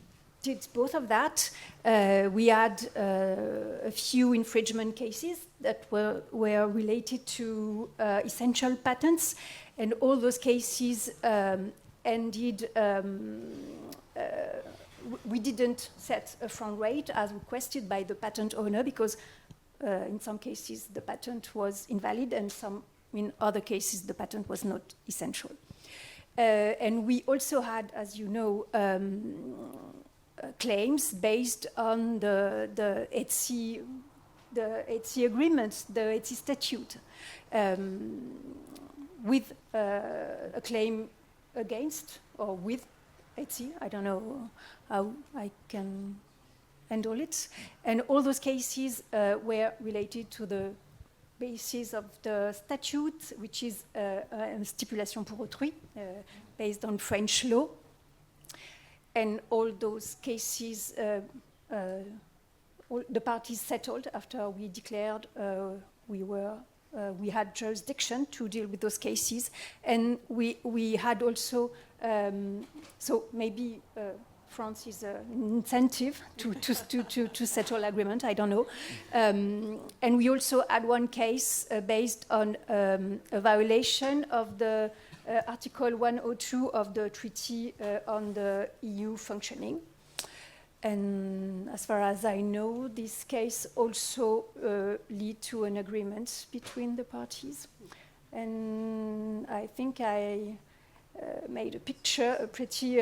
did both of that. We had a few infringement cases that were related to essential patents, and all those cases ended. We didn't set a FRAND rate as requested by the patent owner because in some cases the patent was invalid and in other cases the patent was not essential. And we also had, as you know, claims based on the ETSI agreements, the ETSI statute, with a claim against or with ETSI. I don't know how I can handle it. And all those cases were related to the basis of the statute, which is stipulation pour autrui, based on French law. And all those cases, all the parties settled after we declared we had jurisdiction to deal with those cases. And we had also, so maybe France is an incentive to settle agreement, I don't know. And we also had one case based on a violation of the Article 102 of the Treaty on the EU functioning. And as far as I know, this case also led to an agreement between the parties. And I think I made a picture, a pretty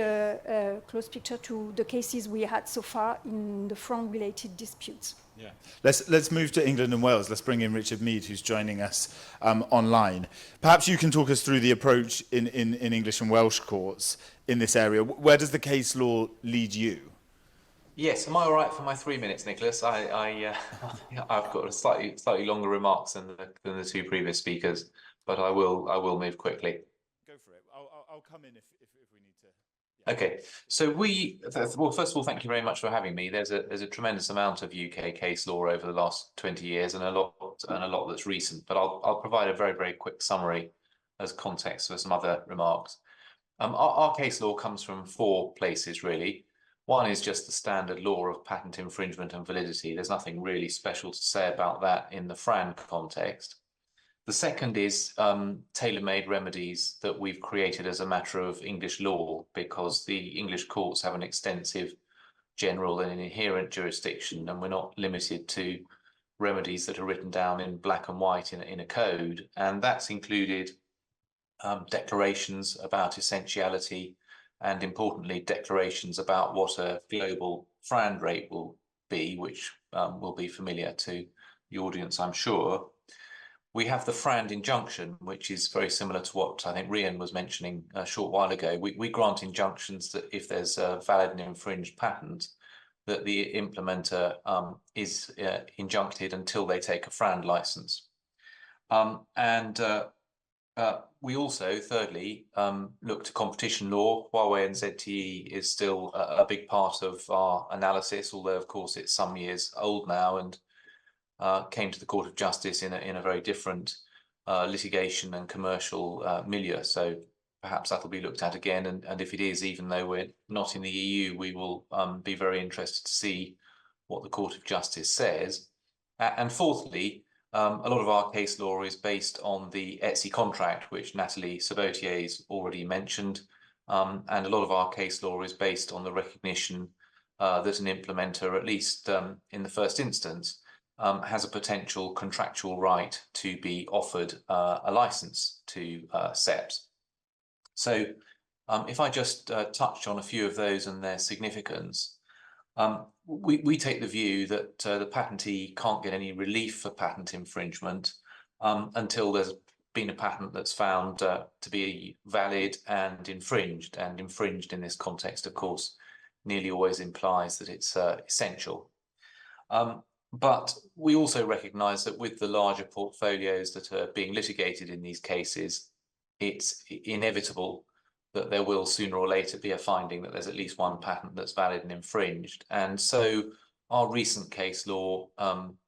close picture to the cases we had so far in the FRAND-related disputes. Yeah. Let's move to England and Wales. Let's bring in Richard Mead, who's joining us online. Perhaps you can talk us through the approach in English and Welsh courts in this area. Where does the case law lead you? Yes, am I all right for my 3 minutes, Nicholas? I've got slightly longer remarks than the two previous speakers, but I will move quickly. Go for it. I'll come in if we need to. Yeah. Okay, so well, first of all, thank you very much for having me. There's a tremendous amount of UK case law over the last 20 years, and a lot that's recent. But I'll provide a very, very quick summary as context for some other remarks. Our case law comes from 4 places really. One is just the standard law of patent infringement and validity. There's nothing really special to say about that in the FRAND context. The second is tailor-made remedies that we've created as a matter of English law, because the English courts have an extensive general and inherent jurisdiction, and we're not limited to remedies that are written down in black and white in a code. And that's included declarations about essentiality, and importantly, declarations about what a global FRAND rate will be, which will be familiar to the audience, I'm sure. We have the FRAND injunction, which is very similar to what I think Rian was mentioning a short while ago. We grant injunctions that if there's a valid and infringed patent, that the implementer is injuncted until they take a FRAND license. We also, thirdly, look to competition law. Huawei and ZTE is still a big part of our analysis, although of course it's some years old now and came to the Court of Justice in a very different litigation and commercial milieu. So perhaps that'll be looked at again. And if it is, even though we're not in the EU, we will be very interested to see what the Court of Justice says. And fourthly, a lot of our case law is based on the ETSI contract, which Nathalie Sabotier's already mentioned. And a lot of our case law is based on the recognition that an implementer, at least in the first instance, has a potential contractual right to be offered a license to SEPs. So if I just touch on a few of those and their significance, we take the view that the patentee can't get any relief for patent infringement until there's been a patent that's found to be valid and infringed. And infringed in this context, of course, nearly always implies that it's essential. But we also recognise that with the larger portfolios that are being litigated in these cases, it's inevitable that there will sooner or later be a finding that there's at least one patent that's valid and infringed. And so our recent case law,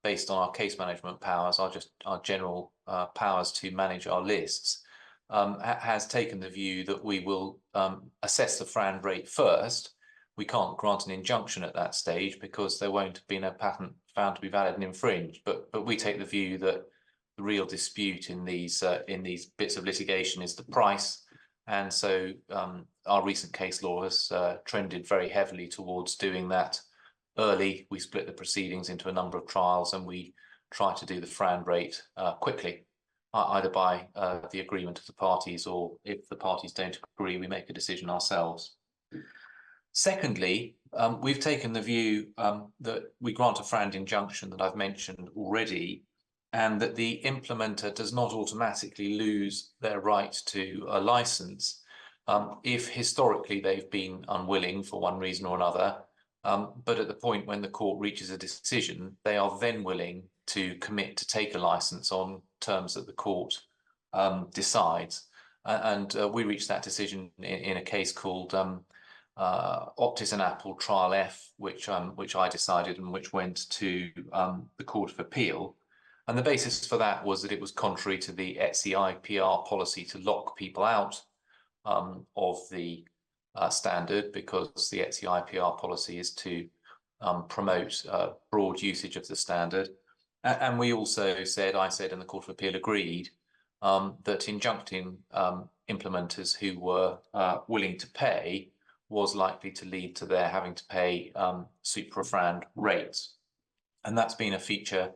based on our case management powers, our general powers to manage our lists, has taken the view that we will assess the FRAND rate first. We can't grant an injunction at that stage because there won't have been a patent found to be valid and infringed. But we take the view that the real dispute in these bits of litigation is the price. And so our recent case law has trended very heavily towards doing that early. We split the proceedings into a number of trials and we try to do the FRAND rate quickly, either by the agreement of the parties, or if the parties don't agree, we make a decision ourselves. Secondly, we've taken the view that we grant a FRAND injunction that I've mentioned already, and that the implementer does not automatically lose their right to a license if historically they've been unwilling for one reason or another, but at the point when the court reaches a decision, they are then willing to commit to take a license on terms that the court decides. And we reached that decision in a case called Optis and Apple Trial F, which I decided and which went to the Court of Appeal. And the basis for that was that it was contrary to the ETSI IPR policy to lock people out of the standard, because the ETSI IPR policy is to promote broad usage of the standard. And we also said, I said, and the Court of Appeal agreed, that injuncting implementers who were willing to pay was likely to lead to their having to pay supra-FRAND rates. And that's been a feature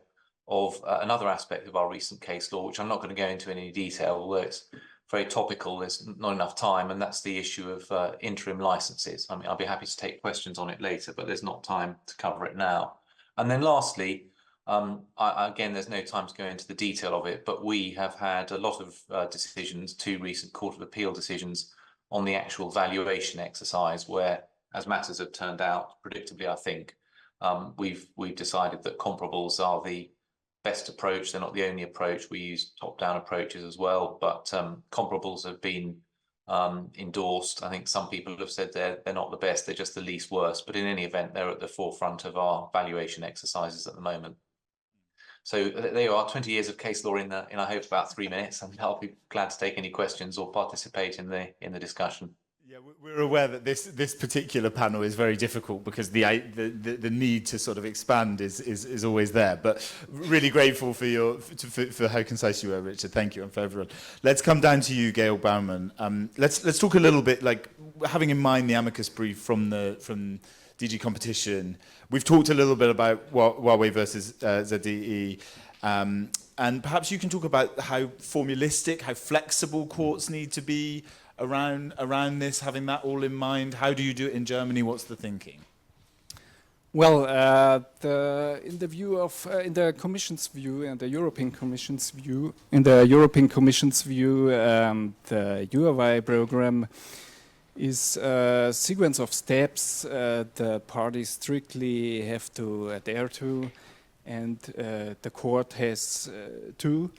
of another aspect of our recent case law, which I'm not going to go into in any detail, although it's very topical. There's not enough time, and that's the issue of interim licenses. I mean, I'll be happy to take questions on it later, but there's not time to cover it now. And then lastly, again, there's no time to go into the detail of it, but we have had a lot of decisions, 2 recent Court of Appeal decisions, on the actual valuation exercise, where, as matters have turned out, predictably, I think, we've decided that comparables are the best approach. They're not the only approach. We use top-down approaches as well, but comparables have been endorsed. I think some people have said they're not the best, they're just the least worst, but in any event, they're at the forefront of our valuation exercises at the moment. So there you are, 20 years of case law in I hope about 3 minutes, and I'll be glad to take any questions or participate in the discussion. Yeah, we're aware that this particular panel is very difficult because the need to sort of expand is always there. But really grateful for how concise you were, Richard. Thank you, and for everyone. Let's come down to you, Gail Baumann. Let's talk a little bit, like, having in mind the amicus brief from DG Competition. We've talked a little bit about Huawei versus ZTE. And perhaps you can talk about how formulistic, how flexible courts need to be around this, having that all in mind. How do you do it in Germany? What's the thinking? Well, in the Commission's view and the European Commission's view, the Huawei program is a sequence of steps the parties strictly have to adhere to, and the court has to,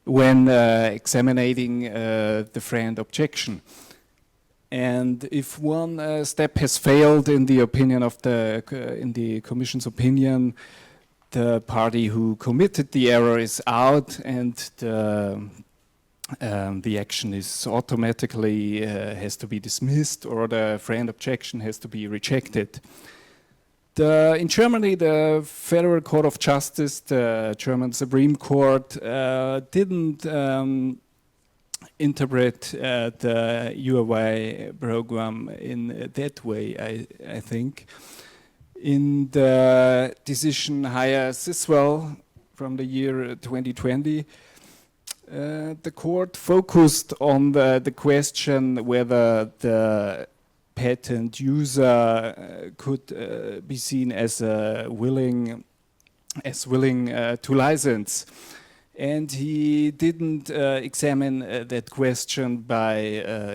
when examining the FRAND objection. And if one step has failed in the opinion of in the Commission's opinion, the party who committed the error is out, and the the action is automatically has to be dismissed or the FRAND objection has to be rejected. In Germany, the Federal Court of Justice, the German Supreme Court, didn't interpret the URY program in that way, I think. In the decision Haya Siswell from the year 2020, the court focused on the question whether the patent user could be seen as willing to license. And he didn't examine that question by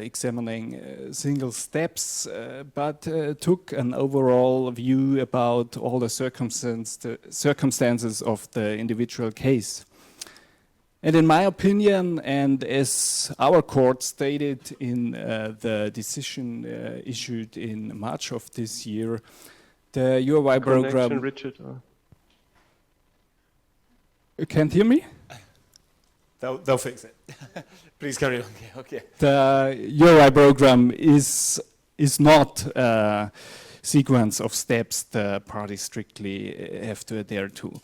examining single steps, but took an overall view about all the circumstances of the individual case. And in my opinion, and as our court stated in the decision issued in March of this year, the URY program... Richard, You can't hear me? They'll fix it. Please carry on. Okay. The URY program is not a sequence of steps the parties strictly have to adhere to.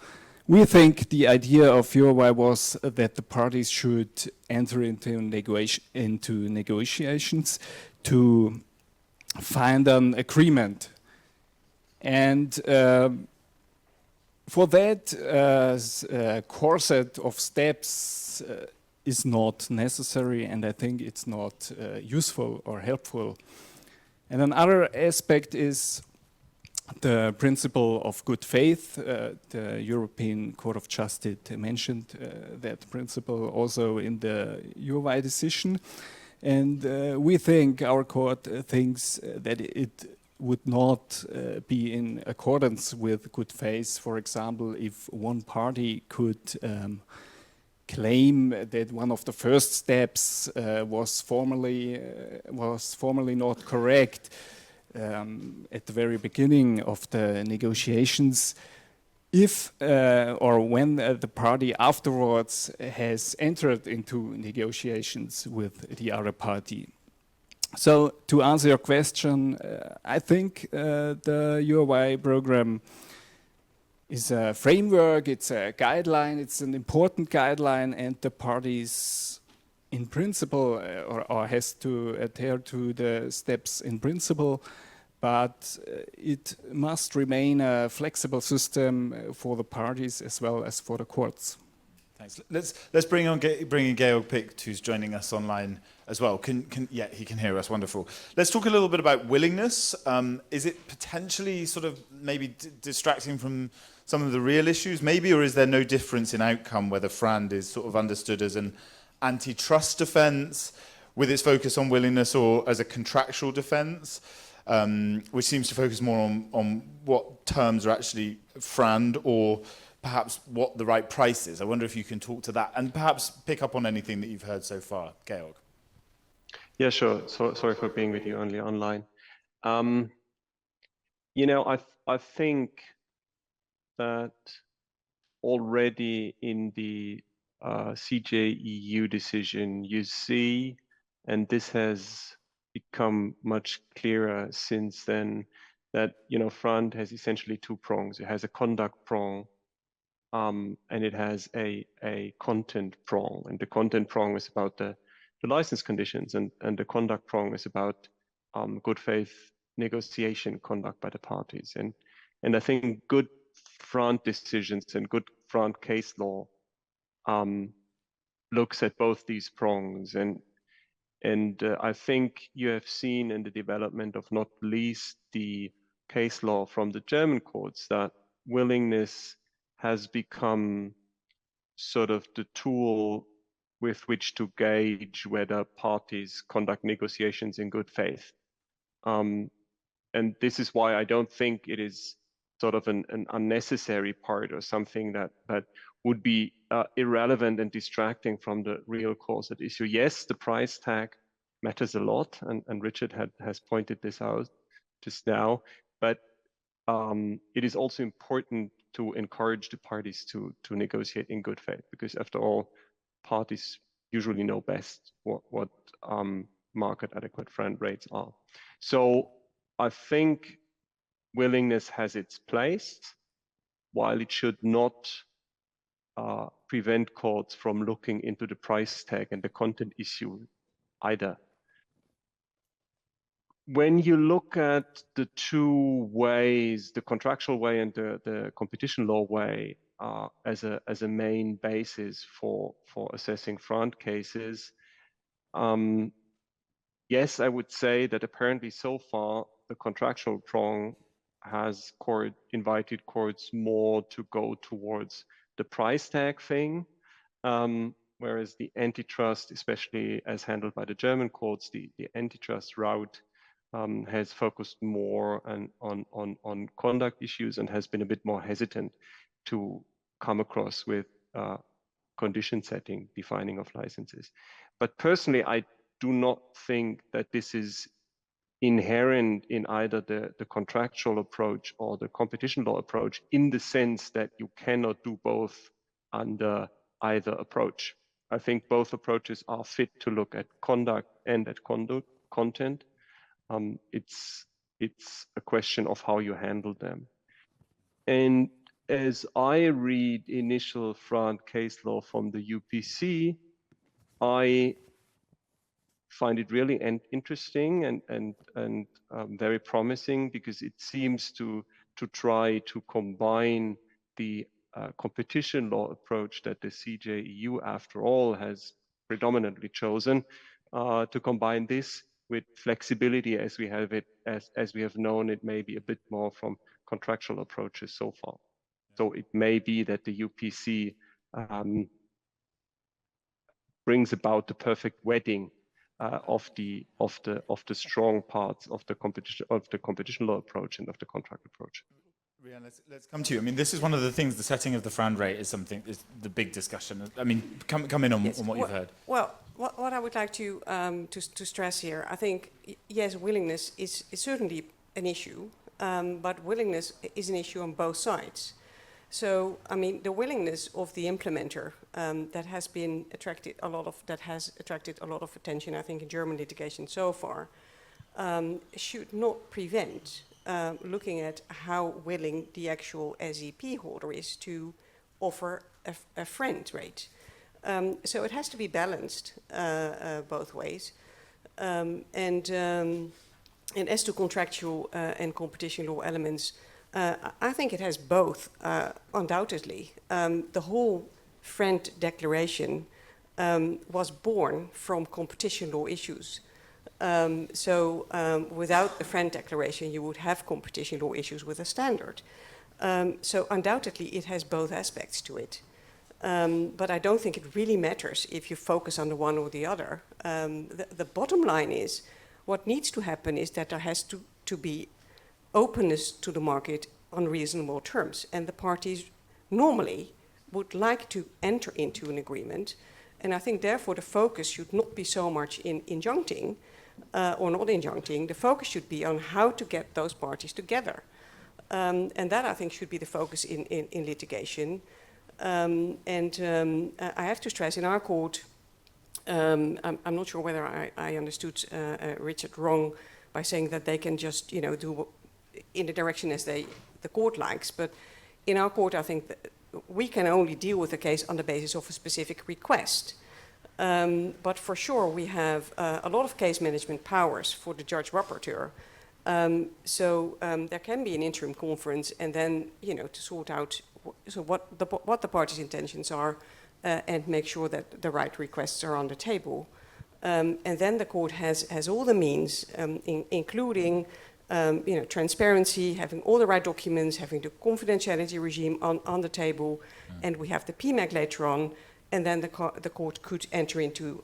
We think the idea of URY was that the parties should enter into negotiations to find an agreement. And for that, corset of steps is not necessary, and I think it's not useful or helpful. And another aspect is the principle of good faith. The European Court of Justice mentioned that principle also in the URY decision. And we think, our court thinks that it would not be in accordance with good faith. For example, if one party could claim that one of the first steps was formally not correct at the very beginning of the negotiations, if or when the party afterwards has entered into negotiations with the other party. So to answer your question, I think the URY program is a framework, it's a guideline, it's an important guideline, and the parties in principle or has to adhere to the steps in principle, but it must remain a flexible system for the parties as well as for the courts. Thanks. Let's bring in Georg Picht, who's joining us online as well. Yeah, he can hear us. Wonderful. Let's talk a little bit about willingness. Is it potentially sort of maybe distracting from some of the real issues, maybe, or is there no difference in outcome whether FRAND is sort of understood as an antitrust defence with its focus on willingness or as a contractual defence, which seems to focus more on what terms are actually FRAND or perhaps what the right price is? I wonder if you can talk to that and perhaps pick up on anything that you've heard so far. Georg. Yeah, sure. Sorry for being with you only online. You know, I think that already in the CJEU decision, you see, and this has become much clearer since then, that, you know, FRAND has essentially two prongs. It has a conduct prong, and it has a content prong. And the content prong is about the license conditions, and the conduct prong is about good faith negotiation conduct by the parties. And I think good FRAND decisions and good FRAND case law looks at both these prongs. And I think you have seen in the development of not least the case law from the German courts that willingness has become sort of the tool with which to gauge whether parties conduct negotiations in good faith. And this is why I don't think it is sort of an unnecessary part or something that would be irrelevant and distracting from the real cause at issue. Yes, the price tag matters a lot, and Richard has pointed this out just now, but it is also important to encourage the parties to negotiate in good faith, because after all, parties usually know best what market adequate FRAND rates are. So I think willingness has its place, while it should not prevent courts from looking into the price tag and the content issue either. When you look at the two ways, the contractual way and the competition law way, as a main basis for assessing FRAND cases, yes, I would say that apparently so far the contractual prong has invited courts more to go towards the price tag thing, whereas the antitrust, especially as handled by the German courts, the antitrust route has focused more on conduct issues and has been a bit more hesitant to come across with condition setting, defining of licenses. But personally, I do not think that this is inherent in either the contractual approach or the competition law approach, in the sense that you cannot do both under either approach. I think both approaches are fit to look at conduct and at content. It's a question of how you handle them. And as I read initial FRAND case law from the UPC, I find it really interesting and very promising, because it seems to try to combine the competition law approach that the CJEU, after all, has predominantly chosen, to combine this with flexibility as we have it, as we have known it maybe a bit more from contractual approaches so far. So it may be that the UPC brings about the perfect wedding of the strong parts of the competition law approach and of the contract approach. Rian, let's come to you. I mean, this is one of the things. The setting of the FRAND rate is the big discussion. I mean, come in on what you've heard. Well, what I would like to stress here, I think yes, willingness is certainly an issue, but willingness is an issue on both sides. So, I mean, the willingness of the implementer that has attracted a lot of attention, I think, in German litigation so far, should not prevent looking at how willing the actual SEP holder is to offer a FRAND rate. So it has to be balanced both ways. And as to contractual and competition law elements, I think it has both, undoubtedly. The whole FRAND declaration was born from competition law issues. So without the FRAND declaration, you would have competition law issues with a standard. So undoubtedly, it has both aspects to it. But I don't think it really matters if you focus on the one or the other. The bottom line is, what needs to happen is that there has to be openness to the market on reasonable terms. And the parties normally would like to enter into an agreement. And I think, therefore, the focus should not be so much in injuncting or not injuncting. The focus should be on how to get those parties together. And that, I think, should be the focus in litigation. I have to stress, in our court, I'm not sure whether I understood Richard wrong by saying that they can just, do in the direction as the court likes. But in our court, I think that we can only deal with the case on the basis of a specific request. But for sure, we have a lot of case management powers for the judge rapporteur. So there can be an interim conference, and then to sort out what the parties' intentions are, and make sure that the right requests are on the table. And then the court has all the means, including transparency, having all the right documents, having the confidentiality regime on the table, and we have the PMAC later on, and then the court could enter into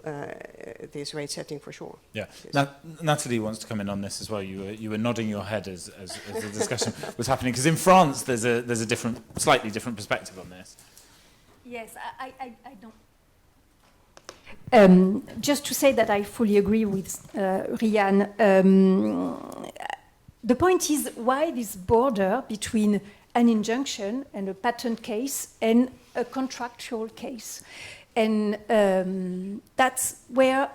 this rate setting for sure. Yeah. Yes. Natalie wants to come in on this as well. You were nodding your head as the discussion was happening, because in France there's a slightly different perspective on this. Yes, I don't. Just to say that I fully agree with Rian. The point is, why this border between an injunction and a patent case and a contractual case? And that's where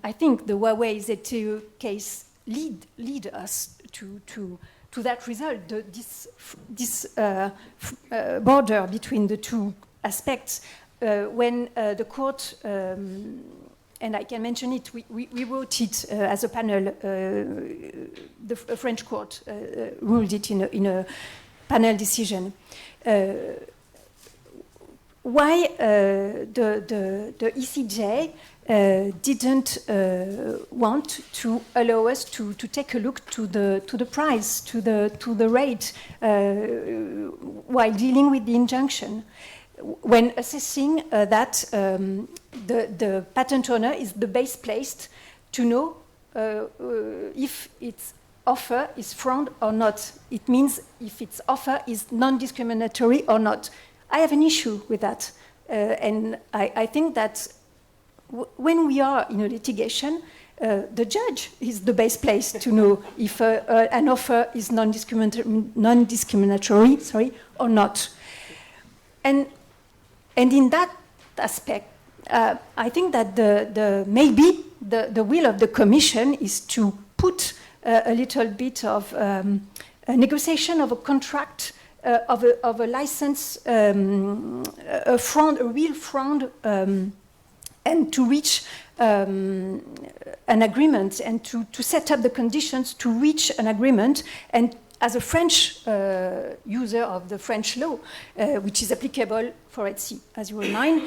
I think the Huawei ZTE case lead us to that result, this border between the two aspects. When the court, and I can mention it, we wrote it as a panel, the French court ruled it in a panel decision. Why the ECJ didn't want to allow us to take a look to the price, to the rate, while dealing with the injunction, when assessing that the patent owner is the best placed to know if its offer is FRAND or not. It means if its offer is non-discriminatory or not. I have an issue with that. And I think that when we are in a litigation, the judge is the best place to know if an offer is non-discriminatory, or not. And in that aspect, I think that maybe the will of the Commission is to put a little bit of a negotiation of a contract of a license, a real FRAND, and to reach an agreement and to set up the conditions to reach an agreement. And as a French user of the French law, which is applicable for etsy, as you remind,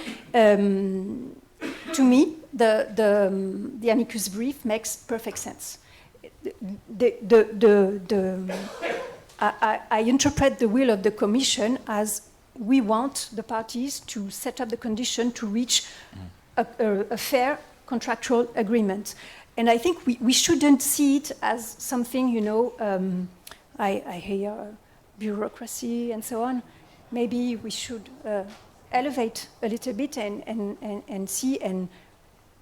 to me, the amicus brief makes perfect sense. I interpret the will of the Commission as we want the parties to set up the condition to reach a fair contractual agreement. And I think we shouldn't see it as something, I hear bureaucracy and so on. Maybe we should elevate a little bit and see and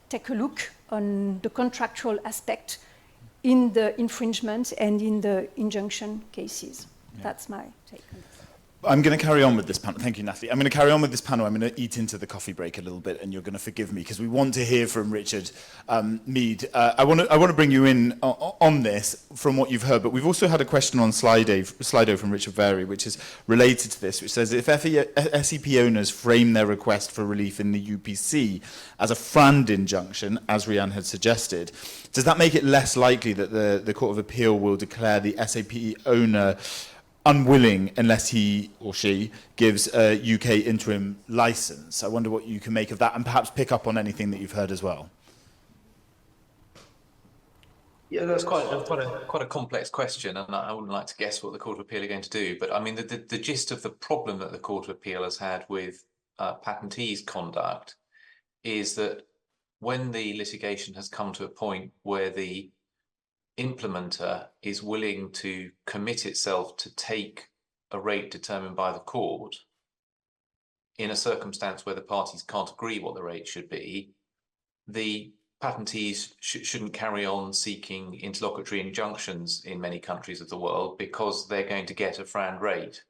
take a look on the contractual aspect in the infringement and in the injunction cases. Yeah. That's my take on this. I'm going to carry on with this panel. Thank you, Natalie. I'm going to carry on with this panel. I'm going to eat into the coffee break a little bit, and you're going to forgive me because we want to hear from Richard Mead. I want to bring you in on this from what you've heard, but we've also had a question on Slido from Richard Very, which is related to this, which says if SEP owners frame their request for relief in the UPC as a FRAND injunction, as Rian had suggested, does that make it less likely that the Court of Appeal will declare the SEP owner unwilling unless he or she gives a UK interim license? I wonder what you can make of that and perhaps pick up on anything that you've heard as well. Yeah, that's quite a complex question, and I wouldn't like to guess what the Court of Appeal are going to do. But I mean, the gist of the problem that the Court of Appeal has had with patentees' conduct is that when the litigation has come to a point where the implementer is willing to commit itself to take a rate determined by the court in a circumstance where the parties can't agree what the rate should be, the patentees shouldn't carry on seeking interlocutory injunctions in many countries of the world because they're going to get a FRAND rate.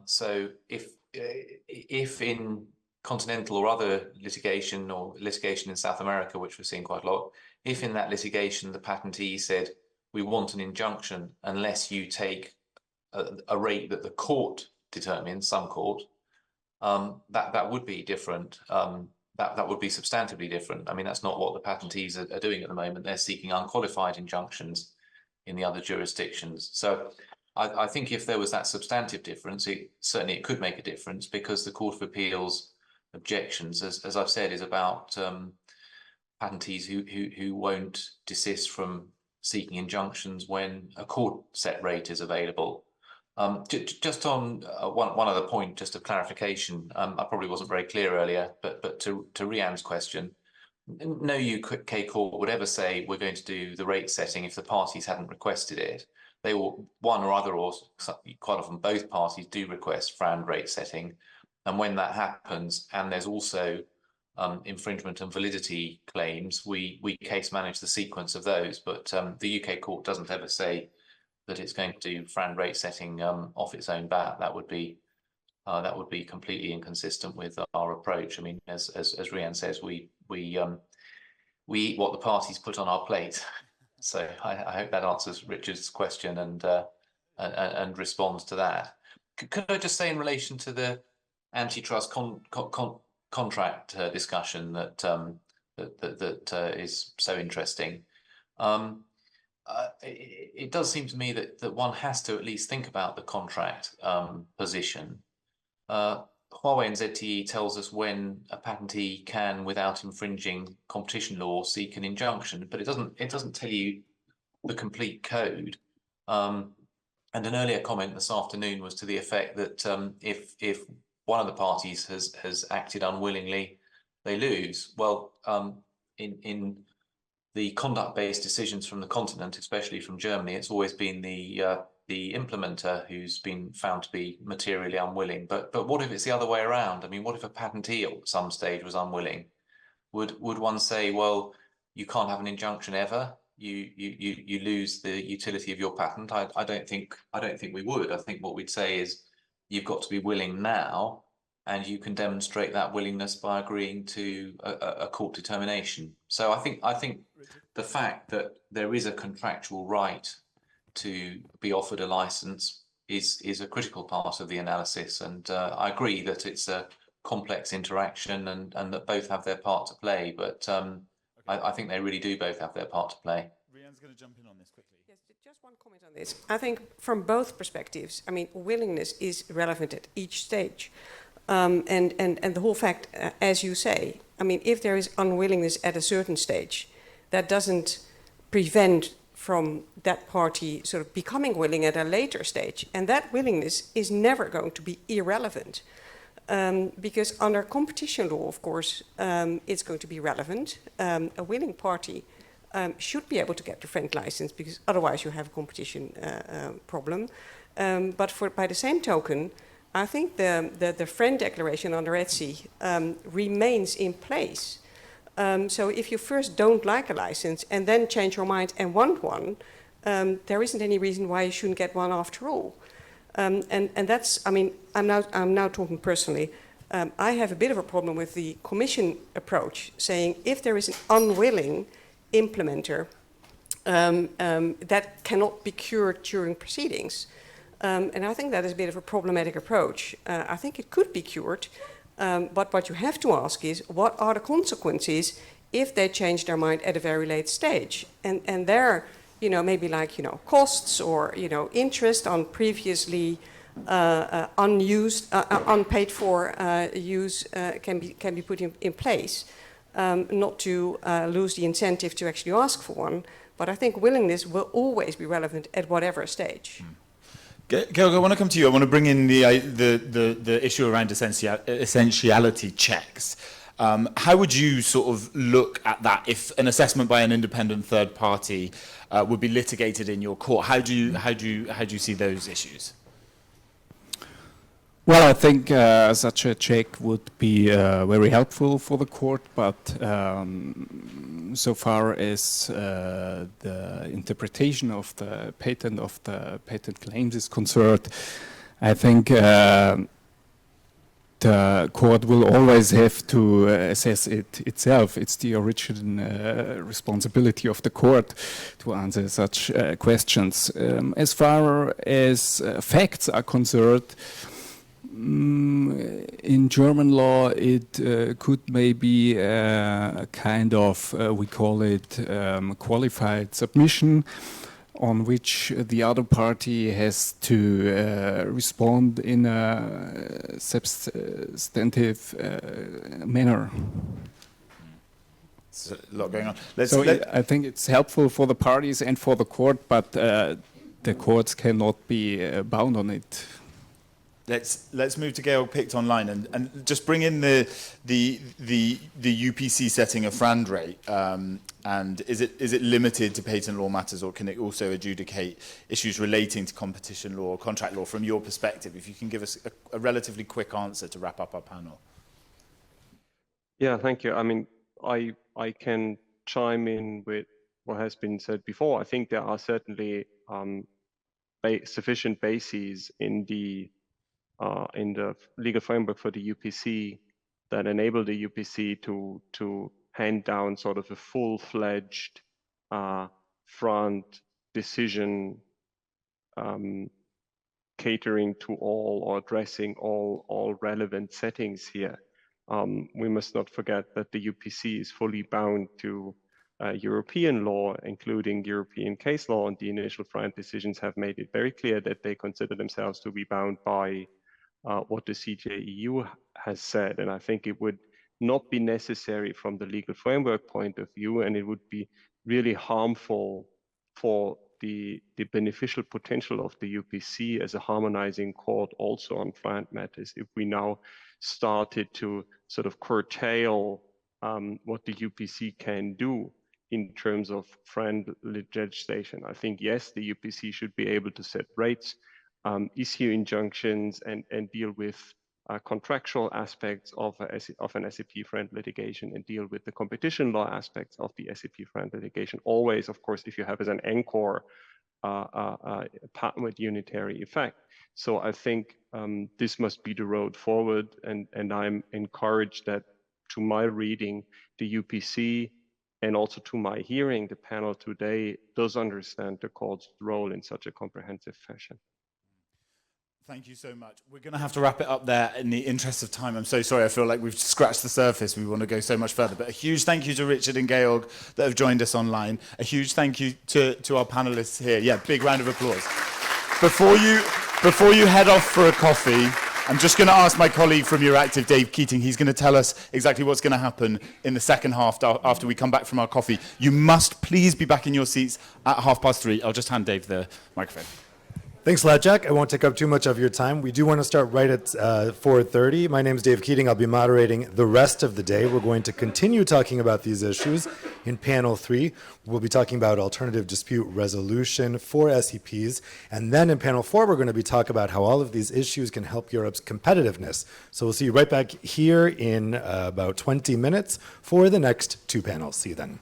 So if in continental or other litigation, or litigation in South America, which we're seeing quite a lot, if in that litigation the patentee said, we want an injunction unless you take a rate that the court determines, some court, that would be different. That would be substantively different. I mean, that's not what the patentees are doing at the moment. They're seeking unqualified injunctions in the other jurisdictions. So I think if there was that substantive difference, certainly it could make a difference, because the Court of Appeal's objections, as I've said, is about patentees who won't desist from seeking injunctions when a court set rate is available. Just on one other point, just a clarification. I probably wasn't very clear earlier, but to Rian's question, no UK court would ever say we're going to do the rate setting if the parties hadn't requested it. They will, one or other, or quite often both parties do request FRAND rate setting. And when that happens, and there's also infringement and validity claims, we case manage the sequence of those. But the UK court doesn't ever say that it's going to do FRAND rate setting off its own bat. That would be that would be completely inconsistent with our approach. I mean, as Rian says, we eat what the parties put on our plate. So I hope that answers Richard's question and responds to that. Could I just say in relation to the antitrust contract discussion that is so interesting? It does seem to me that one has to at least think about the contract position. Huawei and ZTE tells us when a patentee can, without infringing competition law, seek an injunction, but it doesn't tell you the complete code. And an earlier comment this afternoon was to the effect that if one of the parties has acted unwillingly, they lose. Well, in the conduct-based decisions from the continent, especially from Germany, it's always been the implementer who's been found to be materially unwilling. But what if it's the other way around? I mean, what if a patentee at some stage was unwilling? Would one say, well, you can't have an injunction ever? You lose the utility of your patent? I don't think we would. I think what we'd say is you've got to be willing now, and you can demonstrate that willingness by agreeing to a court determination. So I think the fact that there is a contractual right to be offered a license is a critical part of the analysis, and I agree that it's a complex interaction and that both have their part to play, but I think they really do both have their part to play. Rian's going to jump in on this quickly. Yes, just one comment on this. I think from both perspectives, I mean, willingness is relevant at each stage. And the whole fact, as you say, I mean, if there is unwillingness at a certain stage, that doesn't prevent from that party sort of becoming willing at a later stage. And that willingness is never going to be irrelevant. Because under competition law, of course, it's going to be relevant. A willing party should be able to get the FRAND license, because otherwise you have a competition problem. But by the same token, I think the FRAND declaration under ETSI remains in place. So if you first don't like a license and then change your mind and want one, there isn't any reason why you shouldn't get one after all. And that's, I mean, I'm now talking personally. I have a bit of a problem with the Commission approach, saying if there is an unwilling implementer, that cannot be cured during proceedings. And I think that is a bit of a problematic approach. I think it could be cured, but what you have to ask is, what are the consequences if they change their mind at a very late stage? And there, you know, maybe like, you know, costs or, you know, interest on previously unused, unpaid for use can be put in place, not to lose the incentive to actually ask for one. But I think willingness will always be relevant at whatever stage. Georg, I want to come to you. I want to bring in the issue around essentiality checks. How would you sort of look at that if an assessment by an independent third party would be litigated in your court? How do you see those issues? Well, I think such a check would be very helpful for the court, but so far as the interpretation of the patent claims is concerned, I think the court will always have to assess it itself. It's the original responsibility of the court to answer such questions. As far as facts are concerned, in German law, it could maybe a kind of, we call it qualified submission, on which the other party has to respond in a substantive manner. There's a lot going on. I think it's helpful for the parties and for the court, but the courts cannot be bound on it. Let's move to Georg Picht online and just bring in the UPC setting a FRAND rate. And is it limited to patent law matters, or can it also adjudicate issues relating to competition law or contract law from your perspective? If you can give us a relatively quick answer to wrap up our panel. Yeah, thank you. I mean, I can chime in with what has been said before. I think there are certainly sufficient bases in the in the legal framework for the UPC that enable the UPC to hand down sort of a full-fledged FRAND decision catering to all or addressing all relevant settings here. We must not forget that the UPC is fully bound to European law, including European case law, and the initial FRAND decisions have made it very clear that they consider themselves to be bound by what the CJEU has said. And I think it would not be necessary from the legal framework point of view, and it would be really harmful for the beneficial potential of the UPC as a harmonizing court also on FRAND matters if we now started to sort of curtail what the UPC can do in terms of FRAND legislation. I think, yes, the UPC should be able to set rates, issue injunctions, and deal with contractual aspects of an SEP FRAND litigation, and deal with the competition law aspects of the SEP FRAND litigation. Always, of course, if you have as an anchor patent with unitary effect. So I think this must be the road forward, and I'm encouraged that, to my reading, the UPC, and also to my hearing, the panel today does understand the court's role in such a comprehensive fashion. Thank you so much. We're going to have to wrap it up there in the interest of time. I'm so sorry. I feel like we've scratched the surface. We want to go so much further. But a huge thank you to Richard and Georg that have joined us online. A huge thank you to our panelists here. Yeah, big round of applause. Before you head off for a coffee, I'm just going to ask my colleague from Euractiv, Dave Keating. He's going to tell us exactly what's going to happen in the second half after we come back from our coffee. You must please be back in your seats at 3:30. I'll just hand Dave the microphone. Thanks a lot, Jack. I won't take up too much of your time. We do want to start right at 4:30. My name is Dave Keating. I'll be moderating the rest of the day. We're going to continue talking about these issues in panel 3. We'll be talking about alternative dispute resolution for SEPs. And then in panel 4, we're going to be talking about how all of these issues can help Europe's competitiveness. So we'll see you right back here in about 20 minutes for the next 2 panels. See you then.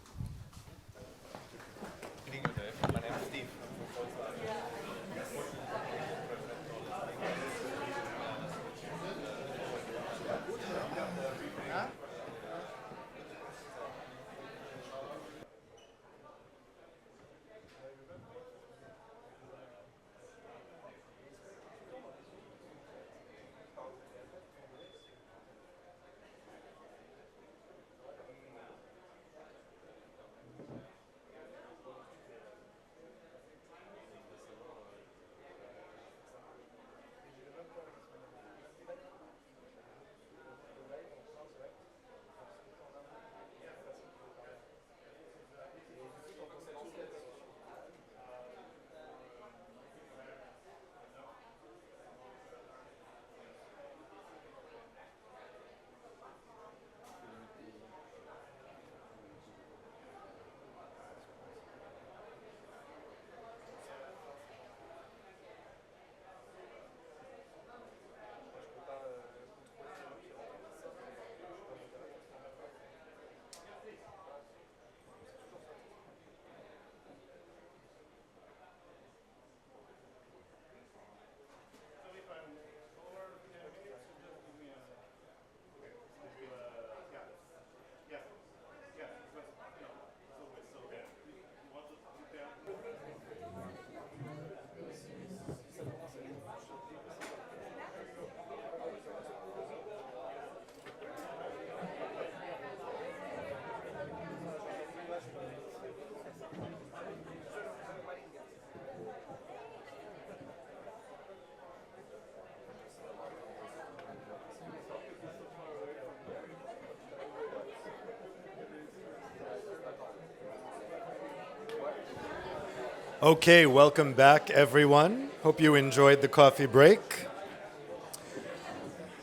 Okay, welcome back, everyone. Hope you enjoyed the coffee break.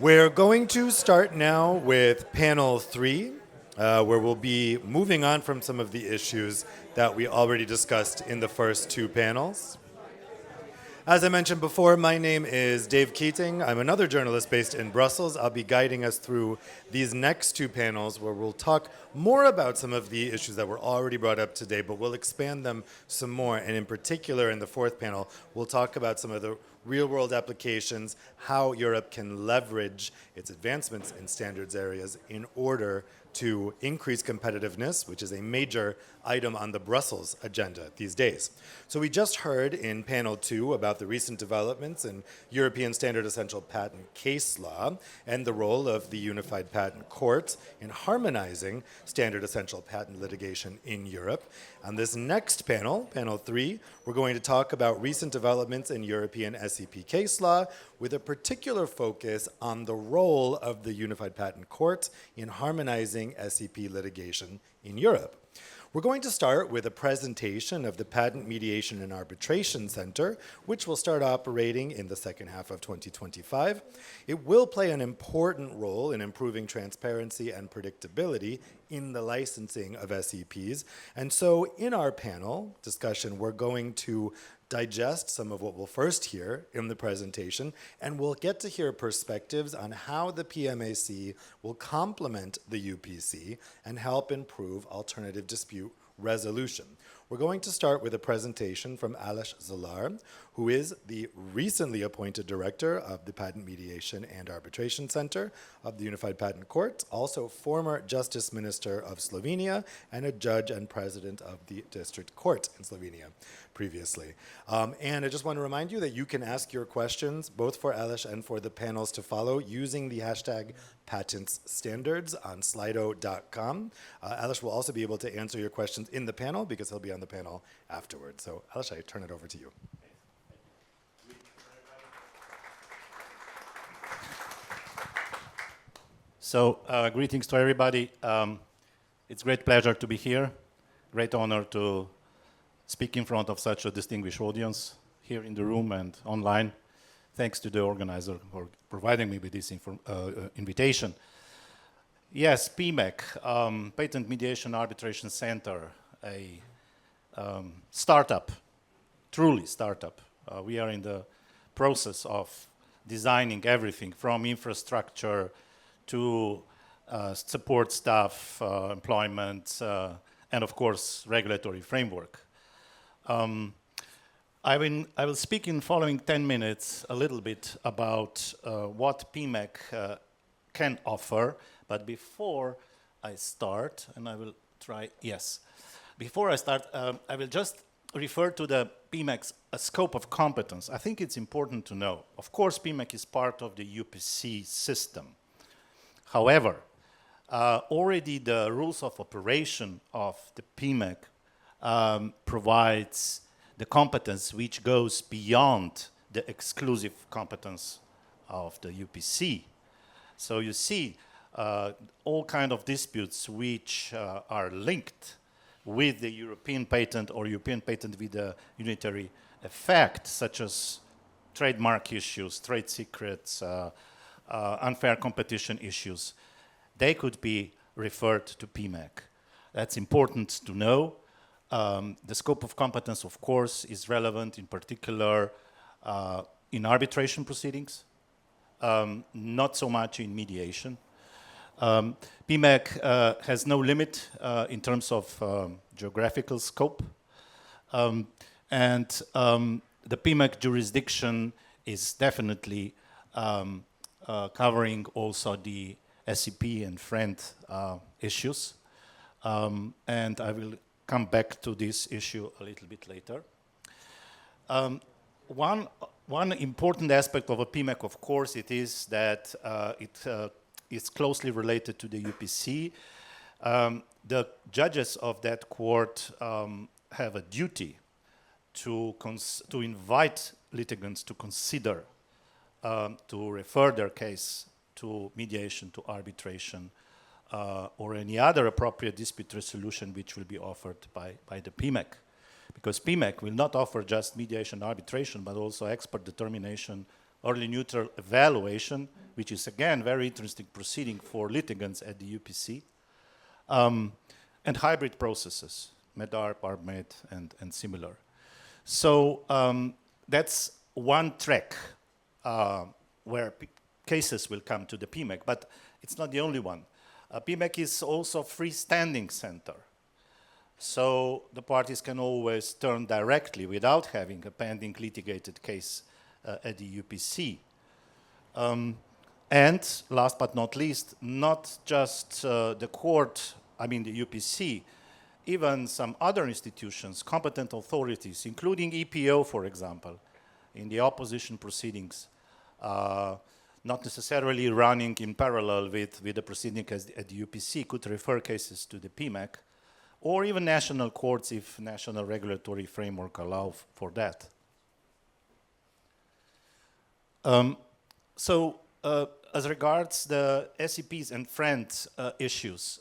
We're going to start now with panel 3, where we'll be moving on from some of the issues that we already discussed in the first 2 panels. As I mentioned before, my name is Dave Keating. I'm another journalist based in Brussels. I'll be guiding us through these next two panels where we'll talk more about some of the issues that were already brought up today, but we'll expand them some more. And in particular, in the fourth panel, we'll talk about some of the real-world applications, how Europe can leverage its advancements in standards areas in order to increase competitiveness, which is a major item on the Brussels agenda these days. So we just heard in panel 2 about the recent developments in European Standard Essential Patent case law and the role of the Unified Patent Court in harmonizing Standard Essential Patent litigation in Europe. On this next panel, panel 3, we're going to talk about recent developments in European SEP case law with a particular focus on the role of the Unified Patent Court in harmonizing SEP litigation in Europe. We're going to start with a presentation of the Patent Mediation and Arbitration Center, which will start operating in the second half of 2025. It will play an important role in improving transparency and predictability in the licensing of SEPs. And so in our panel discussion, we're going to digest some of what we'll first hear in the presentation, and we'll get to hear perspectives on how the PMAC will complement the UPC and help improve alternative dispute resolution. We're going to start with a presentation from Aleš Zalar, who is the recently appointed director of the Patent Mediation and Arbitration Center of the Unified Patent Court, also former Justice Minister of Slovenia and a judge and president of the District Court in Slovenia previously. And I just want to remind you that you can ask your questions, both for Aleš and for the panels to follow, using the hashtag patentsstandards on slido.com. Aleš will also be able to answer your questions in the panel because he'll be on the panel afterwards. So Aleš, I turn it over to you. So greetings to everybody. It's a great pleasure to be here. Great honor to speak in front of such a distinguished audience here in the room and online. Thanks to the organizer for providing me with this invitation. Yes, PMAC, Patent Mediation Arbitration Center, a startup, truly startup. We are in the process of designing everything from infrastructure to support staff, employment, and of course, regulatory framework. I will speak in following 10 minutes a little bit about what PMAC can offer, but before I start, and I will try, yes. Before I start, I will just refer to the PMAC's scope of competence. I think it's important to know. Of course, PMAC is part of the UPC system. However, already the rules of operation of the PMAC provides the competence which goes beyond the exclusive competence of the UPC. So you see all kind of disputes which are linked with the European patent or European patent with a unitary effect, such as trademark issues, trade secrets, unfair competition issues. They could be referred to PMAC. That's important to know. The scope of competence, of course, is relevant in particular in arbitration proceedings, not so much in mediation. PMAC has no limit in terms of geographical scope. And the PMAC jurisdiction is definitely covering also the SEP and FRAND issues. And I will come back to this issue a little bit later. One important aspect of a PMAC, of course, it is that it is closely related to the UPC. The judges of that court have a duty to invite litigants to consider to refer their case to mediation, to arbitration, or any other appropriate dispute resolution which will be offered by the PMAC. Because PMAC will not offer just mediation arbitration, but also expert determination, early neutral evaluation, which is again very interesting proceeding for litigants at the UPC, and hybrid processes, MEDAR, PARMED, and similar. So that's one track where cases will come to the PMAC, but it's not the only one. PMAC is also a freestanding center. So the parties can always turn directly without having a pending litigated case at the UPC. And last but not least, not just the court, I mean the UPC, even some other institutions, competent authorities, including EPO, for example, in the opposition proceedings, not necessarily running in parallel with the proceeding at the UPC, could refer cases to the PMAC, or even national courts if national regulatory framework allow for that. As regards the SEPs and FRAND issues,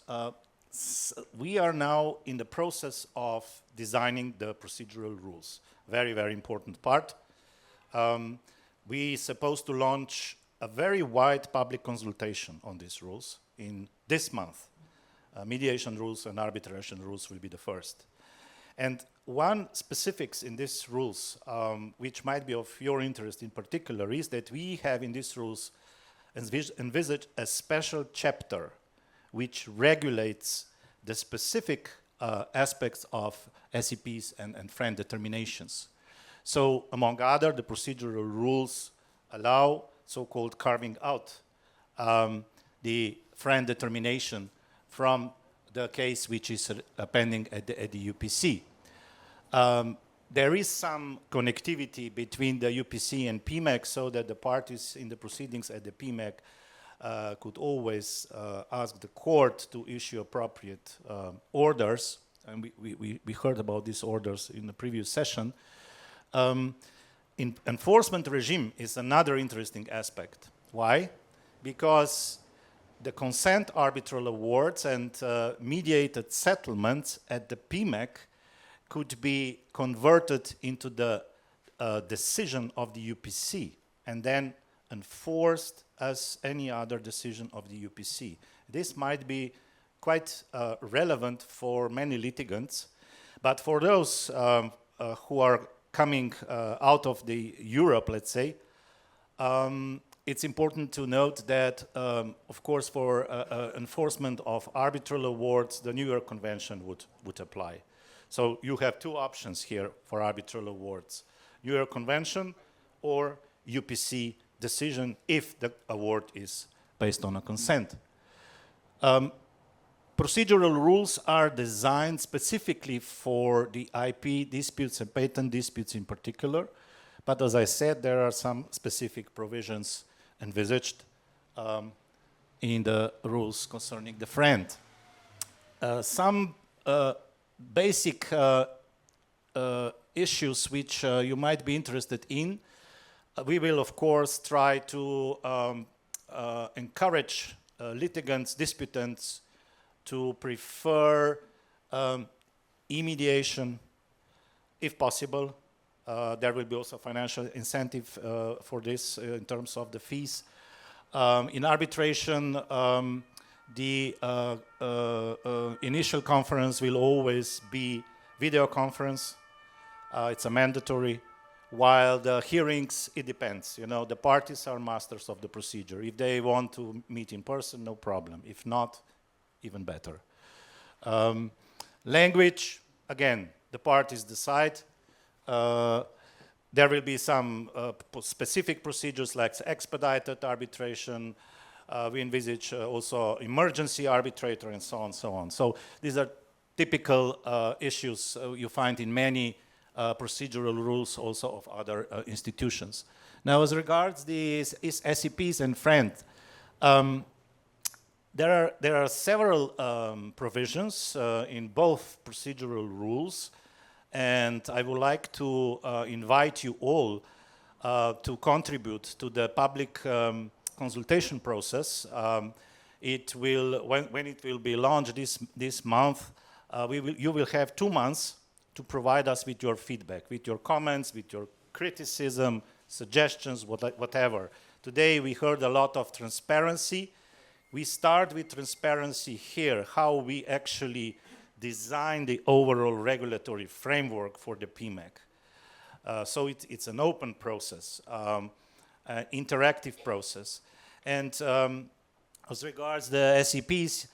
we are now in the process of designing the procedural rules. Very, very important part. We're supposed to launch a very wide public consultation on these rules in this month. Mediation rules and arbitration rules will be the first. And one specifics in these rules, which might be of your interest in particular, is that we have in these rules envisaged a special chapter which regulates the specific aspects of SEPs and FRAND determinations. So, among other, the procedural rules allow so-called carving out the FRAND determination from the case which is pending at the UPC. There is some connectivity between the UPC and PMAC so that the parties in the proceedings at the PMAC could always ask the court to issue appropriate orders, and we heard about these orders in the previous session. Enforcement regime is another interesting aspect. Why? Because the consent arbitral awards and mediated settlements at the PMAC could be converted into the decision of the UPC and then enforced as any other decision of the UPC. This might be quite relevant for many litigants, but for those who are coming out of the Europe, let's say, it's important to note that, of course, for enforcement of arbitral awards, the New York Convention would apply. So you have two options here for arbitral awards: New York Convention or UPC decision if the award is based on a consent. Procedural rules are designed specifically for the IP disputes and patent disputes in particular, but as I said, there are some specific provisions envisaged in the rules concerning the FRAND. Some basic issues which you might be interested in. We will, of course, try to encourage litigants, disputants, to prefer e-mediation if possible. There will be also financial incentive for this in terms of the fees. In arbitration, the initial conference will always be video conference. It's a mandatory. While the hearings, it depends. You know, the parties are masters of the procedure. If they want to meet in person, no problem. If not, even better. Language, again, the parties decide. There will be some specific procedures like expedited arbitration. We envisage also emergency arbitrator and so on, so on. So these are typical issues you find in many procedural rules also of other institutions. Now, as regards these SEPs and FRAND, there are several provisions in both procedural rules, and I would like to invite you all to contribute to the public consultation process. It will, when it will be launched this month, you will have 2 months to provide us with your feedback, with your comments, with your criticism, suggestions, whatever. Today we heard a lot of transparency. We start with transparency here, how we actually design the overall regulatory framework for the PMAC. So it's an open process, interactive process. And as regards the SEPs,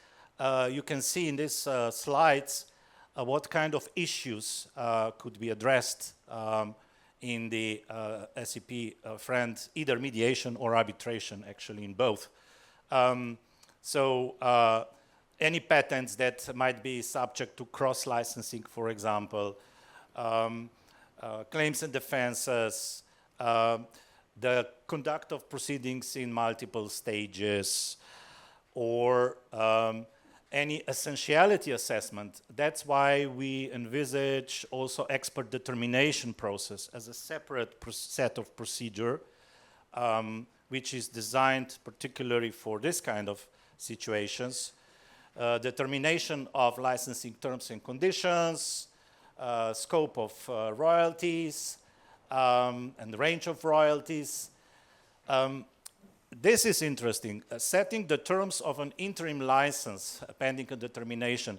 you can see in these slides what kind of issues could be addressed in the SEP FRAND, either mediation or arbitration, actually in both. Any patents that might be subject to cross-licensing, for example, claims and defenses, the conduct of proceedings in multiple stages, or any essentiality assessment. That's why we envisage also expert determination process as a separate set of procedure, which is designed particularly for this kind of situations. Determination of licensing terms and conditions, scope of royalties, and range of royalties. This is interesting. Setting the terms of an interim license pending a determination.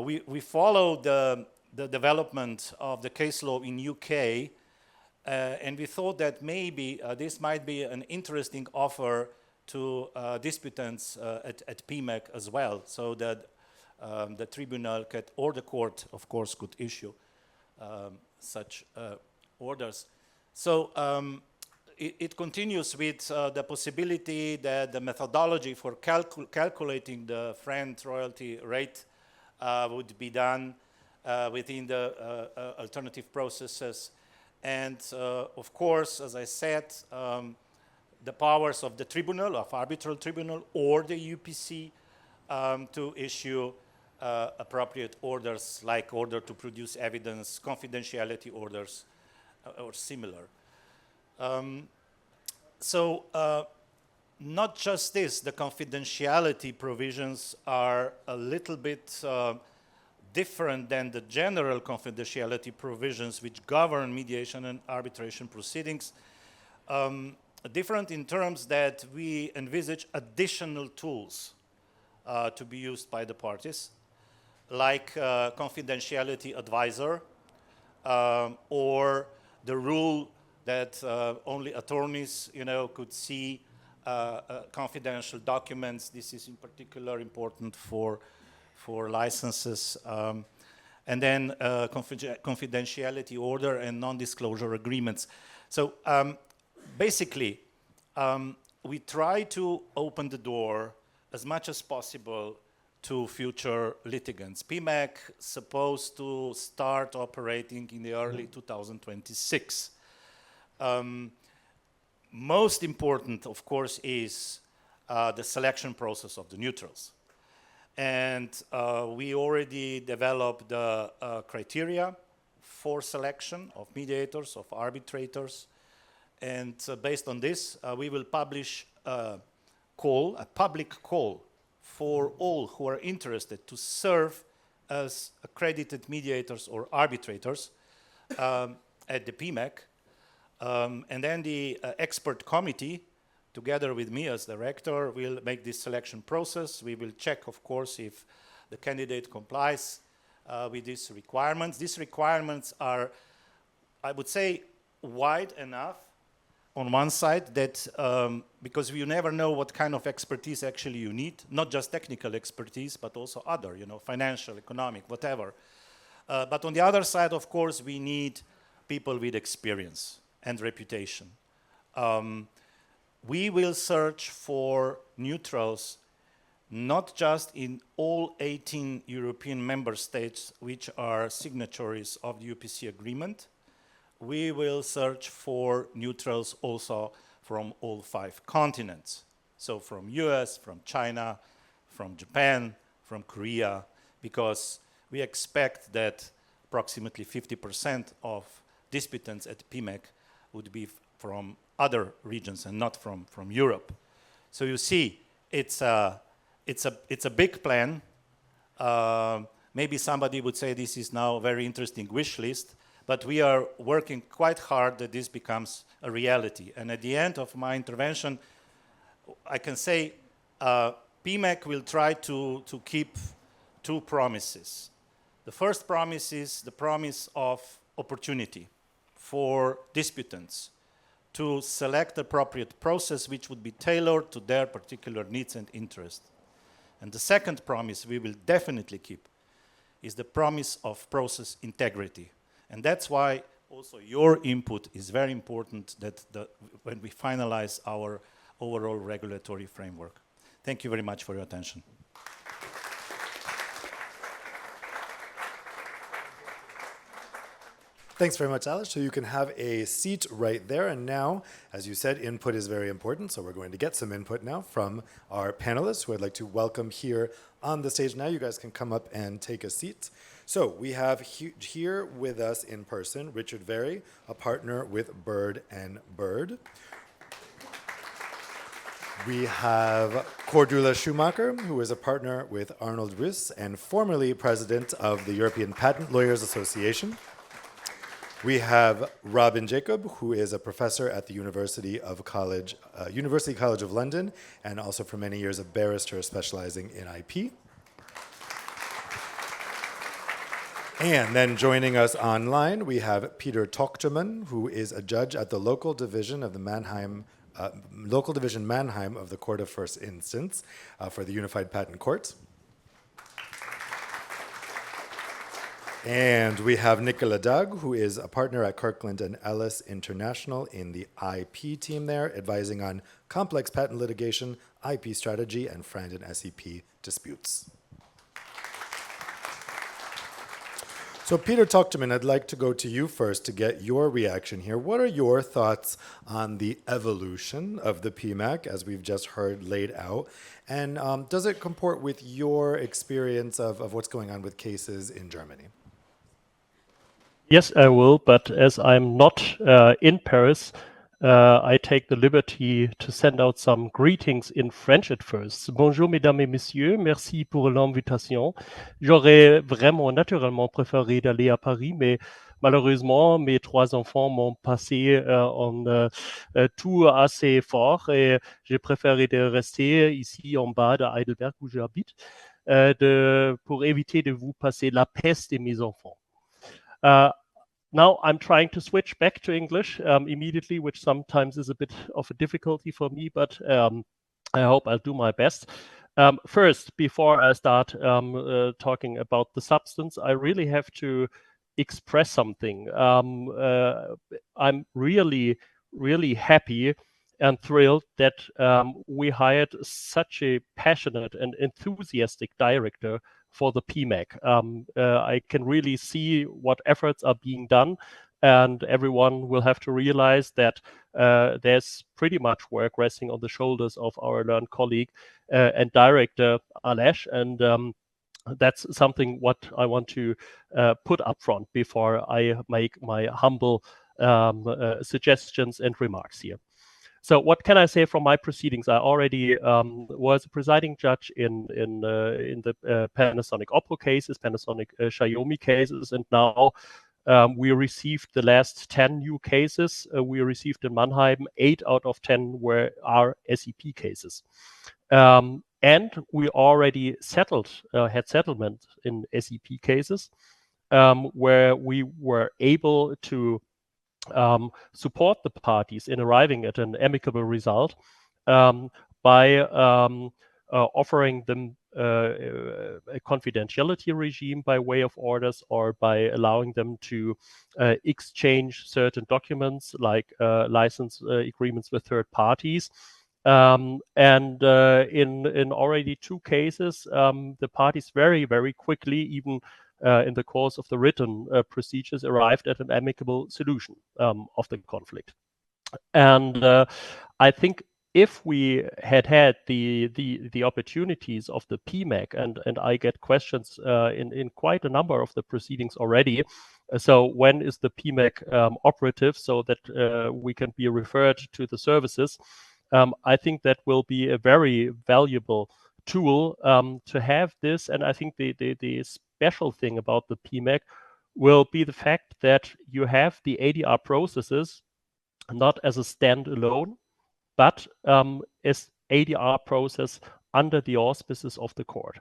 We follow the development of the case law in UK, and we thought that maybe this might be an interesting offer to disputants at PMEC as well, so that the tribunal or the court, of course, could issue such orders. So it continues with the possibility that the methodology for calculating the FRAND royalty rate would be done within the alternative processes. And of course, as I said, the powers of the tribunal, of arbitral tribunal, or the UPC to issue appropriate orders, like order to produce evidence, confidentiality orders, or similar. Not just this, the confidentiality provisions are a little bit different than the general confidentiality provisions which govern mediation and arbitration proceedings. Different in terms that we envisage additional tools to be used by the parties, like confidentiality advisor, or the rule that only attorneys, could see confidential documents. This is in particular important for licenses. And then confidentiality order and non-disclosure agreements. So basically, we try to open the door as much as possible to future litigants. PMEC supposed to start operating in the early 2026. Most important, of course, is the selection process of the neutrals. And we already developed the criteria for selection of mediators, of arbitrators. And based on this, we will publish a public call for all who are interested to serve as accredited mediators or arbitrators at the PMEC. And then the expert committee, together with me as director, will make this selection process. We will check, of course, if the candidate complies with these requirements. These requirements are, I would say, wide enough on one side that, because you never know what kind of expertise actually you need, not just technical expertise, but also other, financial, economic, whatever. But on the other side, of course, we need people with experience and reputation. We will search for neutrals not just in all 18 European member states which are signatories of the UPC agreement. We will search for neutrals also from all 5 continents. So from US, from China, from Japan, from Korea, because we expect that approximately 50% of disputants at PMEC would be from other regions and not from Europe. So you see, it's a big plan. Maybe somebody would say this is now a very interesting wish list, but we are working quite hard that this becomes a reality. And at the end of my intervention, I can say PMEC will try to keep 2 promises. The first promise is the promise of opportunity for disputants to select the appropriate process which would be tailored to their particular needs and interests. And the second promise we will definitely keep is the promise of process integrity. And that's why also your input is very important that when we finalize our overall regulatory framework. Thank you very much for your attention. Thanks very much, Alice. So you can have a seat right there. And now, as you said, input is very important. So we're going to get some input now from our panelists who I'd like to welcome here on the stage. Now you guys can come up and take a seat. So we have here with us in person, Richard Very, a partner with Bird & Bird. We have Cordula Schumacher, who is a partner with Arnold Russ and formerly president of the European Patent Lawyers Association. We have Robin Jacob, who is a professor at the University College of London, and also for many years a barrister specializing in IP. And then joining us online, we have Peter Tochterman, who is a judge at the local division Mannheim of the Court of First Instance for the Unified Patent Court. And we have Nicola Dugg, who is a partner at Kirkland & Ellis International in the IP team there, advising on complex patent litigation, IP strategy, and FRAND and SEP disputes. So Peter Tochterman, I'd like to go to you first to get your reaction here. What are your thoughts on the evolution of the PMAC, as we've just heard laid out? And does it comport with your experience of what's going on with cases in Germany? Yes, I will, but as I'm not in Paris, I take the liberty to send out some greetings in French at first. Bonjour, mesdames et messieurs, merci pour l'invitation. J'aurais vraiment naturellement préféré d'aller à Paris, mais malheureusement, mes 3 enfants m'ont passé tout assez fort et j'ai préféré de rester ici en bas de Heidelberg où j'habite pour éviter de vous passer la peste de mes enfants. Now I'm trying to switch back to English immediately, which sometimes is a bit of a difficulty for me, but I hope I'll do my best. First, before I start talking about the substance, I really have to express something. I'm really, really happy and thrilled that we hired such a passionate and enthusiastic director for the PMAC. I can really see what efforts are being done, and everyone will have to realize that there's pretty much work resting on the shoulders of our learned colleague and director, Alesh, and that's something what I want to put up front before I make my humble suggestions and remarks here. So what can I say from my proceedings? I already was a presiding judge in the Panasonic Oppo cases, Panasonic Xiaomi cases, and now we received the last 10 new cases. We received in Mannheim, 8 out of 10 are SEP cases. And we already had settlement in SEP cases where we were able to support the parties in arriving at an amicable result by offering them a confidentiality regime by way of orders, or by allowing them to exchange certain documents like license agreements with third parties. And in already 2 cases, the parties very, very quickly, even in the course of the written procedures, arrived at an amicable solution of the conflict. And I think if we had the opportunities of the PMAC, and I get questions in quite a number of the proceedings already, so when is the PMAC operative, so that we can be referred to the services, I think that will be a very valuable tool to have this. And I think the special thing about the PMAC will be the fact that you have the ADR processes not as a standalone, but as ADR process under the auspices of the court.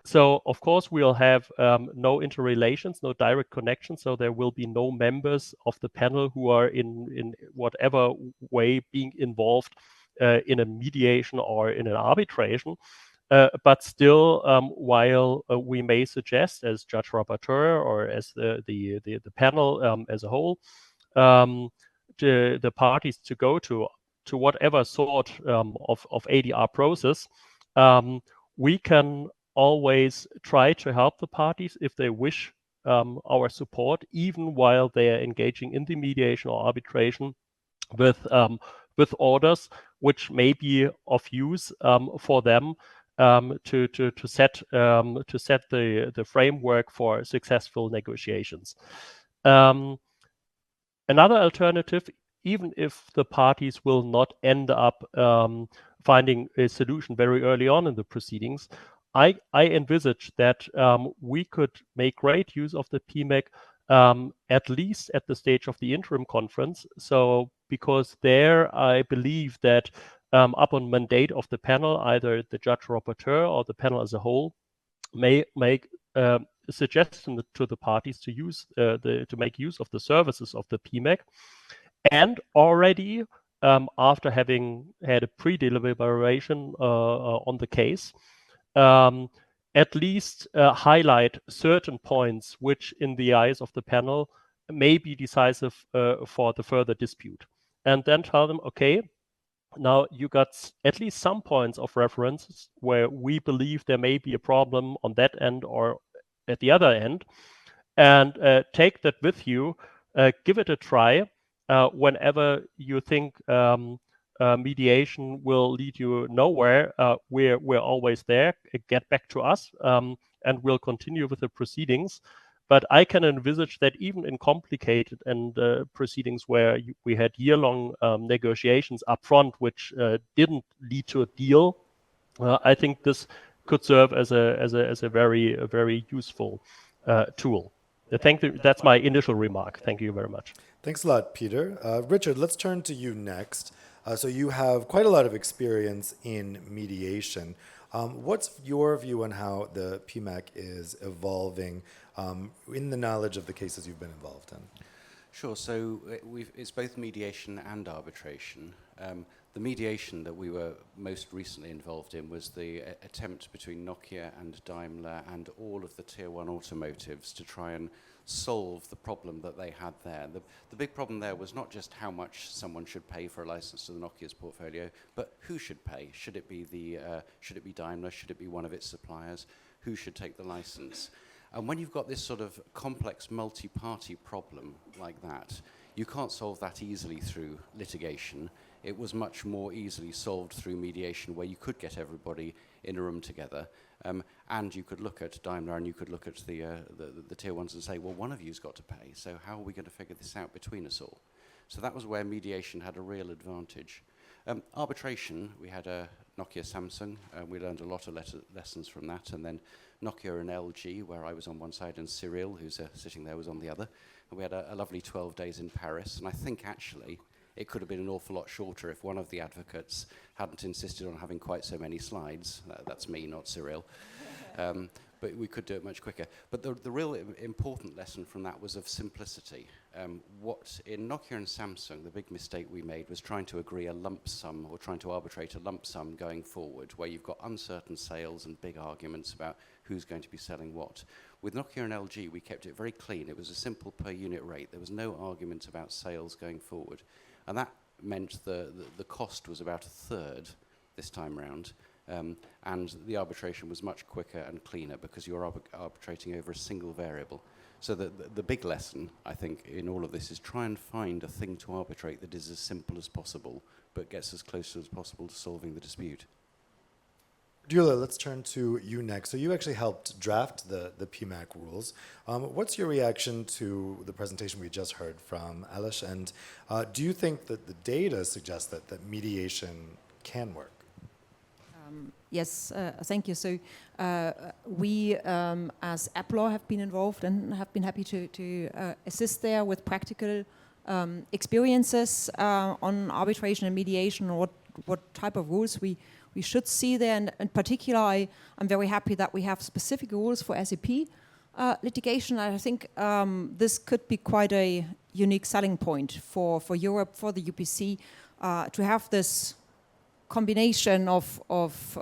So of course we'll have no interrelations, no direct connections. So there will be no members of the panel who are in whatever way being involved in a mediation or in an arbitration. But still, while we may suggest as judge rapporteur or as the panel as a whole, the parties to go to whatever sort of ADR process, we can always try to help the parties if they wish our support, even while they are engaging in the mediation or arbitration with orders which may be of use for them to set the framework for successful negotiations. Another alternative, even if the parties will not end up finding a solution very early on in the proceedings, I envisage that we could make great use of the PMAC at least at the stage of the interim conference. So because there I believe that upon mandate of the panel, either the judge rapporteur or the panel as a whole may make suggestion to the parties to use to make use of the services of the PMAC, and already after having had a pre-deliberation on the case, at least highlight certain points which in the eyes of the panel may be decisive for the further dispute, and then tell them, okay, now you got at least some points of references where we believe there may be a problem on that end or at the other end, and take that with you, give it a try. Whenever you think mediation will lead you nowhere, we're always there. Get back to us, and we'll continue with the proceedings. But I can envisage that even in complicated and proceedings where we had year-long negotiations up front, which didn't lead to a deal, I think this could serve as a very useful tool. Thank you. That's my initial remark. Thank you very much. Thanks a lot, Peter. Richard, let's turn to you next. So you have quite a lot of experience in mediation. What's your view on how the PMAC is evolving in the knowledge of the cases you've been involved in? Sure. So it's both mediation and arbitration. The mediation that we were most recently involved in was the attempt between Nokia and Daimler and all of the tier one automotives to try and solve the problem that they had there. The big problem there was not just how much someone should pay for a license to the Nokia's portfolio, but who should pay. Should it be Daimler? Should it be one of its suppliers? Who should take the license? And when you've got this sort of complex multi-party problem like that, you can't solve that easily through litigation. It was much more easily solved through mediation, where you could get everybody in a room together, and you could look at Daimler and you could look at the tier ones and say, well, one of you's got to pay, so how are we going to figure this out between us all? So that was where mediation had a real advantage. Arbitration, we had a Nokia Samsung, we learned a lot of lessons from that, and then Nokia and LG, where I was on one side and Cyril, who's sitting there, was on the other. And we had a lovely 12 days in Paris, and I think actually it could have been an awful lot shorter if one of the advocates hadn't insisted on having quite so many slides. That's me, not Cyril. But we could do it much quicker. But the real important lesson from that was of simplicity. What in Nokia and Samsung, the big mistake we made was trying to agree a lump sum or trying to arbitrate a lump sum going forward, where you've got uncertain sales and big arguments about who's going to be selling what. With Nokia and LG, we kept it very clean. It was a simple per unit rate. There was no argument about sales going forward. And that meant the cost was about a third this time round. And the arbitration was much quicker and cleaner because you're arbitrating over a single variable. So the big lesson, I think, in all of this is try and find a thing to arbitrate that is as simple as possible, but gets as close as possible to solving the dispute. Dula, let's turn to you next. So you actually helped draft the PMAC rules. What's your reaction to the presentation we just heard from Alish? And do you think that the data suggests that mediation can work? Yes, thank you. So we, as AppLaw, have been involved and have been happy to assist there with practical experiences on arbitration and mediation, or what type of rules we we should see there. And in particular, I'm very happy that we have specific rules for SEP litigation. I think this could be quite a unique selling point for Europe, for the UPC, to have this combination of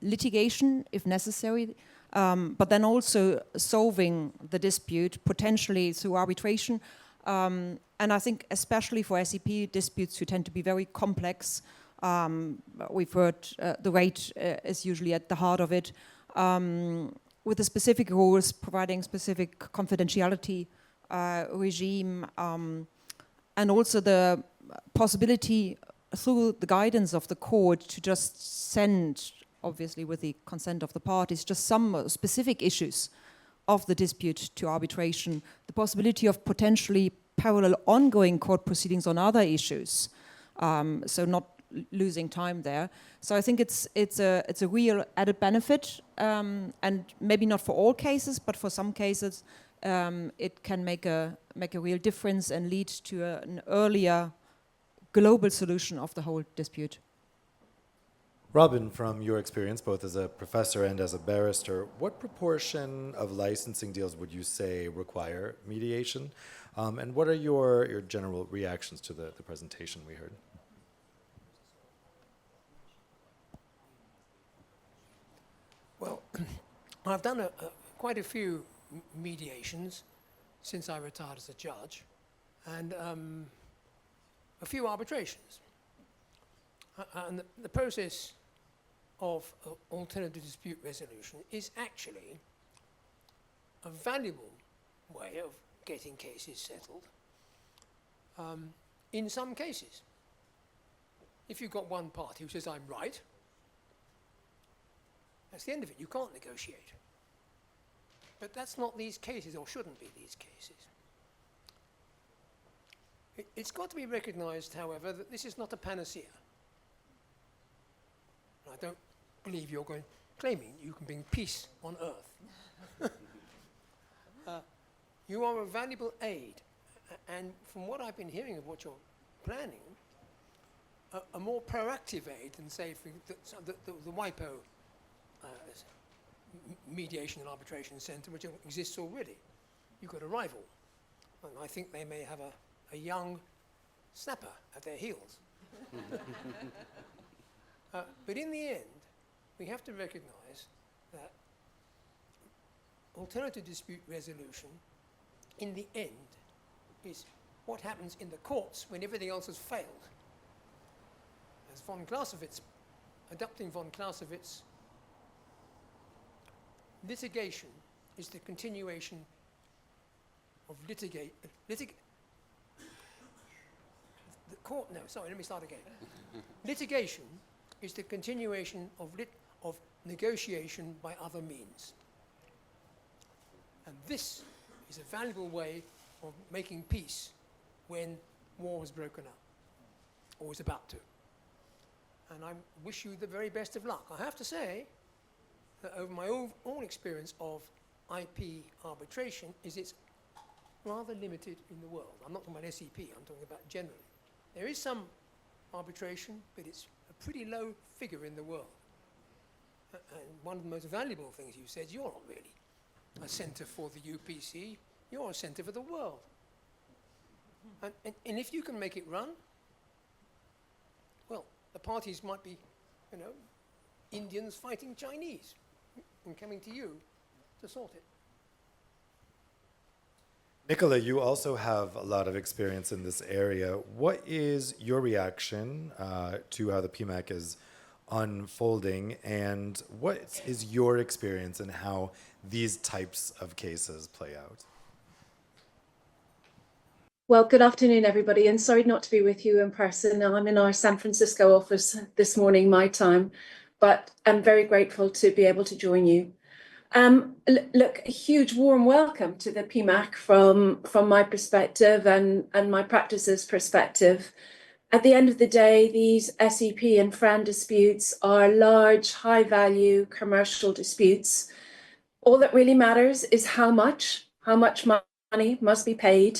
litigation, if necessary, but then also solving the dispute potentially through arbitration. And I think especially for SEP disputes who tend to be very complex, we've heard the rate is usually at the heart of it, with the specific rules providing specific confidentiality regime, and also the possibility through the guidance of the court to just send, obviously with the consent of the parties, just some specific issues of the dispute to arbitration, the possibility of potentially parallel ongoing court proceedings on other issues, so not losing time there. So I think it's a real added benefit, and maybe not for all cases, but for some cases it can make a real difference and lead to an earlier global solution of the whole dispute. Robin, from your experience, both as a professor and as a barrister, what proportion of licensing deals would you say require mediation? And what are your general reactions to the presentation we heard? Well, I've done quite a few mediations since I retired as a judge, and a few arbitrations. And the process of alternative dispute resolution is actually a valuable way of getting cases settled. In some cases, if you've got one party who says, I'm right, that's the end of it. You can't negotiate. But that's not these cases, or shouldn't be these cases. It's got to be recognized, however, that this is not a panacea. I don't believe you're claiming you can bring peace on earth. You are a valuable aid, and from what I've been hearing of what you're planning, a more proactive aid than, say, for the WIPO Mediation and Arbitration Centre, which exists already. You've got a rival, and I think they may have a young snapper at their heels. But in the end, we have to recognize that alternative dispute resolution, in the end, is what happens in the courts when everything else has failed. As von Clausewitz, adapting von Clausewitz, litigation is the continuation of litigation is the continuation of negotiation by other means. And this is a valuable way of making peace when war has broken up, or is about to. And I wish you the very best of luck. I have to say that over my own experience of IP arbitration is it's rather limited in the world. I'm not talking about SEP, I'm talking about generally. There is some arbitration, but it's a pretty low figure in the world. And one of the most valuable things you said, you're not really a centre for the UPC, you're a centre for the world. And if you can make it run, well, the parties might be, you know, Indians fighting Chinese and coming to you to sort it. Nicola, you also have a lot of experience in this area. What is your reaction to how the PMAC is unfolding, and what is your experience in how these types of cases play out? Well, good afternoon, everybody, and sorry not to be with you in person. I'm in our San Francisco office this morning, my time, but I'm very grateful to be able to join you. Look, a huge warm welcome to the PMAC from my perspective and my practice's perspective. At the end of the day, these SEP and FRAND disputes are large, high-value commercial disputes. All that really matters is how much money must be paid.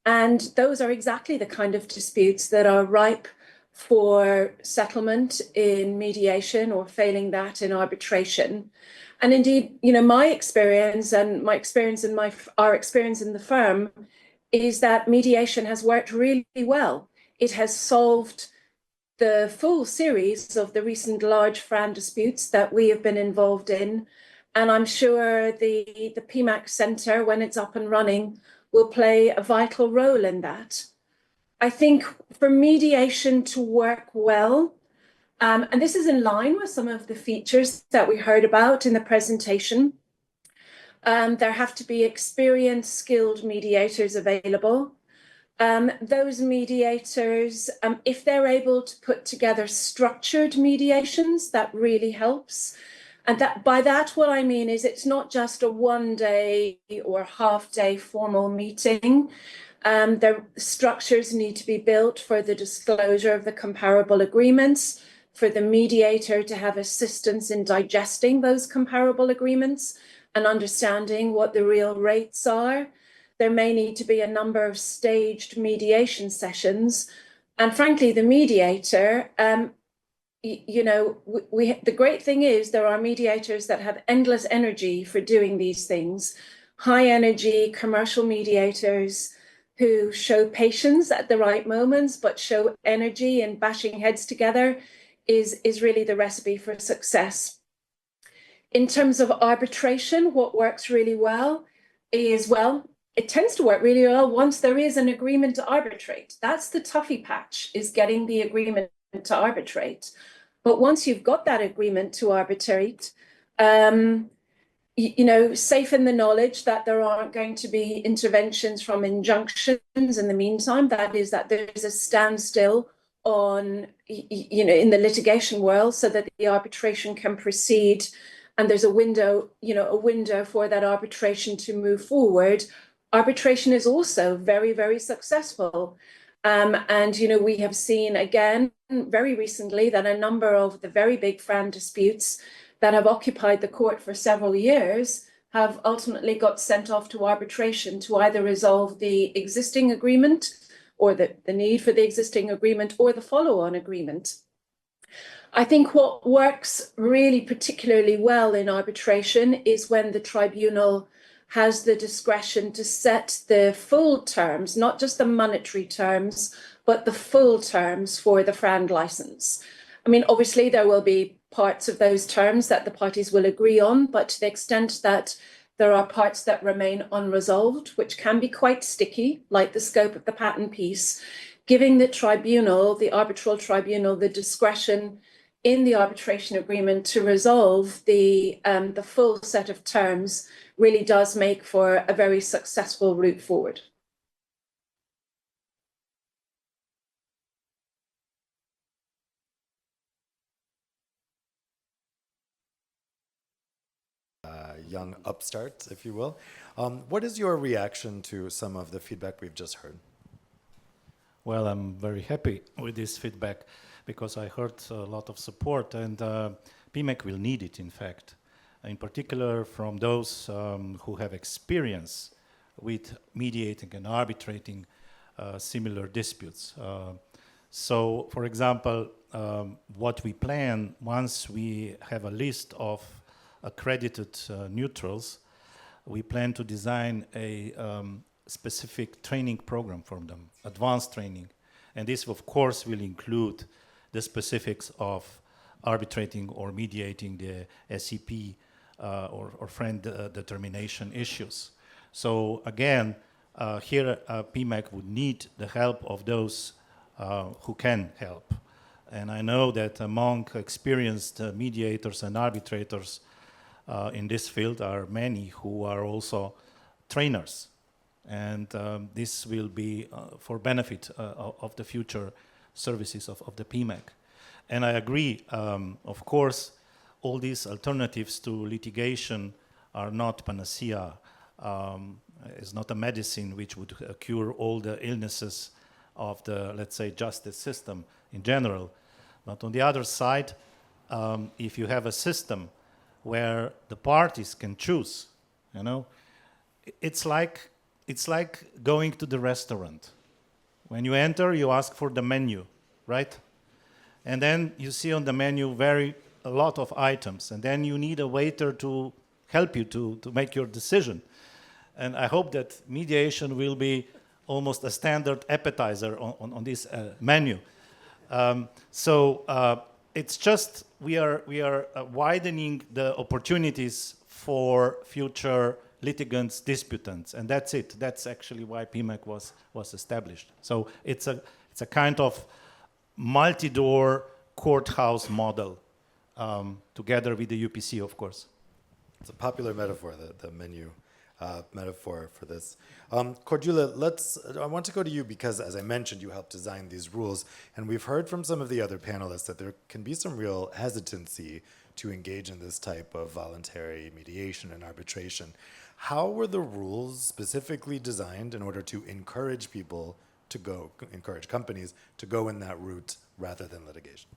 And those are exactly the kind of disputes that are ripe for settlement in mediation or failing that in arbitration. And indeed, my experience and our experience in the firm is that mediation has worked really well. It has solved the full series of the recent large FRAND disputes that we have been involved in. And I'm sure the PMAC Centre, when it's up and running, will play a vital role in that. I think for mediation to work well, and this is in line with some of the features that we heard about in the presentation, there have to be experienced, skilled mediators available. Those mediators, if they're able to put together structured mediations, that really helps. And by that, what I mean is it's not just a one-day or half-day formal meeting. The structures need to be built for the disclosure of the comparable agreements, for the mediator to have assistance in digesting those comparable agreements and understanding what the real rates are. There may need to be a number of staged mediation sessions. And frankly, the mediator, the great thing is there are mediators that have endless energy for doing these things. High energy commercial mediators who show patience at the right moments, but show energy in bashing heads together is really the recipe for success. In terms of arbitration, what works really well is, it tends to work really well once there is an agreement to arbitrate. That's the toughie patch, is getting the agreement to arbitrate. But once you've got that agreement to arbitrate, safe in the knowledge that there aren't going to be interventions from injunctions in the meantime, that is that there's a standstill on, in the litigation world so that the arbitration can proceed and there's a window for that arbitration to move forward. Arbitration is also very, very successful. And we have seen again very recently that a number of the very big FRAND disputes that have occupied the court for several years have ultimately got sent off to arbitration to either resolve the existing agreement or the need for the existing agreement or the follow-on agreement. I think what works really particularly well in arbitration is when the tribunal has the discretion to set the full terms, not just the monetary terms, but the full terms for the FRAND license. I mean, obviously there will be parts of those terms that the parties will agree on, but to the extent that there are parts that remain unresolved, which can be quite sticky, like the scope of the patent piece, giving the tribunal, the arbitral tribunal, the discretion in the arbitration agreement to resolve the full set of terms really does make for a very successful route forward. Young upstart, if you will. What is your reaction to some of the feedback we've just heard? Well, I'm very happy with this feedback because I heard a lot of support, and PMAC will need it, in fact, in particular from those who have experience with mediating and arbitrating similar disputes. So, for example, what we plan once we have a list of accredited neutrals, we plan to design a specific training program for them, advanced training. And this, of course, will include the specifics of arbitrating or mediating the SEP or FRAND determination issues. So again, here PMAC would need the help of those who can help. And I know that among experienced mediators and arbitrators in this field are many who are also trainers. And this will be for benefit of the future services of the PMAC. And I agree, of course, all these alternatives to litigation are not panacea. It's not a medicine which would cure all the illnesses of the, let's say, justice system in general. But on the other side, if you have a system where the parties can choose, it's like going to the restaurant. When you enter, you ask for the menu, right? and then you see on the menu a lot of items, and then you need a waiter to help you to make your decision. And I hope that mediation will be almost a standard appetizer on this menu. It's just we are widening the opportunities for future litigants, disputants, and that's it. That's actually why PMAC was established. So it's a kind of multi-door courthouse model, together with the UPC, of course. It's a popular metaphor, the menu metaphor for this. Cordula, I want to go to you because, as I mentioned, you helped design these rules, and we've heard from some of the other panelists that there can be some real hesitancy to engage in this type of voluntary mediation and arbitration. How were the rules specifically designed in order to encourage companies to go in that route rather than litigation?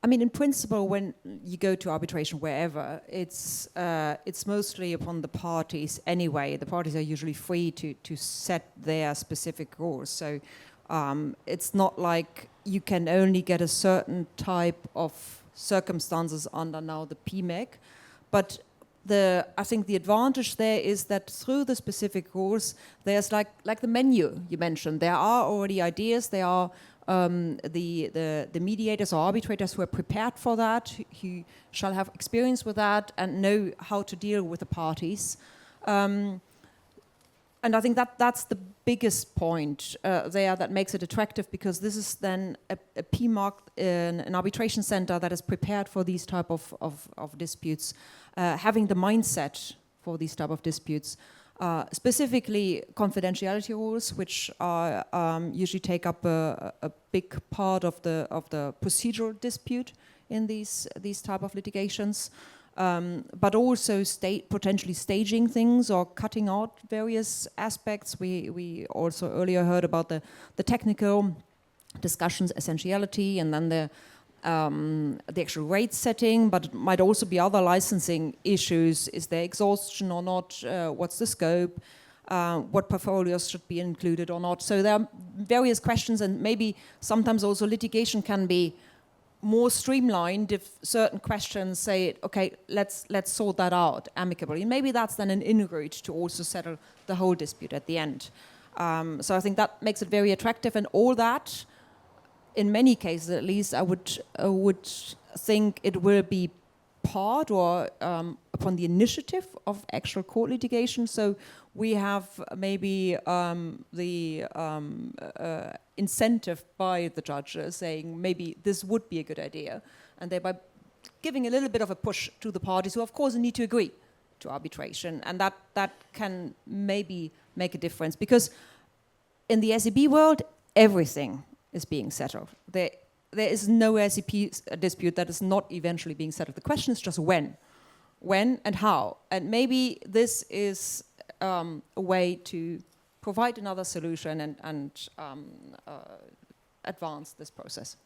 I mean, in principle, when you go to arbitration wherever, it's mostly upon the parties anyway. The parties are usually free to set their specific rules. So it's not like you can only get a certain type of circumstances under now the PMAC. But I think the advantage there is that through the specific rules, there's like the menu you mentioned. There are already ideas. There are the mediators or arbitrators who are prepared for that, who shall have experience with that and know how to deal with the parties. And I think that's the biggest point there that makes it attractive, because this is then a PMAC, an arbitration center that is prepared for these type of disputes, having the mindset for these type of disputes. Specifically confidentiality rules, which are, usually take up a big part of the procedural dispute in these type of litigations, but also potentially staging things or cutting out various aspects. We also earlier heard about the technical discussions, essentiality, and then the actual rate setting, but it might also be other licensing issues. Is there exhaustion or not? What's the scope? What portfolios should be included or not? So there are various questions, and maybe sometimes also litigation can be more streamlined if certain questions say, okay, let's sort that out amicably. And maybe that's then an in-route to also settle the whole dispute at the end. So I think that makes it very attractive, and all that, in many cases at least, I would think it will be part or upon the initiative of actual court litigation. So we have maybe the incentive by the judge saying maybe this would be a good idea, and thereby giving a little bit of a push to the parties who of course need to agree to arbitration, and that can maybe make a difference, because in the SEP world everything is being settled. There is no SEP dispute that is not eventually being settled. The question is just when and how, and maybe this is a way to provide another solution and advance this process.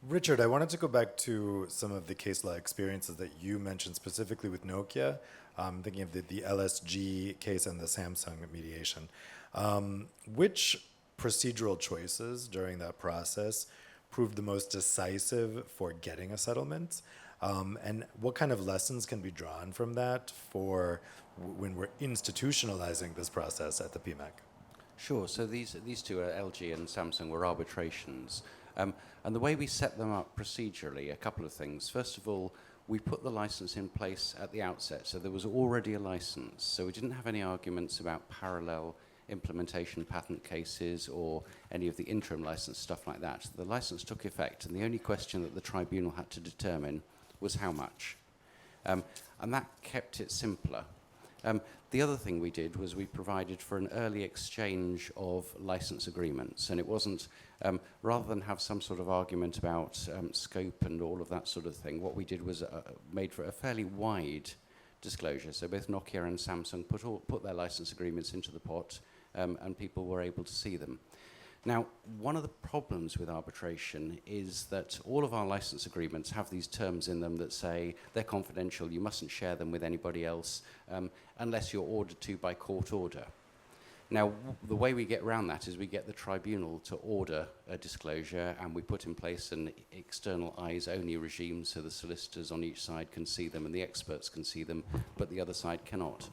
Richard, I wanted to go back to some of the case law experiences that you mentioned, specifically with Nokia. I'm thinking of the LSG case and the Samsung mediation. Which procedural choices during that process proved the most decisive for getting a settlement? And what kind of lessons can be drawn from that for when we're institutionalizing this process at the PMAC? Sure. So these two, LG and Samsung, were arbitrations. And the way we set them up procedurally, a couple of things. First of all, we put the license in place at the outset. So there was already a license. So we didn't have any arguments about parallel implementation patent cases or any of the interim license stuff like that. The license took effect, and the only question that the tribunal had to determine was how much. And that kept it simpler. The other thing we did was we provided for an early exchange of license agreements, and it wasn't, rather than have some sort of argument about scope and all of that sort of thing, what we did was made for a fairly wide disclosure. So both Nokia and Samsung put their license agreements into the pot, and people were able to see them. Now, one of the problems with arbitration is that all of our license agreements have these terms in them that say they're confidential, you mustn't share them with anybody else unless you're ordered to by court order. Now, the way we get around that is we get the tribunal to order a disclosure, and we put in place an external eyes-only regime so the solicitors on each side can see them and the experts can see them, but the other side cannot.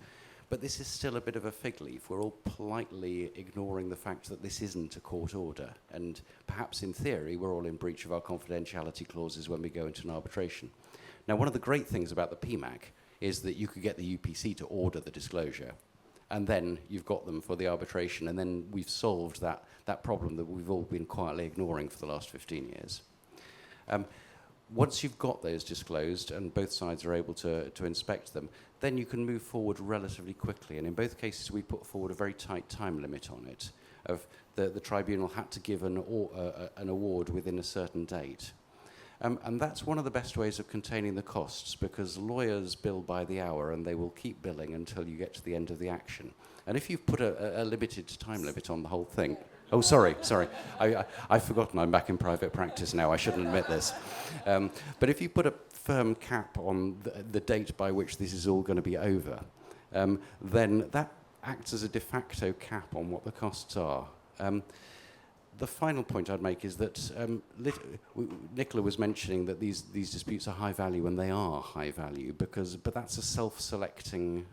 But this is still a bit of a fig leaf. We're all politely ignoring the fact that this isn't a court order, and perhaps in theory we're all in breach of our confidentiality clauses when we go into an arbitration. Now, one of the great things about the PMAC is that you could get the UPC to order the disclosure, and then you've got them for the arbitration, and then we've solved that problem that we've all been quietly ignoring for the last 15 years. Once you've got those disclosed and both sides are able to inspect them, then you can move forward relatively quickly. And in both cases, we put forward a very tight time limit on it. Of the tribunal had to give an award within a certain date. And that's one of the best ways of containing the costs, because lawyers bill by the hour and they will keep billing until you get to the end of the action. And if you've put a limited time limit on the whole thing, oh, sorry. I've forgotten I'm back in private practice now. I shouldn't admit this. But if you put a firm cap on the date by which this is all going to be over, then that acts as a de facto cap on what the costs are. The final point I'd make is that Nicola was mentioning that these disputes are high value, and they are high value, but that's a self-selecting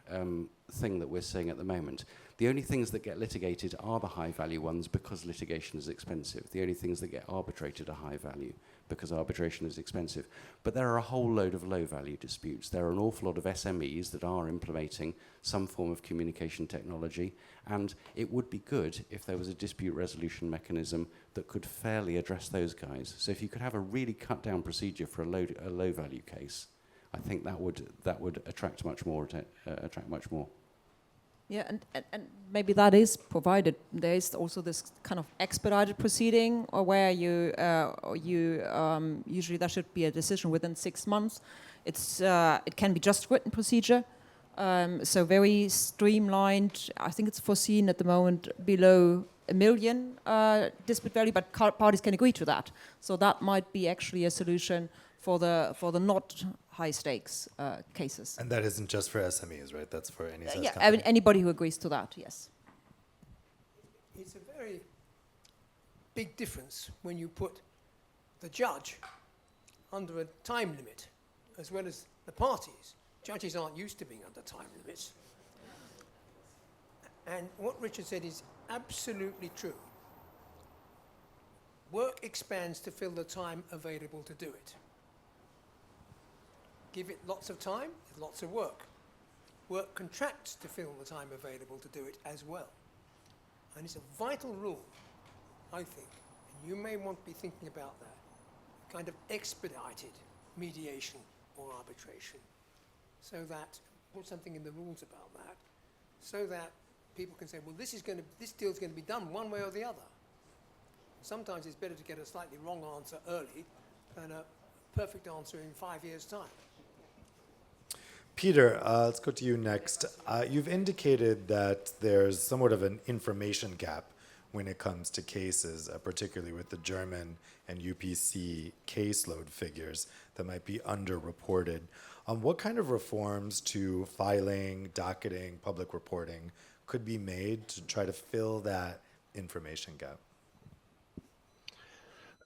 thing that we're seeing at the moment. The only things that get litigated are the high value ones because litigation is expensive. The only things that get arbitrated are high value because arbitration is expensive. But there are a whole load of low value disputes. There are an awful lot of SMEs that are implementing some form of communication technology, and it would be good if there was a dispute resolution mechanism that could fairly address those guys. So if you could have a really cut down procedure for a low value case, I think that would attract much more. Yeah, and maybe that is provided. There is also this kind of expedited proceeding, or where usually there should be a decision within 6 months. It can be just written procedure, so very streamlined. I think it's foreseen at the moment below $1 million dispute value, but parties can agree to that. So that might be actually a solution for the not high stakes cases. And that isn't just for SMEs, right? That's for any size yeah, company. Anybody who agrees to that, yes. It's a very big difference when you put the judge under a time limit, as well as the parties. Judges aren't used to being under time limits. And what Richard said is absolutely true. Work expands to fill the time available to do it. Give it lots of time, lots of work. Work contracts to fill the time available to do it as well. And it's a vital rule, I think, and you may want to be thinking about that, kind of expedited mediation or arbitration, so that, put something in the rules about that, so that people can say, well, this deal's going to be done one way or the other. Sometimes it's better to get a slightly wrong answer early than a perfect answer in 5 years' time. Peter, let's go to you next. You've indicated that there's somewhat of an information gap when it comes to cases, particularly with the German and UPC caseload figures that might be underreported. What kind of reforms to filing, docketing, public reporting could be made to try to fill that information gap?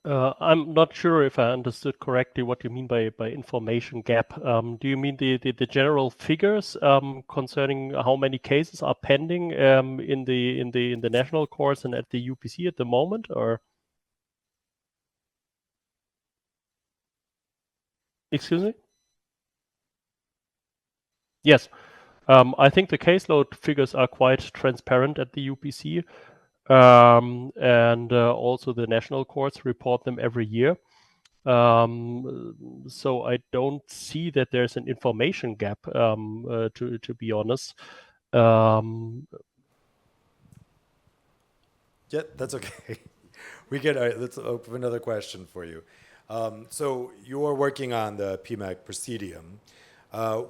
I'm not sure if I understood correctly what you mean by information gap. Do you mean the general figures concerning how many cases are pending in the national courts and at the UPC at the moment, or? Excuse me? Yes. I think the caseload figures are quite transparent at the UPC. And also the national courts report them every year. So I don't see that there's an information gap, to be honest. Yeah, that's okay. We get, all right, let's open another question for you. So you're working on the PMAC Presidium.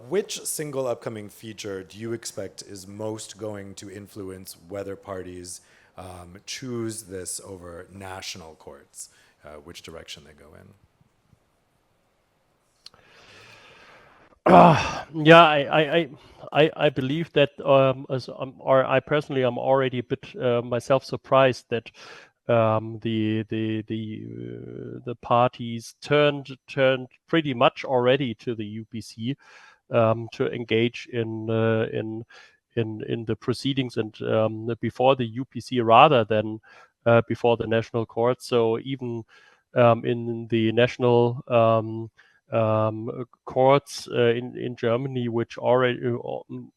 Which single upcoming feature do you expect is most going to influence whether parties choose this over national courts, which direction they go in? Yeah, I believe that, or I personally am already a bit myself surprised that the parties turned pretty much already to the UPC to engage in the proceedings and before the UPC rather than before the national court. So even in the national courts in Germany, which already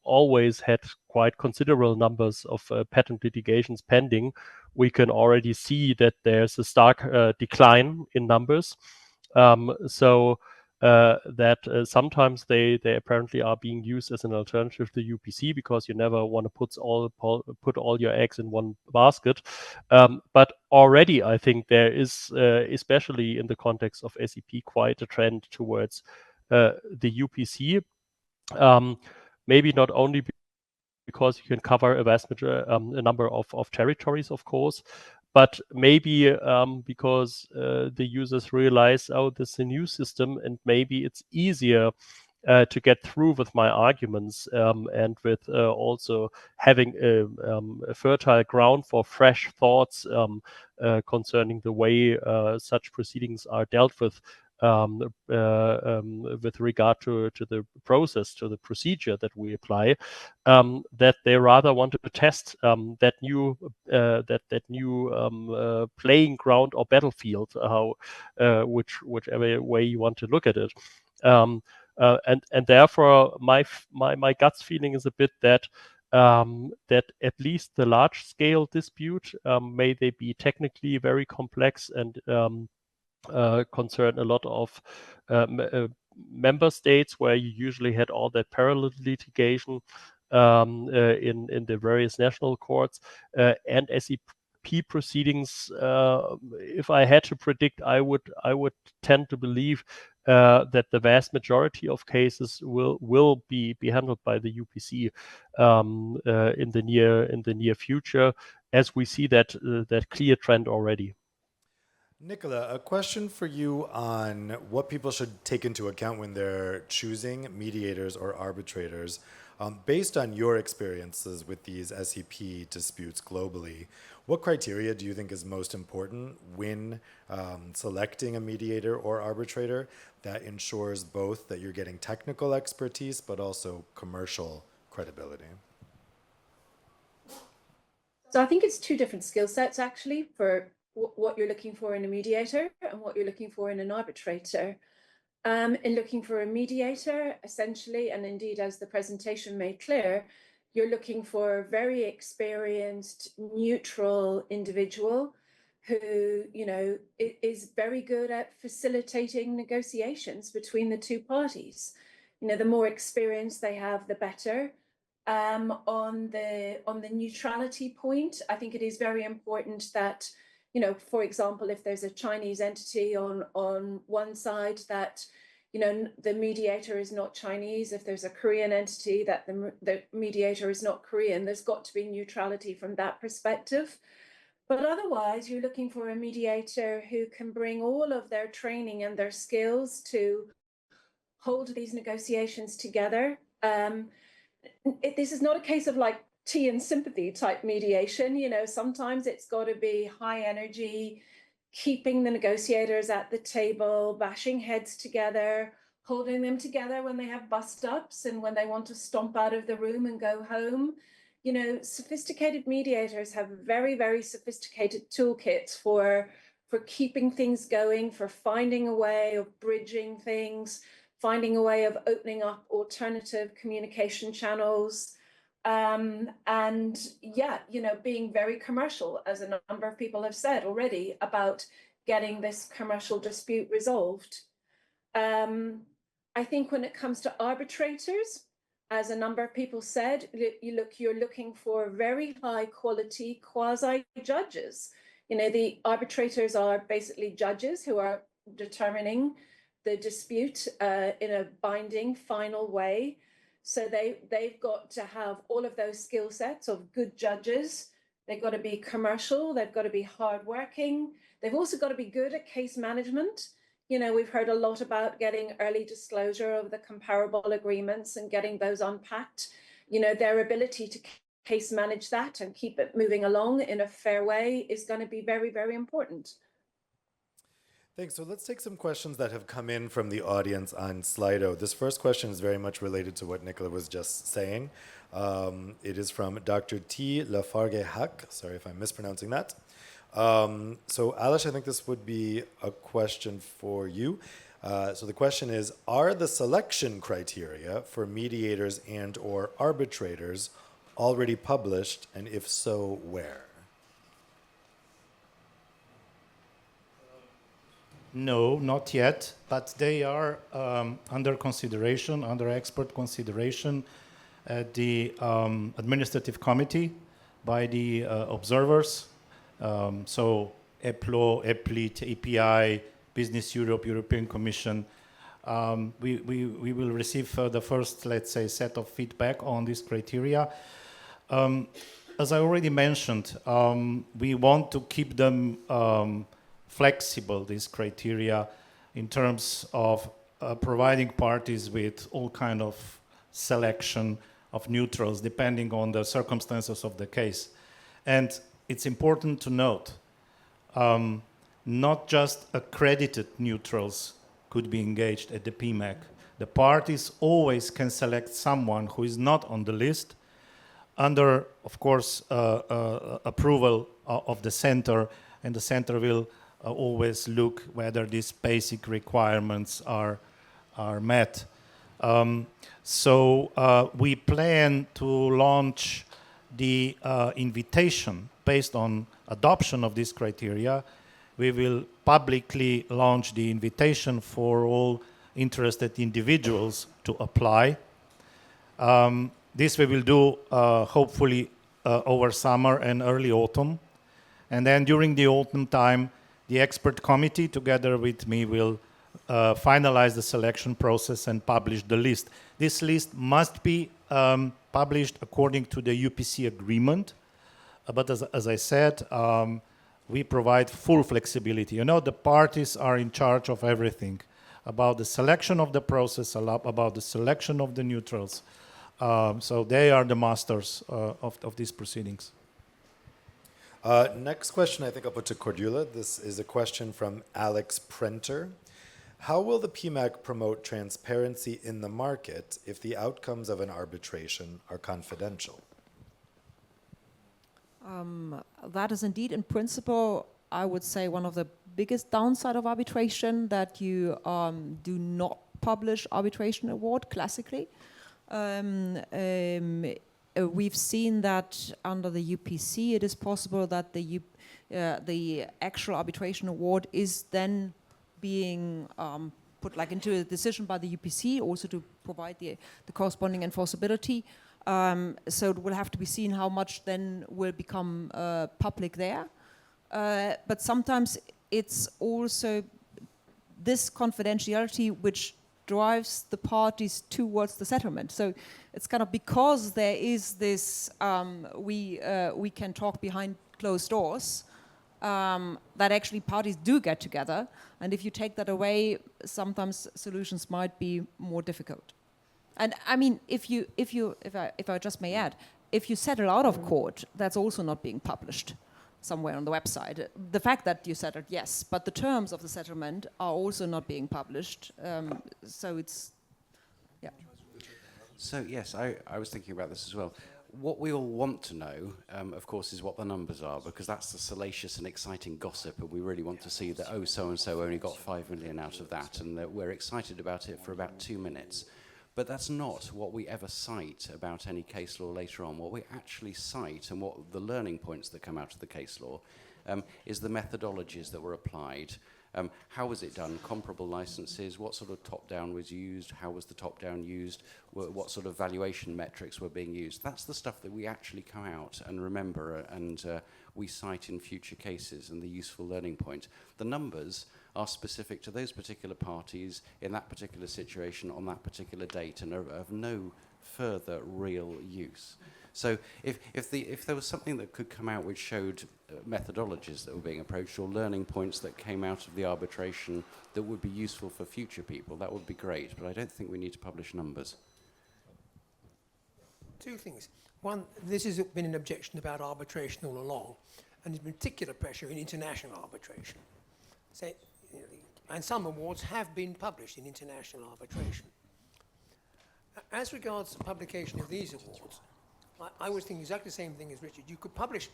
always had quite considerable numbers of patent litigations pending, we can already see that there's a stark decline in numbers. So that sometimes they apparently are being used as an alternative to UPC because you never want to put all your eggs in one basket. But already I think there is, especially in the context of SEP, quite a trend towards the UPC. Maybe not only because you can cover a vast a number of territories, of course, but maybe because the users realize, oh, this is a new system, and maybe it's easier to get through with my arguments and with also having a fertile ground for fresh thoughts concerning the way such proceedings are dealt with regard to the process, to the procedure that we apply, that they rather want to test that new playing ground or battlefield, whichever way you want to look at it. And therefore, my gut feeling is a bit that that at least the large scale dispute, may they be technically very complex and concern a lot of member states where you usually had all that parallel litigation in the various national courts and SEP proceedings. If I had to predict, I would tend to believe that the vast majority of cases will be handled by the UPC in the near future, as we see that clear trend already. Nicola, a question for you on what people should take into account when they're choosing mediators or arbitrators. Based on your experiences with these SEP disputes globally, what criteria do you think is most important when selecting a mediator or arbitrator that ensures both that you're getting technical expertise but also commercial credibility? So I think it's two different skill sets actually for what you're looking for in a mediator and what you're looking for in an arbitrator. In looking for a mediator, essentially, and indeed as the presentation made clear, you're looking for a very experienced, neutral individual who, you know, is very good at facilitating negotiations between the two parties. You know, the more experience they have, the better. On the neutrality point, I think it is very important that, you know, for example, if there's a Chinese entity on one side, that, you know, the mediator is not Chinese. If there's a Korean entity, that the mediator is not Korean. There's got to be neutrality from that perspective. But otherwise, you're looking for a mediator who can bring all of their training and their skills to hold these negotiations together. This is not a case of like tea and sympathy type mediation. You know, sometimes it's got to be high energy, keeping the negotiators at the table, bashing heads together, holding them together when they have bust-ups and when they want to stomp out of the room and go home. You know, sophisticated mediators have very, very sophisticated toolkits for keeping things going, for finding a way of bridging things, finding a way of opening up alternative communication channels. And yeah, you know, being very commercial, as a number of people have said already, about getting this commercial dispute resolved. I think when it comes to arbitrators, as a number of people said, you're looking for very high quality quasi-judges. You know, the arbitrators are basically judges who are determining the dispute in a binding, final way. So they've got to have all of those skill sets of good judges. They've got to be commercial. They've got to be hardworking. They've also got to be good at case management. You know, we've heard a lot about getting early disclosure of the comparable agreements and getting those unpacked. You know, their ability to case manage that and keep it moving along in a fair way is going to be very, very important. Thanks. So let's take some questions that have come in from the audience on Slido. This first question is very much related to what Nicola was just saying. It is from Dr. T. Lafargue-Hack. Sorry if I'm mispronouncing that. So Alish, I think this would be a question for you. So the question is, are the selection criteria for mediators and or arbitrators already published, and if so, where? No, not yet, but they are under consideration, under expert consideration at the administrative committee by the observers. So EPLO, EPLIT, API, Business Europe, European Commission. We will receive the first, let's say, set of feedback on this criteria. As I already mentioned, we want to keep them flexible, these criteria, in terms of providing parties with all kind of selection of neutrals depending on the circumstances of the case. And it's important to note, not just accredited neutrals could be engaged at the PMAC. The parties always can select someone who is not on the list under, of course, approval of the center, and the center will always look whether these basic requirements are met. So we plan to launch the invitation based on adoption of this criteria. We will publicly launch the invitation for all interested individuals to apply. This we will do hopefully over summer and early autumn. And then during the autumn time, the expert committee together with me will finalize the selection process and publish the list. This list must be published according to the UPC agreement. But as I said, we provide full flexibility. You know, the parties are in charge of everything about the selection of the process, about the selection of the neutrals. So they are the masters of these proceedings. Next question I think I'll put to Cordula. This is a question from Alex Prenter. How will the PMAC promote transparency in the market if the outcomes of an arbitration are confidential? That is indeed, in principle, I would say one of the biggest downside of arbitration, that you do not publish arbitration award classically. We've seen that under the UPC, it is possible that the actual arbitration award is then being put like into a decision by the UPC, also to provide the corresponding enforceability. So it will have to be seen how much then will become public there. But sometimes it's also this confidentiality which drives the parties towards the settlement. So it's kind of because there is this, we can talk behind closed doors, that actually parties do get together. And if you take that away, sometimes solutions might be more difficult. And I mean, if I just may add, if you settle out of court, that's also not being published somewhere on the website. The fact that you settled, yes, but the terms of the settlement are also not being published. So it's, yeah. So yes, I was thinking about this as well. What we all want to know, of course, is what the numbers are, because that's the salacious and exciting gossip, and we really want to see that, oh, so-and-so only got 5 million out of that, and that we're excited about it for about 2 minutes. But that's not what we ever cite about any case law later on. What we actually cite, and what the learning points that come out of the case law, is the methodologies that were applied. How was it done? Comparable licenses, what sort of top-down was used, how was the top-down used, what sort of valuation metrics were being used. That's the stuff that we actually come out and remember, and we cite in future cases, and the useful learning point. The numbers are specific to those particular parties in that particular situation on that particular date and are of no further real use. So if there was something that could come out which showed methodologies that were being approached or learning points that came out of the arbitration that would be useful for future people, that would be great. But I don't think we need to publish numbers. Two things. One, this has been an objection about arbitration all along, and in particular pressure in international arbitration. So, and some awards have been published in international arbitration. As regards the publication of these awards, I was thinking exactly the same thing as Richard. You could publish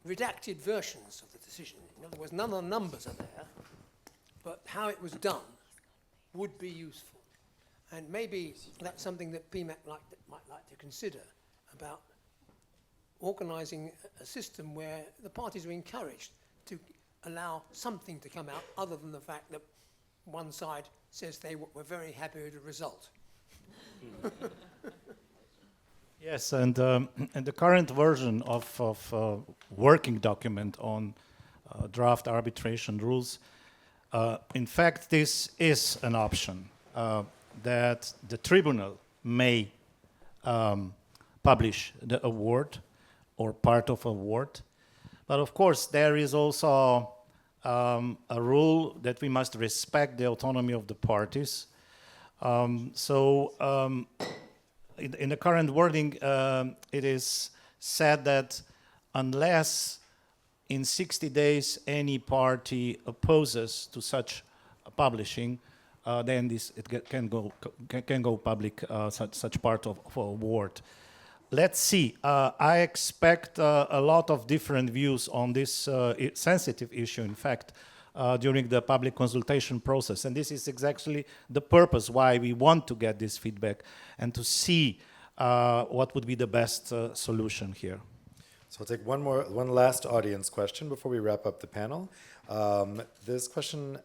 redacted versions of the decision. In other words, none of the numbers are there, but how it was done would be useful. And maybe that's something that PMAC might like to consider, about organising a system where the parties are encouraged to allow something to come out other than the fact that one side says they were very happy with the result. Yes, and the current version of working document on draft arbitration rules, in fact, this is an option that the tribunal may publish the award or part of award. But of course, there is also a rule that we must respect the autonomy of the parties. In the current wording, it is said that unless in 60 days any party opposes to such publishing, then it can go public, such part of award. Let's see. I expect a lot of different views on this sensitive issue, in fact, during the public consultation process. And this is exactly the purpose why we want to get this feedback and to see what would be the best solution here. So I'll take one last audience question before we wrap up the panel. This question,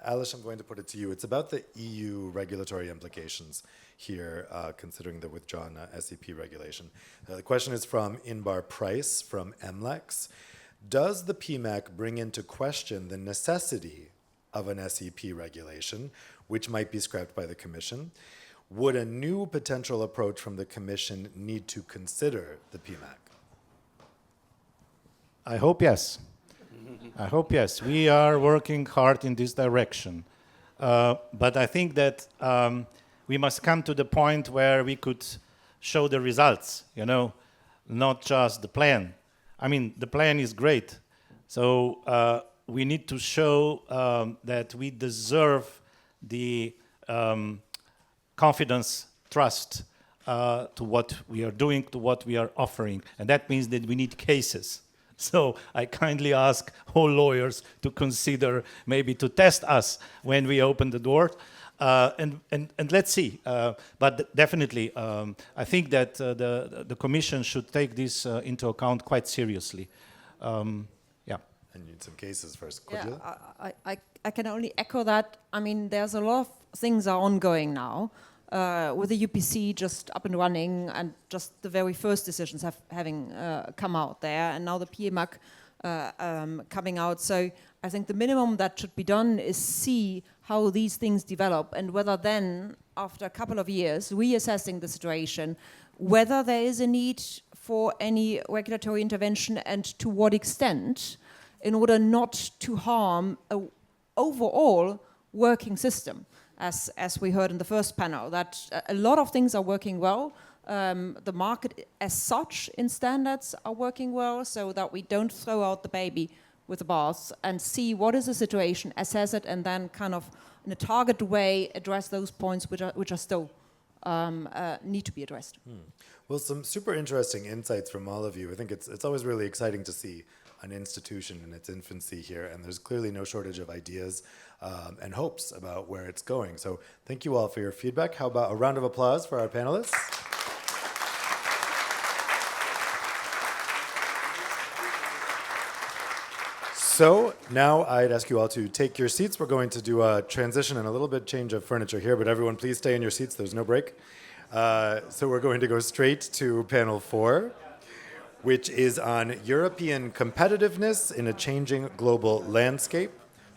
Alice, I'm going to put it to you. It's about the EU regulatory implications here, considering the withdrawn SEP regulation. The question is from Inbar Price from MLEX. Does the PMAC bring into question the necessity of an SEP regulation, which might be scrapped by the Commission? Would a new potential approach from the Commission need to consider the PMAC? I hope yes. I hope yes. We are working hard in this direction. But I think that we must come to the point where we could show the results, not just the plan. I mean, the plan is great. So we need to show that we deserve the confidence, trust to what we are doing, to what we are offering. And that means that we need cases. So I kindly ask all lawyers to consider maybe to test us when we open the door. And let's see. But definitely, I think that the Commission should take this into account quite seriously. Yeah. I need some cases first. Yeah, I can only echo that. I mean, there's a lot of things are ongoing now. With the UPC just up and running and just the very first decisions having come out there, and now the PMAC coming out. So I think the minimum that should be done is see how these things develop, and whether then, after a couple of years, reassessing the situation, whether there is a need for any regulatory intervention and to what extent, in order not to harm an overall working system. As we heard in the first panel, that a lot of things are working well. The market as such in standards are working well, so that we don't throw out the baby with the bath, and see what is the situation, assess it, and then kind of in a targeted way address those points which are still need to be addressed. Well, some super interesting insights from all of you. I think it's always really exciting to see an institution in its infancy here, and there's clearly no shortage of ideas and hopes about where it's going. So thank you all for your feedback. How about a round of applause for our panelists? So now I'd ask you all to take your seats. We're going to do a transition and a little bit change of furniture here, but everyone please stay in your seats. There's no break. So we're going to go straight to panel 4, which is on European competitiveness in a changing global landscape,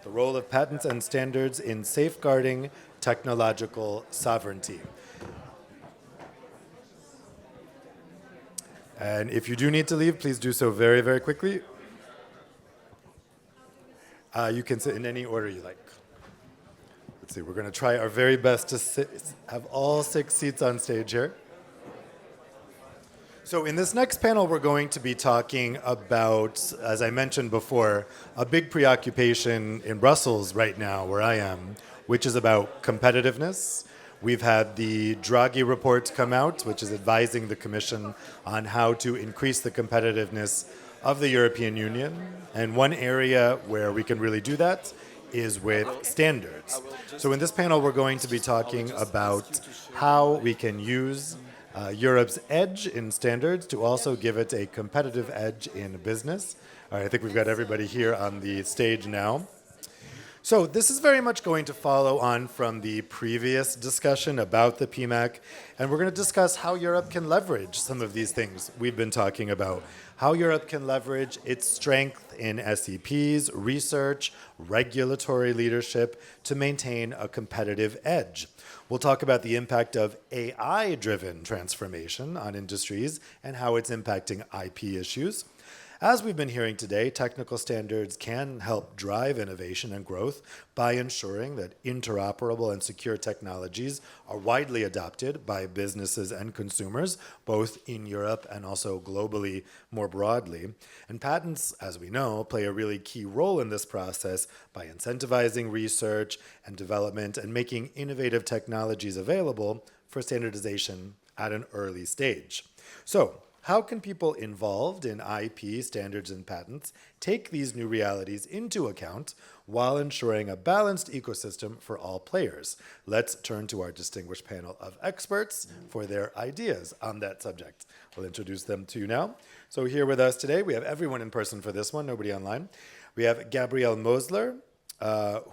the role of patents and standards in safeguarding technological sovereignty. And if you do need to leave, please do so very, very quickly. You can sit in any order you like. Let's see, we're going to try our very best to have all 6 seats on stage here. So in this next panel, we're going to be talking about, as I mentioned before, a big preoccupation in Brussels right now, where I am, which is about competitiveness. We've had the Draghi report come out, which is advising the Commission on how to increase the competitiveness of the European Union. And one area where we can really do that is with standards. So in this panel, we're going to be talking about how we can use Europe's edge in standards to also give it a competitive edge in business. All right, I think we've got everybody here on the stage now. So this is very much going to follow on from the previous discussion about the PMAC, and we're going to discuss how Europe can leverage some of these things we've been talking about, how Europe can leverage its strength in SEPs, research, regulatory leadership to maintain a competitive edge. We'll talk about the impact of AI-driven transformation on industries and how it's impacting IP issues. As we've been hearing today, technical standards can help drive innovation and growth by ensuring that interoperable and secure technologies are widely adopted by businesses and consumers, both in Europe and also globally more broadly. And patents, as we know, play a really key role in this process by incentivizing research and development and making innovative technologies available for standardization at an early stage. So, how can people involved in IP, standards, and patents take these new realities into account while ensuring a balanced ecosystem for all players? Let's turn to our distinguished panel of experts for their ideas on that subject. We'll introduce them to you now. So here with us today, we have everyone in person for this one, nobody online. We have Gabrielle Mosler,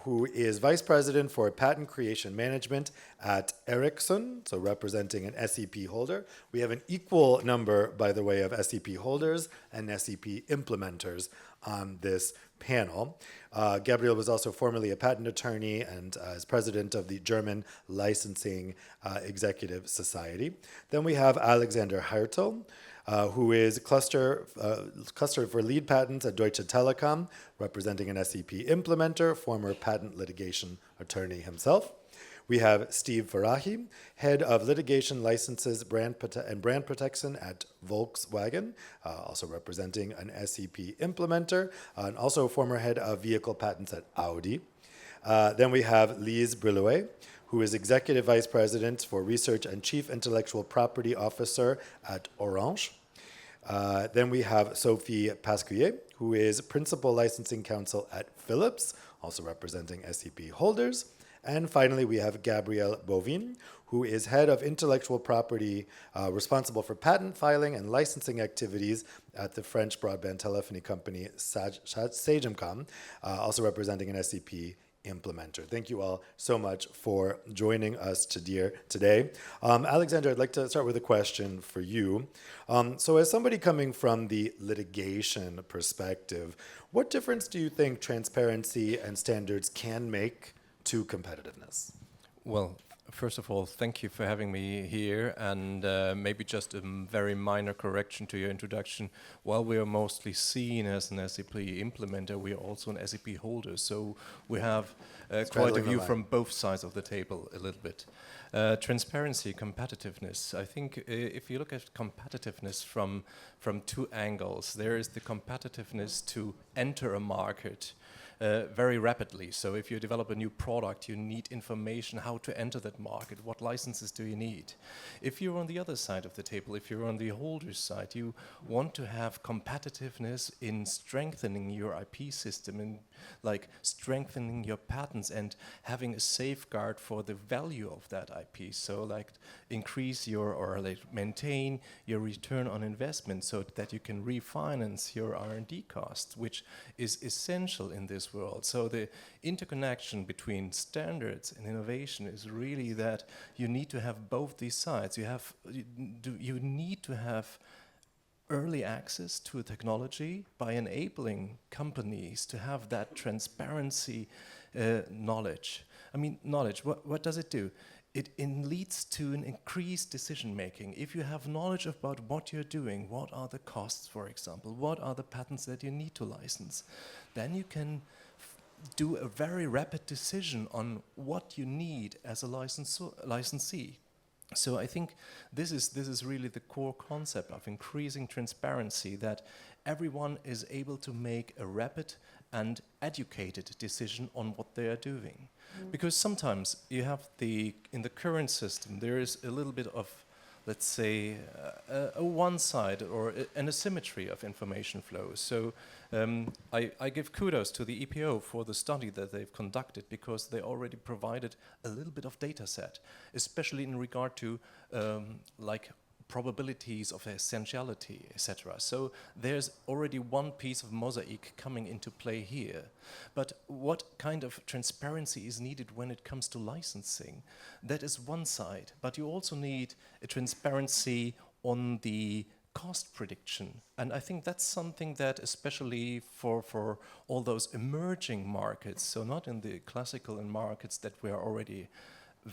who is Vice President for Patent Creation Management at Ericsson, so representing an SEP holder. We have an equal number, by the way, of SEP holders and SEP implementers on this panel. Gabrielle was also formerly a patent attorney and is president of the German Licensing Executive Society. Then we have Alexander Hertel, who is cluster for lead patents at Deutsche Telekom, representing an SEP implementer, former patent litigation attorney himself. We have Steve Farahi, head of litigation licenses and brand protection at Volkswagen, also representing an SEP implementer, and also former head of vehicle patents at Audi. Then we have Lise Brillouet, who is Executive Vice President for Research and Chief Intellectual Property Officer at Orange. Then we have Sophie Pasquier, who is Principal Licensing Counsel at Philips, also representing SEP holders. And finally, we have Gabrielle Bovin, who is Head of Intellectual Property, responsible for patent filing and licensing activities at the French broadband telephony company Sagemcom, also representing an SEP implementer. Thank you all so much for joining us today. Alexander, I'd like to start with a question for you. So as somebody coming from the litigation perspective, what difference do you think transparency and standards can make to competitiveness? Well, first of all, thank you for having me here, and maybe just a very minor correction to your introduction. While we are mostly seen as an SAP implementer, we are also an SAP holder, so we have quite a view from both sides of the table a little bit. Transparency, competitiveness. I think if you look at competitiveness from two angles, there is the competitiveness to enter a market very rapidly. So if you develop a new product, you need information how to enter that market. What licenses do you need? If you're on the other side of the table, if you're on the holder's side, you want to have competitiveness in strengthening your IP system and like strengthening your patents and having a safeguard for the value of that IP. So like increase your or like maintain your return on investment so that you can refinance your R&D costs, which is essential in this world. So the interconnection between standards and innovation is really that you need to have both these sides. You need to have early access to a technology by enabling companies to have that transparency knowledge. I mean, knowledge, what does it do? it leads to an increased decision making. If you have knowledge about what you're doing, what are the costs, for example, what are the patents that you need to license, then you can do a very rapid decision on what you need as a licensee. So I think this is really the core concept of increasing transparency, that everyone is able to make a rapid and educated decision on what they are doing. Because sometimes you have in the current system, there is a little bit of, let's say, a one side or an asymmetry of information flows. So I give kudos to the EPO for the study that they've conducted, because they already provided a little bit of data set, especially in regard to like probabilities of essentiality, etc. So there's already one piece of mosaic coming into play here. But what kind of transparency is needed when it comes to licensing? That is one side, but you also need a transparency on the cost prediction. And I think that's something that, especially for all those emerging markets, so not in the classical markets that we are already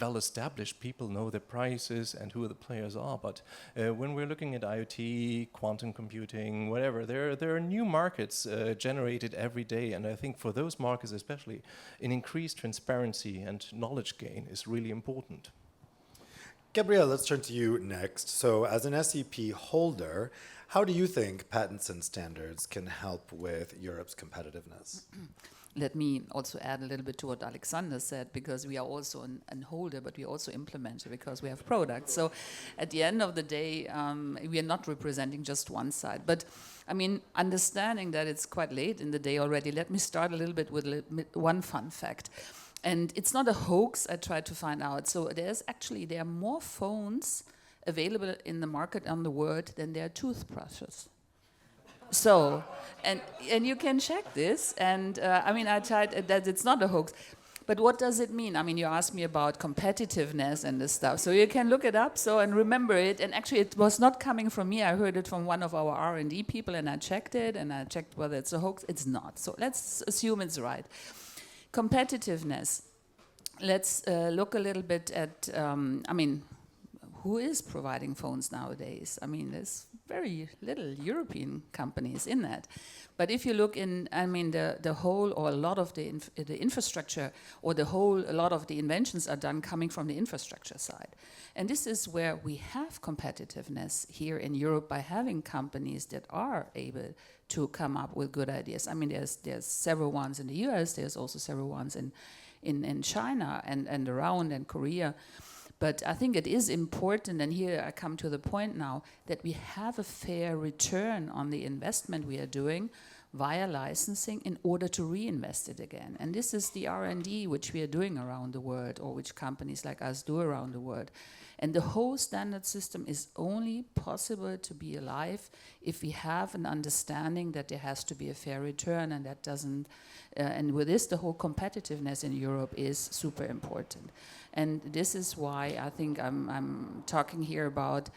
well established, people know the prices and who the players are, but when we're looking at IoT, quantum computing, whatever, there are new markets generated every day, and I think for those markets especially, an increased transparency and knowledge gain is really important. Gabrielle, let's turn to you next. So as an SEP holder, how do you think patents and standards can help with Europe's competitiveness? Let me also add a little bit to what Alexander said, because we are also an holder, but we also implement it because we have products. So at the end of the day, we are not representing just one side. But I mean, understanding that it's quite late in the day already, let me start a little bit with one fun fact. And it's not a hoax, I tried to find out. So there are more phones available in the market on the world than there are toothbrushes. So, and you can check this, and I mean, I tried that it's not a hoax, but what does it mean? I mean, you asked me about competitiveness and this stuff, so you can look it up, and remember it, and actually it was not coming from me, I heard it from one of our R&D people, and I checked it, and I checked whether it's a hoax. It's not, so let's assume it's right. Competitiveness, let's look a little bit at, I mean, who is providing phones nowadays? I mean, there's very little European companies in that. But if you look in, I mean, the whole or a lot of the infrastructure or a lot of the inventions are done coming from the infrastructure side. And this is where we have competitiveness here in Europe by having companies that are able to come up with good ideas. I mean, there's several ones in the US, there's also several ones in China and around, and Korea. But I think it is important, and here I come to the point now, that we have a fair return on the investment we are doing via licensing in order to reinvest it again. And this is the R&D which we are doing around the world, or which companies like us do around the world. And the whole standard system is only possible to be alive if we have an understanding that there has to be a fair return, and that doesn't, and with this, the whole competitiveness in Europe is super important. And this is why I think I'm talking here about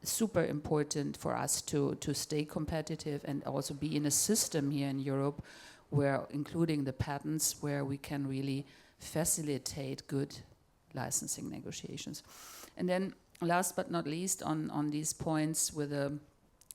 super important for us to stay competitive and also be in a system here in Europe where, including the patents, where we can really facilitate good licensing negotiations. And then last but not least, on these points with the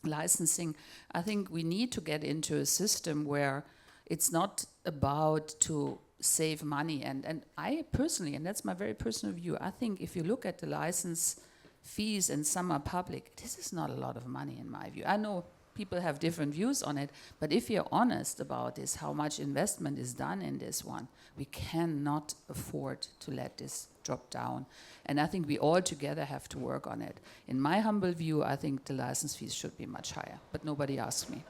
licensing, I think we need to get into a system where it's not about to save money. And I personally, and that's my very personal view, I think if you look at the license fees, and some are public, this is not a lot of money in my view. I know people have different views on it, but if you're honest about this, how much investment is done in this one, we cannot afford to let this drop down. And I think we all together have to work on it. In my humble view, I think the license fees should be much higher, but nobody asked me.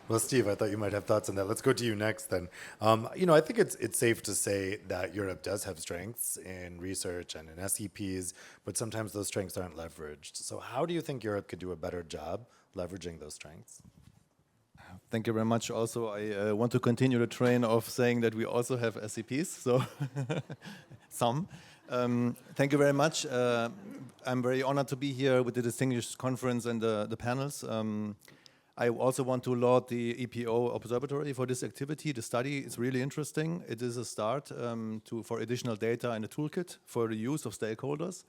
Well, Steve, I thought you might have thoughts on that. Let's go to you next then. You know, I think it's safe to say that Europe does have strengths in research and in SEPs, but sometimes those strengths aren't leveraged. So how do you think Europe could do a better job leveraging those strengths? Thank you very much. Also, I want to continue the train of saying that we also have SEPs, so some. Thank you very much. I'm very honored to be here with the distinguished conference and the panels. I also want to laud the EPO Observatory for this activity. The study is really interesting. It is a start for additional data and a toolkit for the use of stakeholders.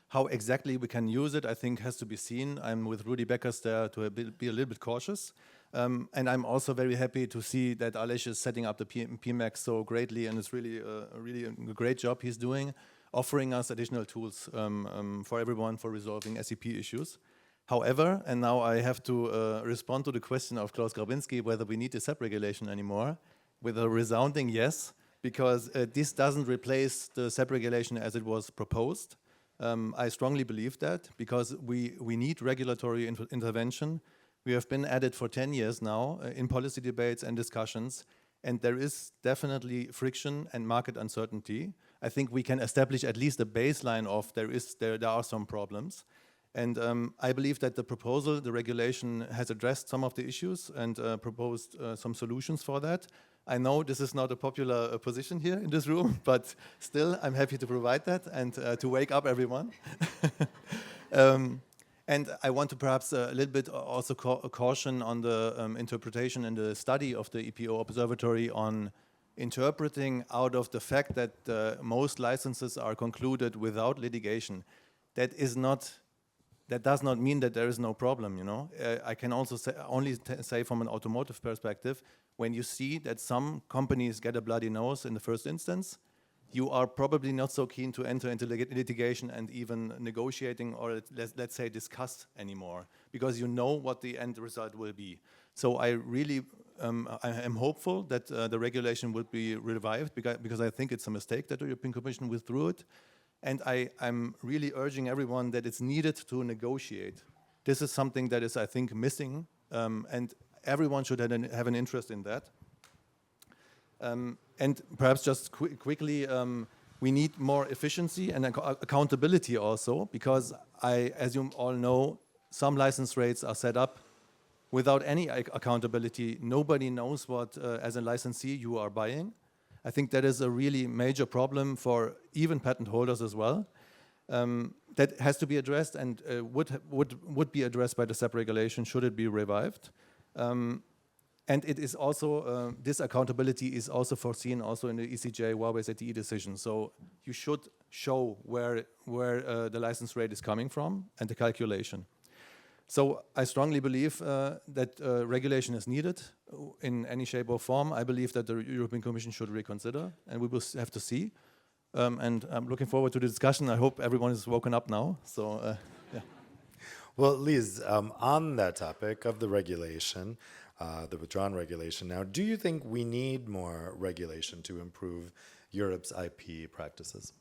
How exactly we can use it, I think, has to be seen. I'm with Rudy Beckers there to be a little bit cautious. And I'm also very happy to see that Aleš is setting up the PMAX so greatly, and it's really a great job he's doing, offering us additional tools for everyone for resolving SEP issues. However, and now I have to respond to the question of Klaus Grabinski whether we need a SEP regulation anymore, with a resounding yes, because this doesn't replace the SEP regulation as it was proposed. I strongly believe that, because we need regulatory intervention. We have been at it for 10 years now in policy debates and discussions, and there is definitely friction and market uncertainty. I think we can establish at least a baseline of there are some problems. And I believe that the proposal, the regulation, has addressed some of the issues and proposed some solutions for that. I know this is not a popular position here in this room, but still I'm happy to provide that and to wake up everyone. And I want to perhaps a little bit also caution on the interpretation and the study of the EPO Observatory on interpreting out of the fact that most licenses are concluded without litigation. That does not mean that there is no problem, you know. I can also say from an automotive perspective, when you see that some companies get a bloody nose in the first instance, you are probably not so keen to enter into litigation and even negotiating or let's say discuss anymore, because you know what the end result will be. So I really I am hopeful that the regulation will be revived, because I think it's a mistake that the European Commission withdrew it. And I'm really urging everyone that it's needed to negotiate. This is something that is, I think, missing, and everyone should have an interest in that. And perhaps just quickly, we need more efficiency and accountability also, because as you all know, some license rates are set up without any accountability. Nobody knows what, as a licensee, you are buying. I think that is a really major problem for even patent holders as well. That has to be addressed and would be addressed by the SEP regulation should it be revived. And it is also, this accountability is also foreseen also in the ECJ Huawei ZTE decision. So you should show where the license rate is coming from and the calculation. So I strongly believe that regulation is needed in any shape or form. I believe that the European Commission should reconsider, and we will have to see. And I'm looking forward to the discussion. I hope everyone is woken up now. So, yeah. Well, Liz, on that topic of the regulation, the withdrawn regulation now, do you think we need more regulation to improve Europe's IP practices?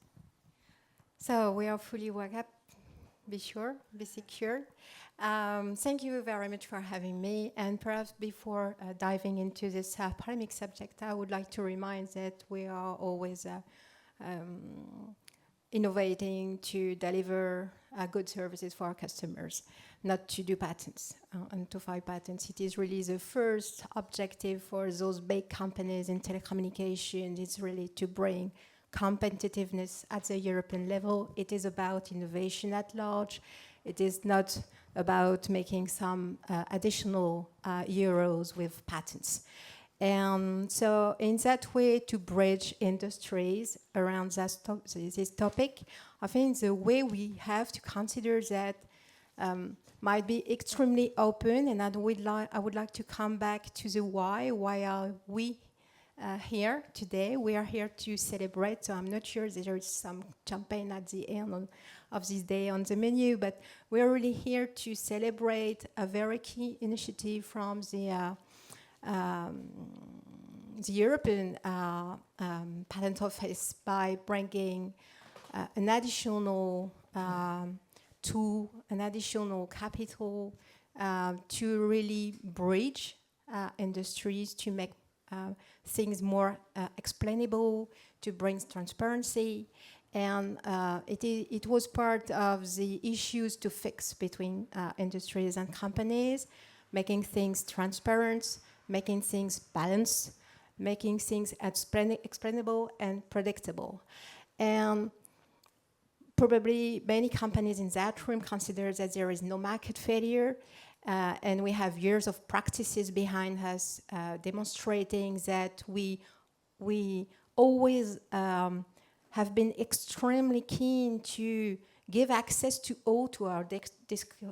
So we are fully woke up, be sure, be secure. Thank you very much for having me. And perhaps before diving into this polemic subject, I would like to remind that we are always innovating to deliver good services for our customers, not to do patents and to file patents. It is really the first objective for those big companies in telecommunications. It's really to bring competitiveness at the European level. It is about innovation at large. It is not about making some additional euros with patents. And so in that way, to bridge industries around this topic, I think the way we have to consider that might be extremely open, and I would like to come back to the why. Why are we here today? We are here to celebrate, so I'm not sure there is some champagne at the end of this day on the menu, but we're really here to celebrate a very key initiative from the European Patent Office by bringing an additional tool, an additional capital to really bridge industries, to make things more explainable, to bring transparency. And it was part of the issues to fix between industries and companies, making things transparent, making things balanced, making things explainable and predictable. And probably many companies in that room consider that there is no market failure. and we have years of practices behind us demonstrating that we always have been extremely keen to give access to all to our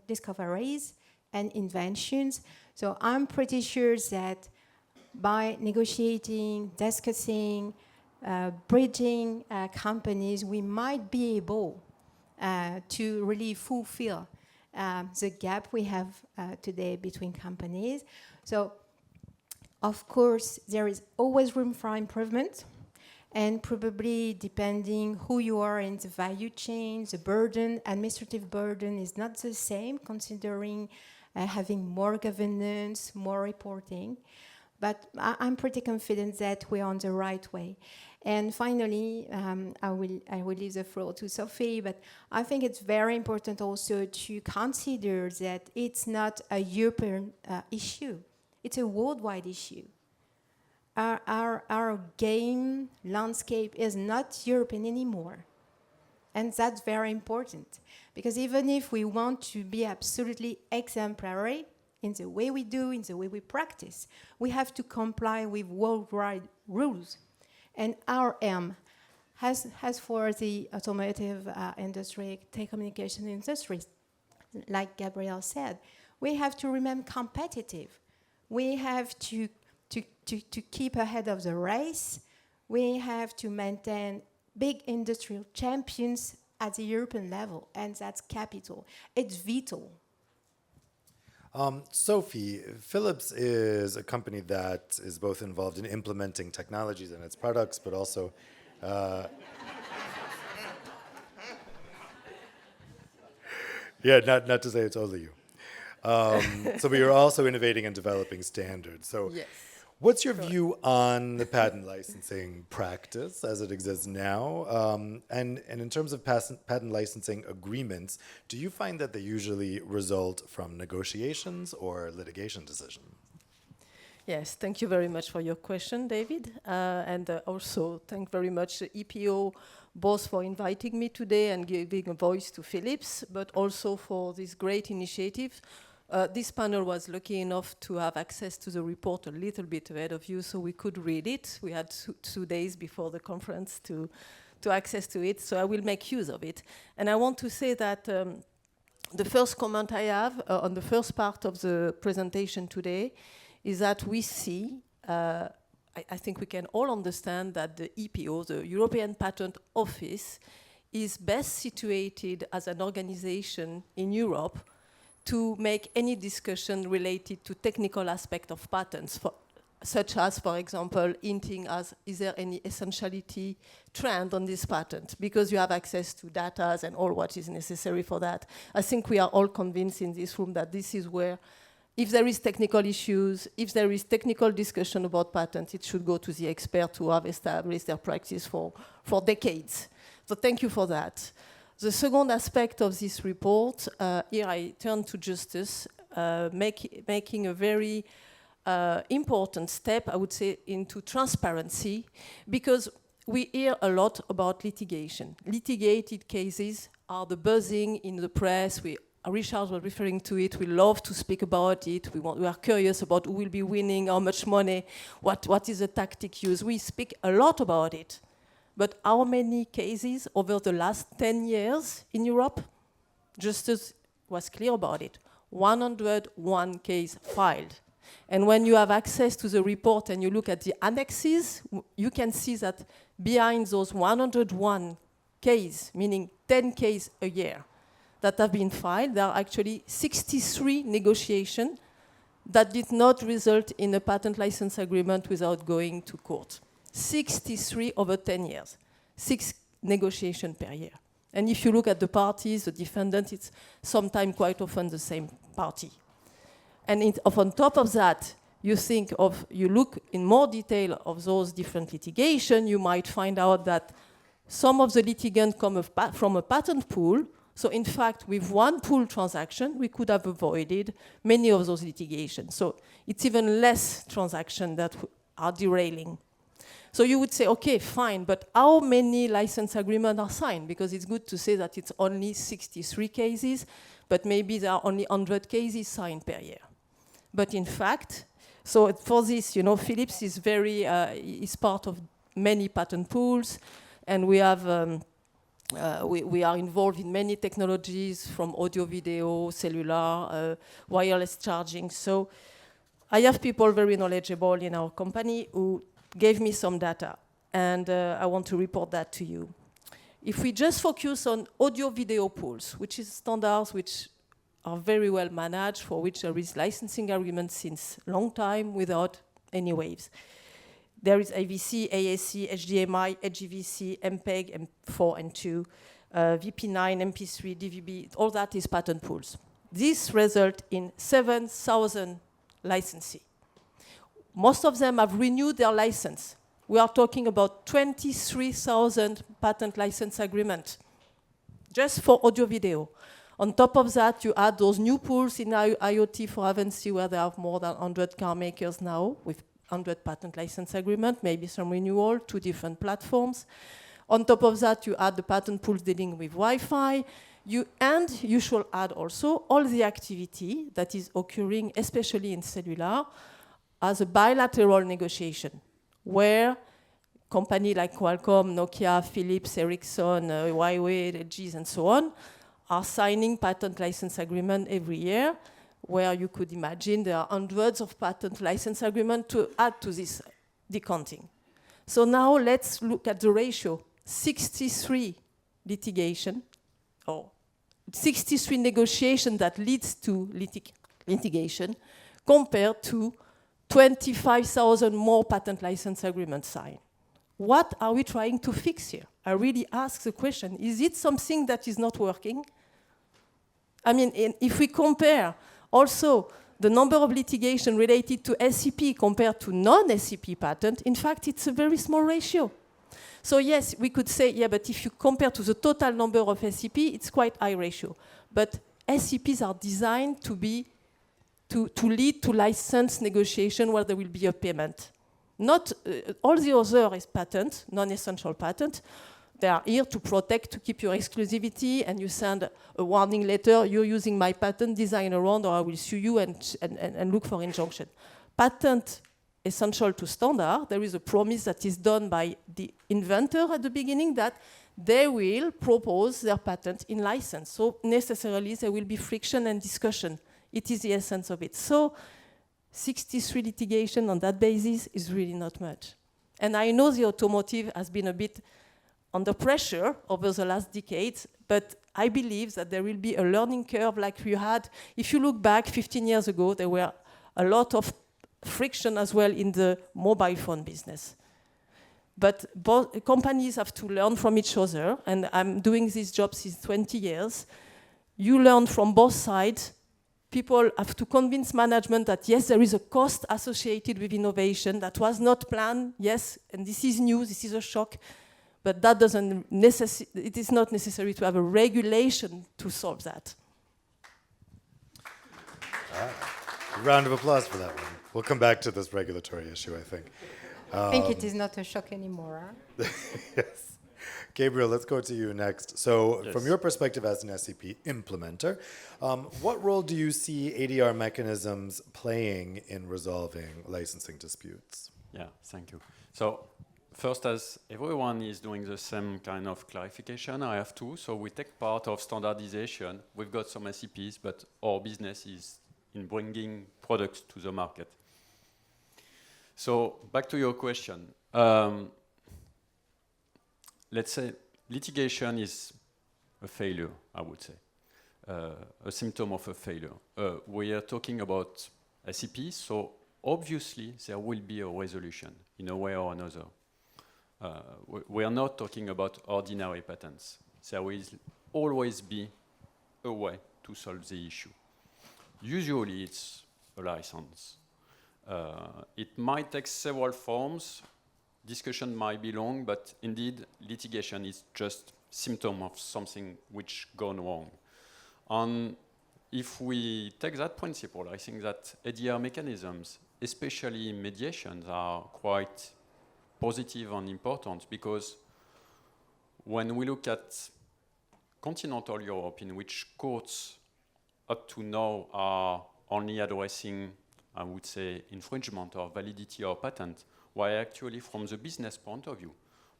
discoveries and inventions. So I'm pretty sure that by negotiating, discussing, bridging companies, we might be able to really fulfill the gap we have today between companies. So, of course, there is always room for improvement, and probably depending who you are in the value chain, the burden, administrative burden is not the same, considering having more governance, more reporting. But I'm pretty confident that we're on the right way. And finally, I will leave the floor to Sophie, but I think it's very important also to consider that it's not a European issue. It's a worldwide issue. Our game landscape is not European anymore. And that's very important. Because even if we want to be absolutely exemplary in the way we do, in the way we practice, we have to comply with worldwide rules. And our aim, as for the automotive industry, telecommunication industry, like Gabriel said, we have to remain competitive. We have to keep ahead of the race. We have to maintain big industrial champions at the European level, and that's capital. It's vital. Sophie, Philips is a company that is both involved in implementing technologies in its products, but also yeah, not to say it's only you. So we are also innovating and developing standards. So yes. What's your view on the patent licensing practice as it exists now? And in terms of patent licensing agreements, do you find that they usually result from negotiations or litigation decisions? Yes, thank you very much for your question, David. And also thank very much the EPO, both for inviting me today and giving a voice to Philips, but also for this great initiative. This panel was lucky enough to have access to the report a little bit ahead of you, so we could read it. We had 2 days before the conference to access to it, so I will make use of it. And I want to say that the first comment I have on the first part of the presentation today is that we see, I think we can all understand that the EPO, the European Patent Office, is best situated as an organization in Europe to make any discussion related to technical aspect of patents, such as, for example, hinting as, is there any essentiality trend on this patent? Because you have access to data and all what is necessary for that. I think we are all convinced in this room that this is where, if there is technical issues, if there is technical discussion about patents, it should go to the expert who have established their practice for decades. So thank you for that. The second aspect of this report, here I turn to justice, making a very important step, I would say, into transparency, because we hear a lot about litigation. Litigated cases are the buzzing in the press. Richard was referring to it. We love to speak about it. We are curious about who will be winning, how much money, what is the tactic used. We speak a lot about it. But how many cases over the last 10 years in Europe? Justice was clear about it. 101 cases filed. And when you have access to the report and you look at the annexes, you can see that behind those 101 cases, meaning 10 cases a year, that have been filed, there are actually 63 negotiations that did not result in a patent license agreement without going to court. 63 over 10 years, 6 negotiations per year. And if you look at the parties, the defendant, it's sometimes quite often the same party. And on top of that, you look in more detail of those different litigation, you might find out that some of the litigants come from a patent pool. So in fact, with one pool transaction, we could have avoided many of those litigations. So it's even less transactions that are derailing. So you would say, okay, fine, but how many license agreements are signed? Because it's good to say that it's only 63 cases, but maybe there are only 100 cases signed per year. But in fact, so for this, you know, Philips is is part of many patent pools, and we have we are involved in many technologies from audio, video, cellular, wireless charging. So I have people very knowledgeable in our company who gave me some data, and I want to report that to you. If we just focus on audio video pools, which is standards which are very well managed, for which there is licensing agreements since long time without any waves. There is AVC, AAC, HDMI, HEVC, MPEG, M4 and 2, VP9, MP3, DVB, all that is patent pools. This results in 7,000 licensees. Most of them have renewed their license. We are talking about 23,000 patent license agreements just for audio video. On top of that, you add those new pools in IoT for Avanci, where they have more than 100 car makers now with 100 patent license agreement, maybe some renewal, 2 different platforms. On top of that, you add the patent pools dealing with Wi-Fi. And you should add also all the activity that is occurring, especially in cellular, as a bilateral negotiation, where companies like Qualcomm, Nokia, Philips, Ericsson, Huawei, LG, and so on, are signing patent license agreement every year, where you could imagine there are hundreds of patent license agreements to add to this decounting. So now let's look at the ratio. 63 litigation, or 63 negotiation that leads to litigation, compared to 25,000 more patent license agreements signed. What are we trying to fix here? I really ask the question, is it something that is not working? I mean, if we compare also the number of litigation related to SEP compared to non-SEP patent, in fact, it's a very small ratio. So yes, we could say, yeah, but if you compare to the total number of SEP, it's quite high ratio. But SEPs are designed to lead to license negotiation where there will be a payment. Not all the other is patent, non-essential patent. They are here to protect, to keep your exclusivity, and you send a warning letter, you're using my patent, design around, or I will sue you and look for injunction. Patent essential to standard, there is a promise that is done by the inventor at the beginning that they will propose their patent in license. So necessarily there will be friction and discussion. It is the essence of it. So 63 litigation on that basis is really not much. And I know the automotive has been a bit under pressure over the last decades, but I believe that there will be a learning curve like you had. If you look back 15 years ago, there were a lot of friction as well in the mobile phone business. But both companies have to learn from each other, and I'm doing this job since 20 years. You learn from both sides. People have to convince management that yes, there is a cost associated with innovation that was not planned, yes, and this is new, this is a shock, but that doesn't it is not necessary to have a regulation to solve that. A round of applause for that one. We'll come back to this regulatory issue, I think. I think it is not a shock anymore. Huh? Yes. Gabriel, let's go to you next. So Yes. from your perspective as an SEP implementer, what role do you see ADR mechanisms playing in resolving licensing disputes? Yeah, thank you. So first, as everyone is doing the same kind of clarification, I have two. So we take part of standardization. We've got some SEPs, but our business is in bringing products to the market. So back to your question. Let's say litigation is a failure, I would say, a symptom of a failure. We are talking about SEPs, so obviously there will be a resolution in a way or another. We are not talking about ordinary patents. There will always be a way to solve the issue. Usually it's a license. It might take several forms. Discussion might be long, but indeed litigation is just symptom of something which gone wrong. And if we take that principle, I think that ADR mechanisms, especially mediations, are quite positive and important, because when we look at continental Europe, in which courts up to now are only addressing, I would say, infringement or validity of patent, while actually from the business point of view,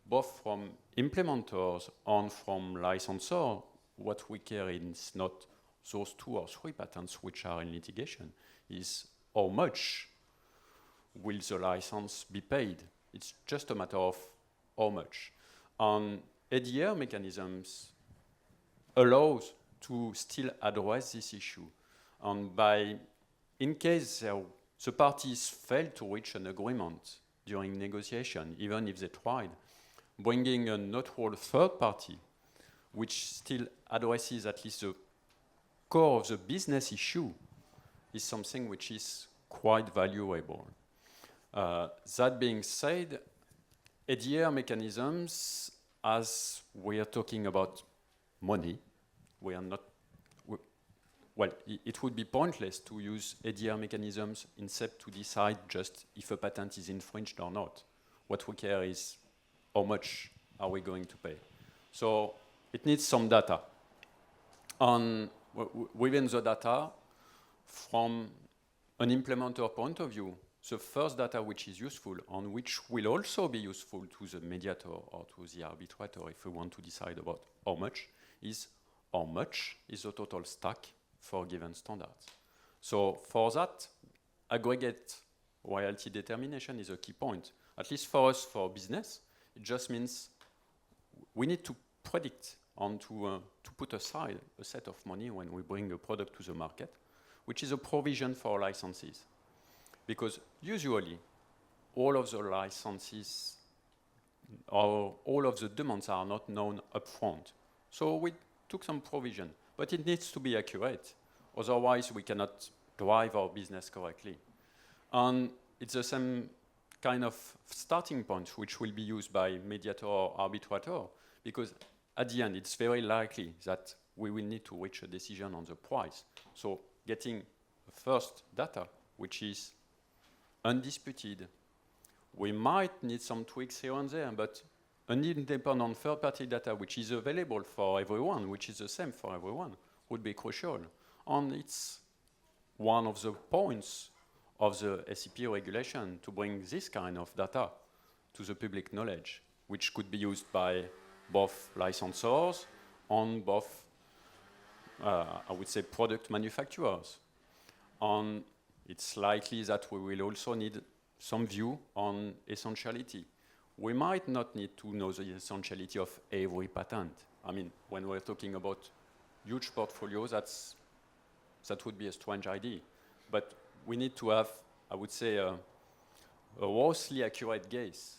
both from implementers and from licensors, what we care is not those 2 or 3 patents which are in litigation, is how much will the license be paid. It's just a matter of how much. And ADR mechanisms allows to still address this issue. And in case the parties fail to reach an agreement during negotiation, even if they tried, bringing a neutral third party, which still addresses at least the core of the business issue, is something which is quite valuable. That being said, ADR mechanisms, as we are talking about money, we are not, well, it would be pointless to use ADR mechanisms in SEP to decide just if a patent is infringed or not. What we care is how much are we going to pay. So it needs some data. And within the data, from an implementer point of view, the first data which is useful and which will also be useful to the mediator or to the arbitrator if we want to decide about how much is the total stack for given standards. So for that, aggregate royalty determination is a key point. At least for us, for business, it just means we need to predict and to put aside a set of money when we bring a product to the market, which is a provision for licenses. Because usually, all of the licenses or all of the demands are not known upfront. So we took some provision, but it needs to be accurate. Otherwise, we cannot drive our business correctly. And it's the same kind of starting point which will be used by mediator or arbitrator, because at the end, it's very likely that we will need to reach a decision on the price. So getting first data, which is undisputed, we might need some tweaks here and there, but an independent third-party data which is available for everyone, which is the same for everyone, would be crucial. And it's one of the points of the SEP regulation to bring this kind of data to the public knowledge, which could be used by both licensors and both, I would say, product manufacturers. And it's likely that we will also need some view on essentiality. We might not need to know the essentiality of every patent. I mean, when we're talking about huge portfolios, that would be a strange idea. But we need to have, I would say, a grossly accurate guess,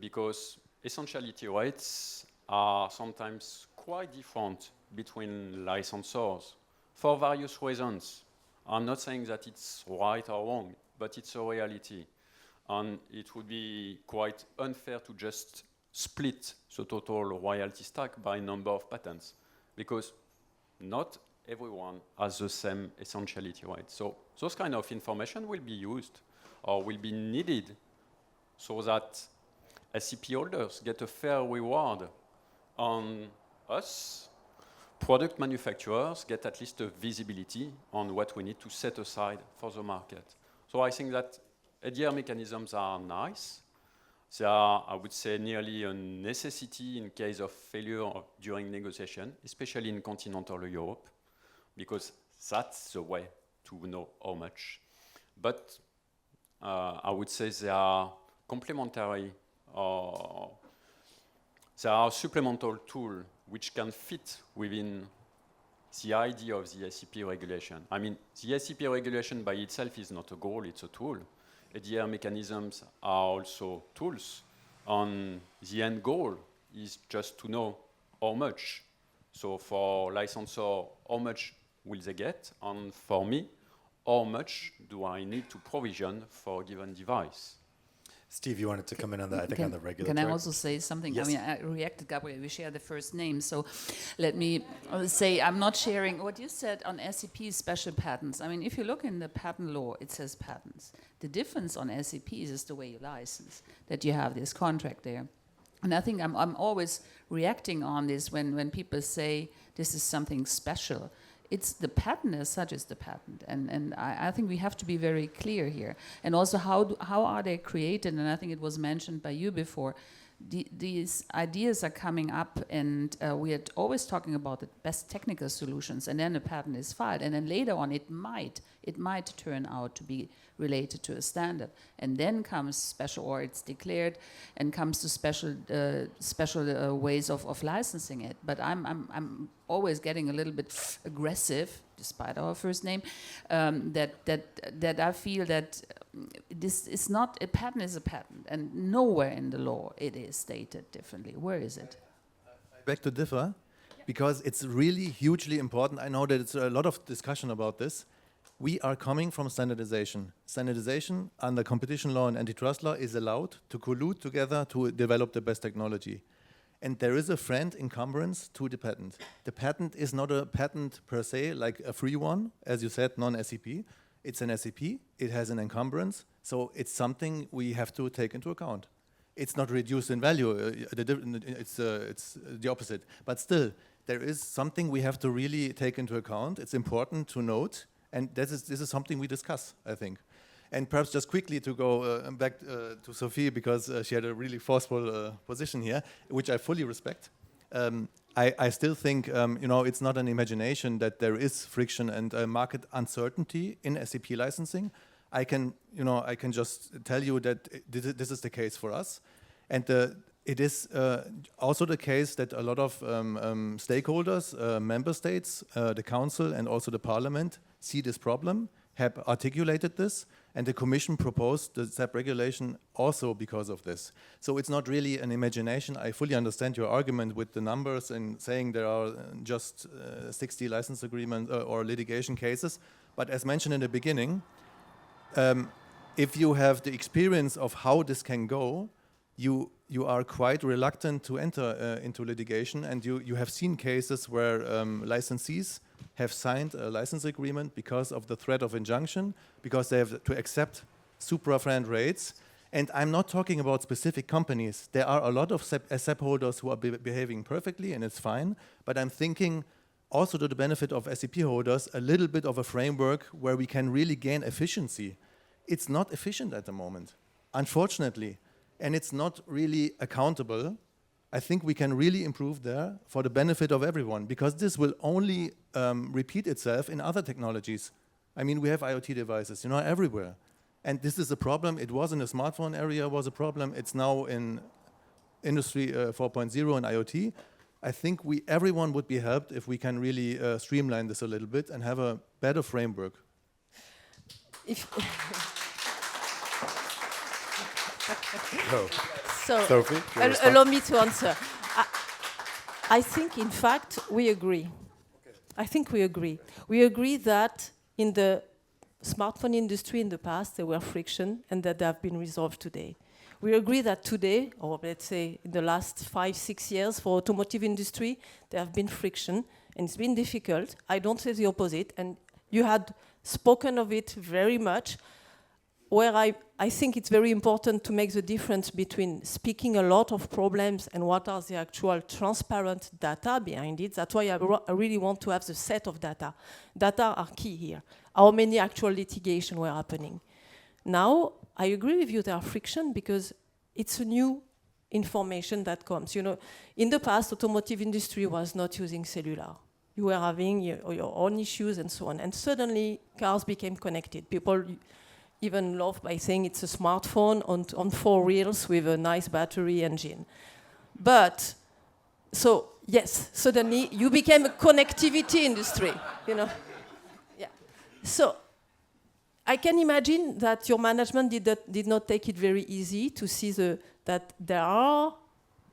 because essentiality rates are sometimes quite different between licensors for various reasons. I'm not saying that it's right or wrong, but it's a reality. And it would be quite unfair to just split the total royalty stack by number of patents, because not everyone has the same essentiality rate. So those kind of information will be used or will be needed so that SEP holders get a fair reward on us. Product manufacturers get at least a visibility on what we need to set aside for the market. So I think that ADR mechanisms are nice. They are, I would say, nearly a necessity in case of failure during negotiation, especially in continental Europe, because that's the way to know how much. But I would say they are complementary, or they are a supplemental tool which can fit within the idea of the SEP regulation. I mean, the SEP regulation by itself is not a goal, it's a tool. ADR mechanisms are also tools, and the end goal is just to know how much. So for licensor, how much will they get? And for me, how much do I need to provision for a given device? Steve, you wanted to come in on that, I think, on the regulatory. Can I also say something? Yes. I mean, I reacted, Gabriel, we share the first name, so let me say I'm not sharing what you said on SEP special patents. I mean, if you look in the patent law, it says patents. The difference on SEPs is the way you license, that you have this contract there. And I think I'm always reacting on this when people say this is something special. It's the patent as such is the patent, and I think we have to be very clear here. And also, how are they created? And I think it was mentioned by you before. These ideas are coming up, and we are always talking about the best technical solutions, and then a patent is filed, and then later on it might turn out to be related to a standard, and then comes special, or it's declared, and comes to special ways of licensing it. But I'm always getting a little bit aggressive, despite our first name, that I feel that this is not a patent is a patent, and nowhere in the law it is stated differently. Where is it? Back to differ, because it's really hugely important. I know that it's a lot of discussion about this. We are coming from standardization. Standardization under competition law and antitrust law is allowed to collude together to develop the best technology. And there is a FRAND encumbrance to the patent. The patent is not a patent per se, like a free one, as you said, non-SEP. It's an SEP, it has an encumbrance, so it's something we have to take into account. It's not reduced in value, it's the opposite. But still, there is something we have to really take into account. It's important to note, and this is something we discuss, I think. And perhaps just quickly to go back to Sophie, because she had a really forceful position here, which I fully respect. I still think, it's not an imagination that there is friction and market uncertainty in SEP licensing. I can just tell you that this is the case for us. And it is also the case that a lot of stakeholders, member states, the council and also the parliament see this problem, have articulated this, and the Commission proposed the SEP regulation also because of this. So it's not really an imagination. I fully understand your argument with the numbers and saying there are just 60 license agreements or litigation cases. But as mentioned in the beginning, if you have the experience of how this can go, you are quite reluctant to enter into litigation, and you have seen cases where licensees have signed a license agreement because of the threat of injunction, because they have to accept supra-FRAND rates. And I'm not talking about specific companies. There are a lot of SEP holders who are behaving perfectly, and it's fine. But I'm thinking also to the benefit of SEP holders, a little bit of a framework where we can really gain efficiency. It's not efficient at the moment, unfortunately. And it's not really accountable. I think we can really improve there for the benefit of everyone, because this will only repeat itself in other technologies. I mean, we have IoT devices, everywhere. And this is a problem. It was in the smartphone area, was a problem. It's now in Industry 4.0 and IoT. I think everyone would be helped if we can really streamline this a little bit and have a better framework. So, Sophie, allow me to answer. I think, in fact, we agree. I think we agree. We agree that in the smartphone industry in the past, there were friction and that they have been resolved today. We agree that today, or let's say in the last 5-6 years for automotive industry, there have been friction and it's been difficult. I don't say the opposite, and you had spoken of it very much, where I think it's very important to make the difference between speaking a lot of problems and what are the actual transparent data behind it. That's why I really want to have the set of data. Data are key here. How many actual litigation were happening? Now, I agree with you, there are friction because it's a new information that comes. In the past, automotive industry was not using cellular. You were having your own issues and so on. And suddenly, cars became connected. People even love by saying it's a smartphone on 4 wheels with a nice battery engine. But, so, yes, suddenly you became a connectivity industry, Yeah. So, I can imagine that your management did not take it very easy to see that there are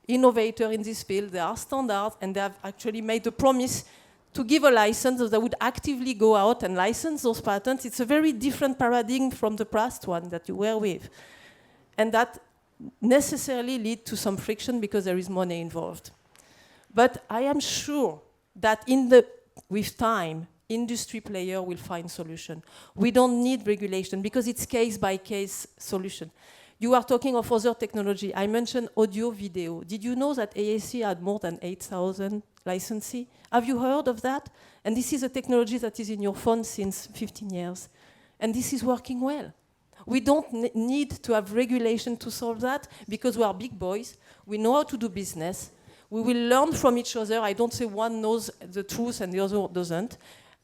innovators in this field, there are standards, and they have actually made a promise to give a license, that would actively go out and license those patents. It's a very different paradigm from the past one that you were with. And that necessarily lead to some friction because there is money involved. But I am sure that with time, industry player will find solution. We don't need regulation because it's case-by-case solution. You are talking of other technology. I mentioned audio, video. Did you know that AAC had more than 8,000 licensees? Have you heard of that? And this is a technology that is in your phone since 15 years. And this is working well. We don't need to have regulation to solve that because we are big boys. We know how to do business. We will learn from each other. I don't say one knows the truth and the other doesn't.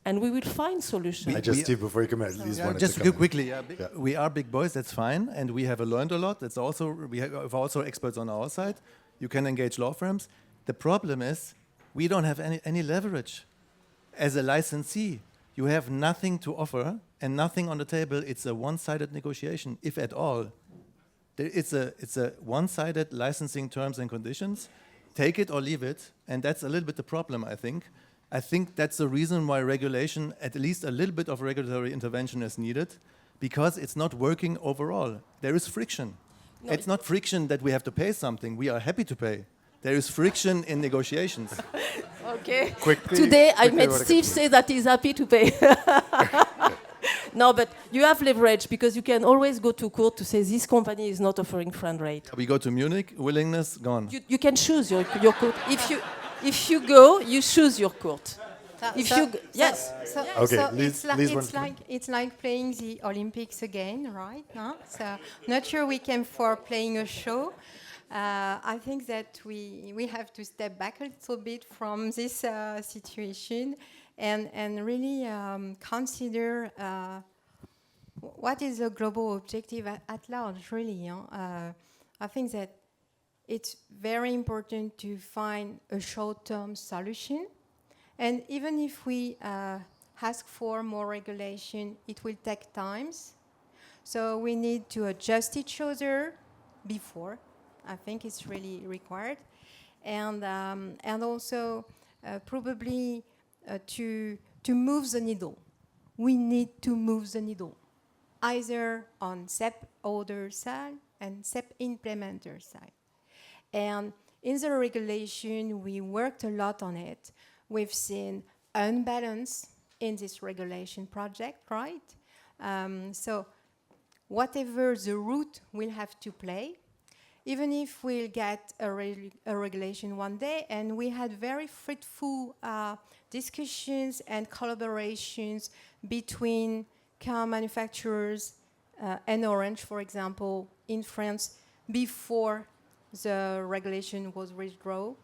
And we will find solutions. Steve, before you come in, at least wanted just to come quickly, in. we are big boys, that's fine, and we have learned a lot. That's also, we have also experts on our side. You can engage law firms. The problem is, we don't have any leverage. As a licensee, you have nothing to offer and nothing on the table. It's a one-sided negotiation, if at all. It's a one-sided licensing terms and conditions. Take it or leave it, and that's a little bit the problem, I think. I think that's the reason why regulation, at least a little bit of regulatory intervention is needed, because it's not working overall. There is friction. No, it's not friction that we have to pay something. We are happy to pay. There is friction in negotiations. Okay. Today I made Steve say that he's happy to pay. No, but you have leverage because you can always go to court to say this company is not offering FRAND rate. We go to Munich, willingness, gone. You can choose your court. If you go, you choose your court. Yes. It's like playing the Olympics again, right? No? So not sure we came for playing a show. I think that we have to step back a little bit from this situation and really consider what is the global objective at large, really. I think that it's very important to find a short-term solution. And even if we ask for more regulation, it will take time. So we need to adjust each other before. I think it's really required. And also probably to move the needle. We need to move the needle, either on SEP holder side and SEP implementer side. And in the regulation, we worked a lot on it. We've seen unbalance in this regulation project, right? So whatever the route we'll have to play, even if we'll get a regulation one day, and we had very fruitful discussions and collaborations between car manufacturers and Orange, for example, in France, before the regulation was withdrawn.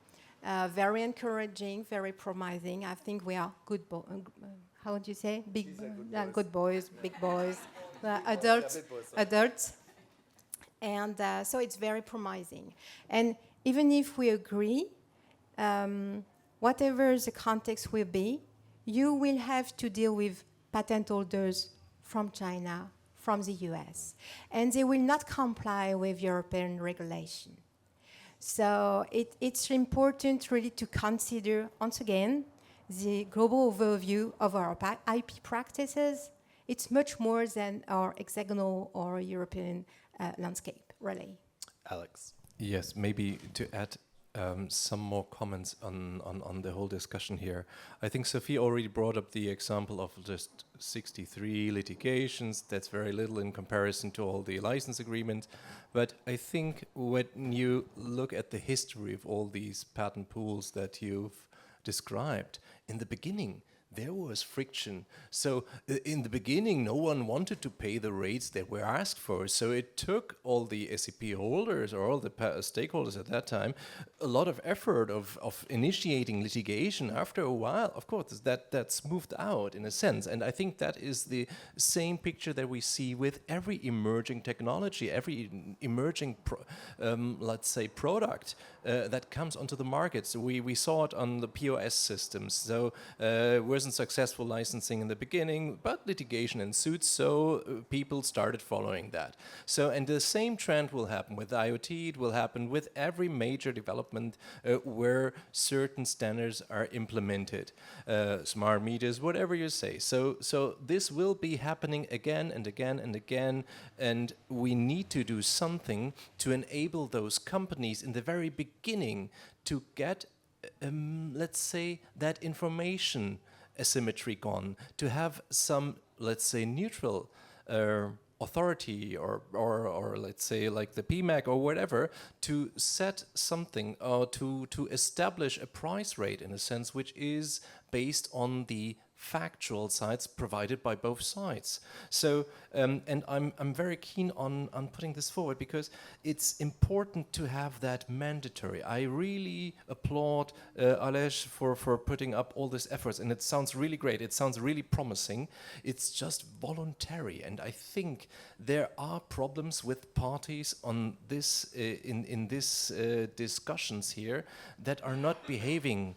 Very encouraging, very promising. I think we are good how would you say? Good boys, big boys, adults. And so it's very promising. And even if we agree, whatever the context will be, you will have to deal with patent holders from China, from the US, and they will not comply with European regulation. So it's important really to consider, once again, the global overview of our IP practices. It's much more than our hexagonal or European landscape, really. Alex. Yes, maybe to add some more comments on the whole discussion here. I think Sophie already brought up the example of just 63 litigations. That's very little in comparison to all the license agreements. But I think when you look at the history of all these patent pools that you've described, in the beginning, there was friction. So in the beginning, no one wanted to pay the rates that were asked for. So it took all the SEP holders or all the stakeholders at that time a lot of effort of initiating litigation. After a while, of course, that smoothed out in a sense. And I think that is the same picture that we see with every emerging technology, every emerging, let's say, product that comes onto the market. So we saw it on the POS systems. So we're wasn't successful licensing in the beginning, but litigation ensued, so people started following that. So, and the same trend will happen with IoT, it will happen with every major development where certain standards are implemented. Smart meters, whatever you say. So this will be happening again and again and again, and we need to do something to enable those companies in the very beginning to get, let's say, that information asymmetry gone, to have some, let's say, neutral authority or let's say like the PMAC or whatever, to set something or to establish a price rate in a sense which is based on the factual sides provided by both sides. So, and I'm very keen on putting this forward because it's important to have that mandatory. I really applaud Aleš for putting up all these efforts, and it sounds really great. It sounds really promising. It's just voluntary, and I think there are problems with parties on this in this discussions here that are not behaving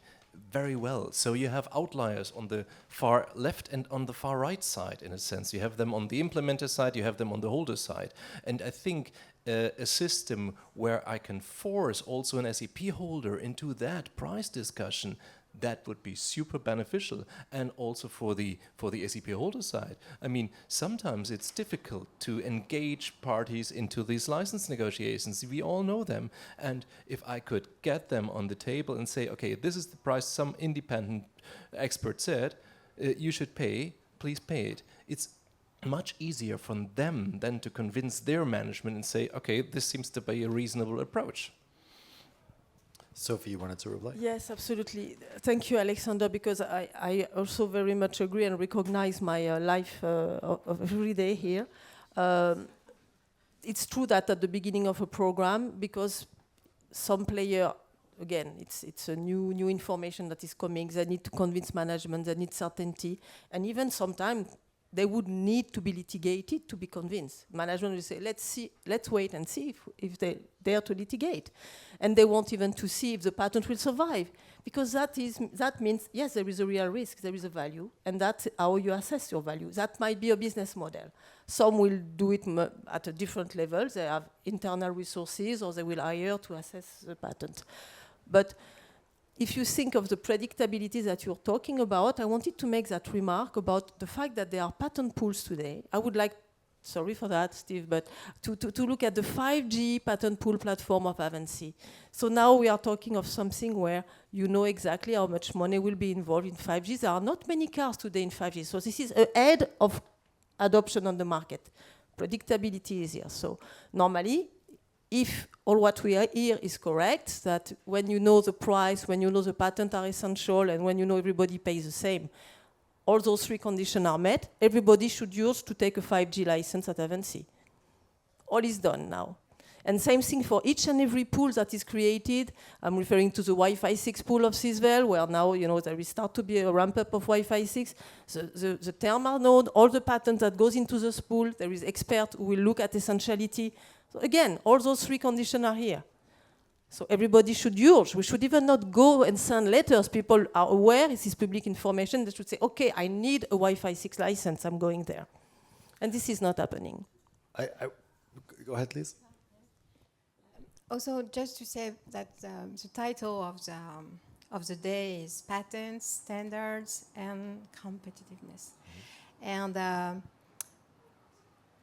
very well. So you have outliers on the far left and on the far right side, in a sense. You have them on the implementer side, you have them on the holder side. And I think a system where I can force also an SEP holder into that price discussion, that would be super beneficial, and also for the SEP holder side. I mean, sometimes it's difficult to engage parties into these license negotiations. We all know them, and if I could get them on the table and say, okay, this is the price some independent expert said, you should pay, please pay it. It's much easier for them than to convince their management and say, okay, this seems to be a reasonable approach. Sophie, you wanted to reply? Yes, absolutely. Thank you, Alexander, because I also very much agree and recognize my life of every day here. It's true that at the beginning of a program, because some player, again, it's a new information that is coming, they need to convince management, they need certainty, and even sometimes they would need to be litigated to be convinced. Management will say, let's wait and see if they dare to litigate. And they want even to see if the patent will survive. Because that means, yes, there is a real risk, there is a value, and that's how you assess your value. That might be a business model. Some will do it at a different level. They have internal resources, or they will hire to assess the patent. But if you think of the predictability that you're talking about, I wanted to make that remark about the fact that there are patent pools today. I would like, sorry for that, Steve, but to look at the 5G patent pool platform of Avanci. So now we are talking of something where you know exactly how much money will be involved in 5G. There are not many cars today in 5G, so this is ahead of adoption on the market. Predictability is here. So normally, if all what we hear is correct, that when you know the price, when you know the patent are essential, and when you know everybody pays the same, all those three conditions are met, everybody should use to take a 5G license at Avanci. All is done now. And same thing for each and every pool that is created. I'm referring to the Wi-Fi 6 pool of Sysvel, where now, you know, there will start to be a ramp-up of Wi-Fi 6. The thermal node, all the patents that goes into this pool, there is expert who will look at essentiality. So again, all those three conditions are here. So everybody should use. We should even not go and send letters. People are aware, this is public information. They should say, okay, I need a Wi-Fi 6 license, I'm going there. And this is not happening. Go ahead, please. Also, just to say that the title of the day is Patents, Standards, and Competitiveness. And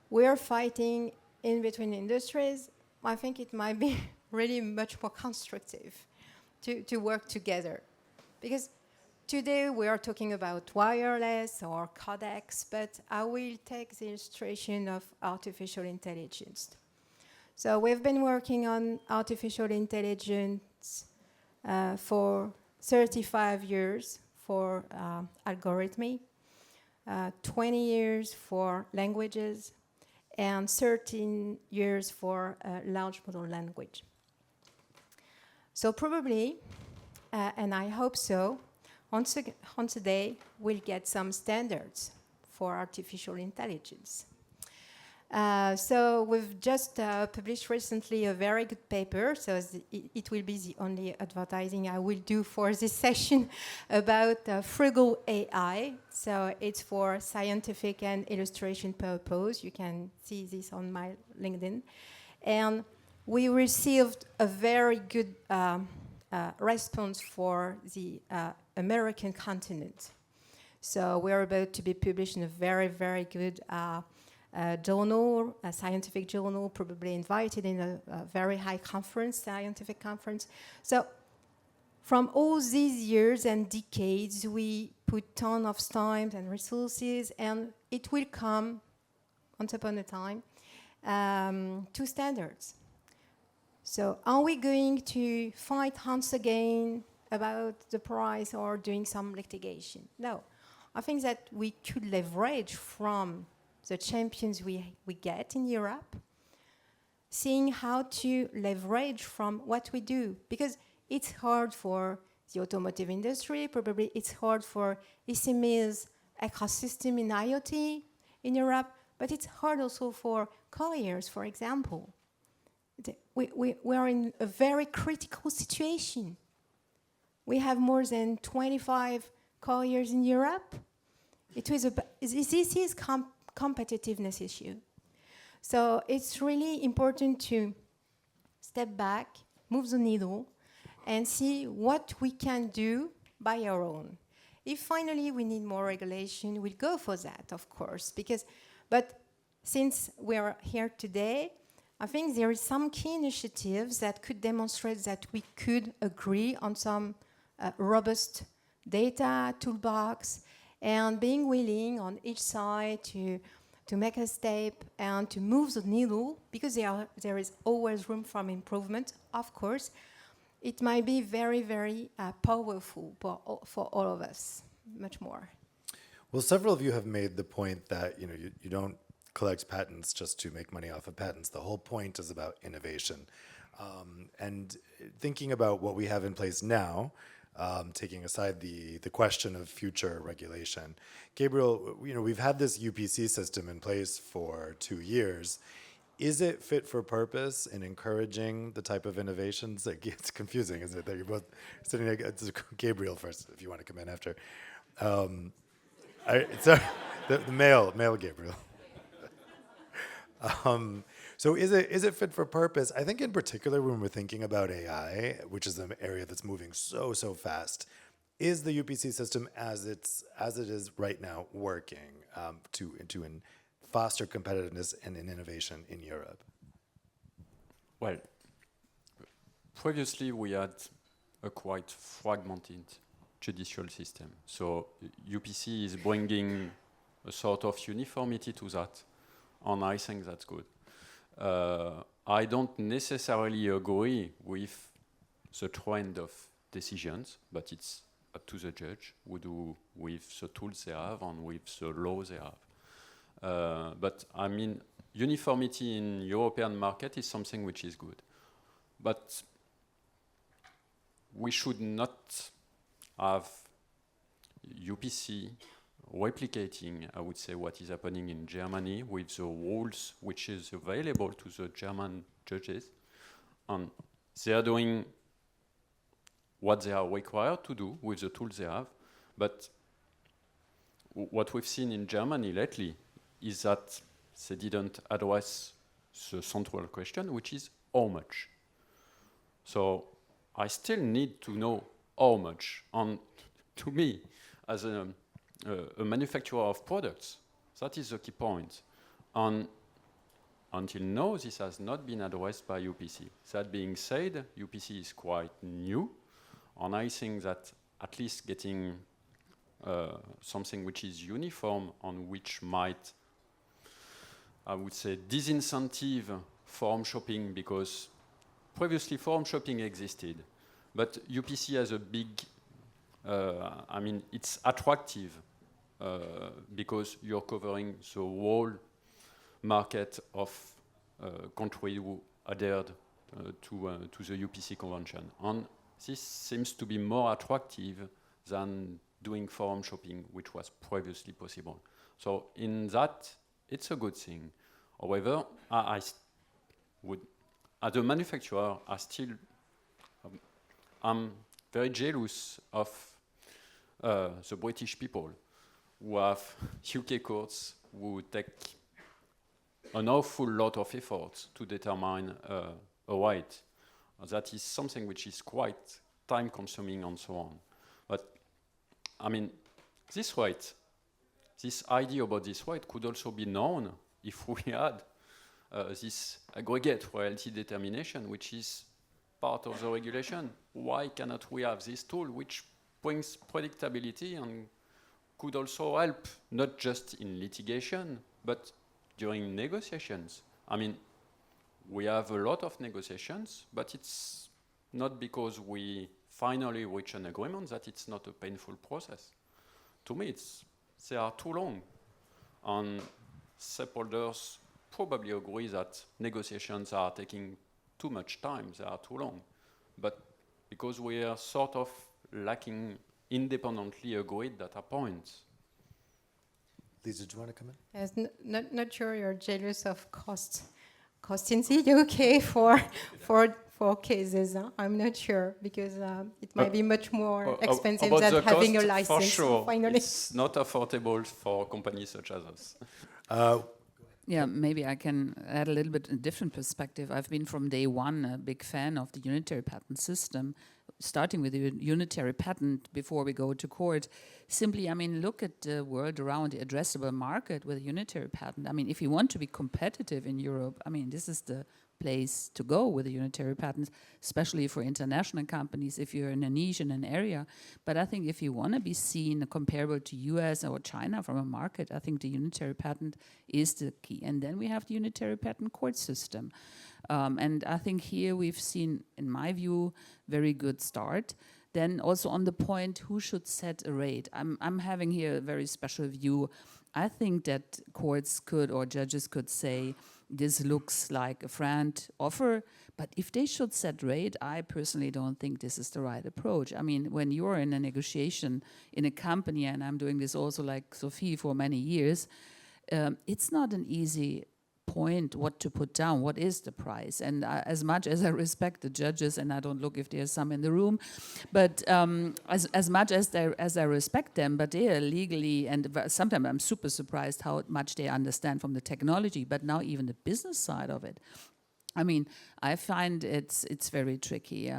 we are fighting in between industries. I think it might be really much more constructive to work together. Because today we are talking about wireless or codecs, but I will take the illustration of artificial intelligence. So we've been working on artificial intelligence for 35 years for algorithmy, 20 years for languages, and 13 years for large model language. So probably, and I hope so, on today we'll get some standards for artificial intelligence. So we've just published recently a very good paper, so it will be the only advertising I will do for this session about frugal AI. So it's for scientific and illustration purpose. You can see this on my LinkedIn. And we received a very good response for the American continent. So we're about to be published in a very, very good journal, a scientific journal, probably invited in a very high conference, scientific conference. So from all these years and decades, we put tons of time and resources, and it will come, once upon a time, to standards. So are we going to fight once again about the price or doing some litigation? No. I think that we could leverage from the champions we get in Europe, seeing how to leverage from what we do. Because it's hard for the automotive industry, probably it's hard for SMEs ecosystem in IoT in Europe, but it's hard also for couriers, for example. We are in a very critical situation. We have more than 25 couriers in Europe. This is competitiveness issue. So it's really important to step back, move the needle, and see what we can do by our own. If finally we need more regulation, we'll go for that, of course. But since we're here today, I think there are some key initiatives that could demonstrate that we could agree on some robust data toolbox, and being willing on each side to make a step and to move the needle, because there is always room for improvement, of course. It might be very, very powerful for all of us, much more. Well, several of you have made the point that you don't collect patents just to make money off of patents. The whole point is about innovation. And thinking about what we have in place now, taking aside the question of future regulation. Gabriel, we've had this UPC system in place for 2 years. Is it fit for purpose in encouraging the type of innovations? It's confusing, isn't it, that you're both sitting there? Gabriel first, if you want to come in after. The male Gabriel. So is it fit for purpose? I think in particular when we're thinking about AI, which is an area that's moving so fast, is the UPC system as it is right now working to foster competitiveness and innovation in Europe? Well, previously we had a quite fragmented judicial system. So UPC is bringing a sort of uniformity to that, and I think that's good. I don't necessarily agree with the trend of decisions, but it's up to the judge who do with the tools they have and with the law they have. But I mean, uniformity in European market is something which is good. But we should not have UPC replicating, I would say, what is happening in Germany with the rules which is available to the German judges. And they are doing what they are required to do with the tools they have. But what we've seen in Germany lately is that they didn't address the central question, which is how much. So I still need to know how much. And to me, as a manufacturer of products, that is the key point. And until now, this has not been addressed by UPC. That being said, UPC is quite new, and I think that at least getting something which is uniform and which might, I would say, disincentive forum shopping, because previously forum shopping existed, but UPC has a big, I mean, it's attractive because you're covering the whole market of countries who adhered to the UPC convention. And this seems to be more attractive than doing forum shopping, which was previously possible. So in that, it's a good thing. However, would, as a manufacturer, I'm very jealous of the British people who have UK courts who take an awful lot of effort to determine a right. That is something which is quite time-consuming and so on. But, I mean, this right, this idea about this right could also be known if we had this aggregate royalty determination, which is part of the regulation. Why cannot we have this tool which brings predictability and could also help not just in litigation, but during negotiations? I mean, we have a lot of negotiations, but it's not because we finally reach an agreement that it's not a painful process. To me, they are too long. And stakeholders probably agree that negotiations are taking too much time, they are too long. But because we are sort of lacking independently agreed data points. Lisa, do you want to come in? Yes, not sure you're jealous of cost in the UK for cases. Huh? I'm not sure, because it might be much more expensive than having a license. For sure, finally. it's not affordable for companies such as us. Yeah, maybe I can add a little bit a different perspective. I've been from day one a big fan of the unitary patent system, starting with the unitary patent before we go to court. Simply, I mean, look at the world around, the addressable market with a unitary patent. I mean, if you want to be competitive in Europe, I mean, this is the place to go with a unitary patent, especially for international companies if you're in a niche in an area. But I think if you want to be seen comparable to US or China from a market, I think the unitary patent is the key. And then we have the unitary patent court system. And I think here we've seen, in my view, very good start. Then also on the point, who should set a rate? I'm having here a very special view. I think that courts could, or judges could say, this looks like a FRAND offer, but if they should set rate, I personally don't think this is the right approach. I mean, when you're in a negotiation in a company, and I'm doing this also like Sophie for many years, it's not an easy point what to put down, what is the price. And as much as I respect the judges, and I don't look if there's some in the room, but as much as I respect them, but they are legally, and sometimes I'm super surprised how much they understand from the technology, but now even the business side of it. I mean, I find it's very tricky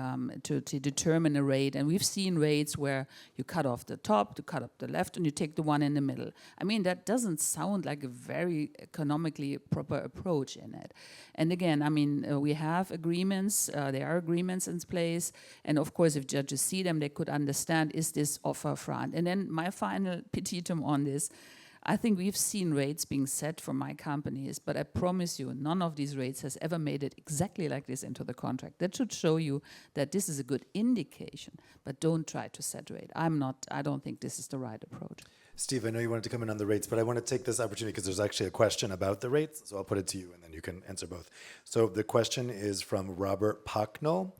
to determine a rate, and we've seen rates where you cut off the top, to cut up the left, and you take the one in the middle. I mean, that doesn't sound like a very economically proper approach in it. And again, I mean, we have agreements, there are agreements in place, and of course, if judges see them, they could understand, is this offer FRAND? And then my final petitum on this, I think we've seen rates being set for my companies, but I promise you, none of these rates has ever made it exactly like this into the contract. That should show you that this is a good indication, but don't try to set rate. I don't think this is the right approach. Steve, I know you wanted to come in on the rates, but I want to take this opportunity because there's actually a question about the rates, so I'll put it to you and then you can answer both. So the question is from Robert Pocknell.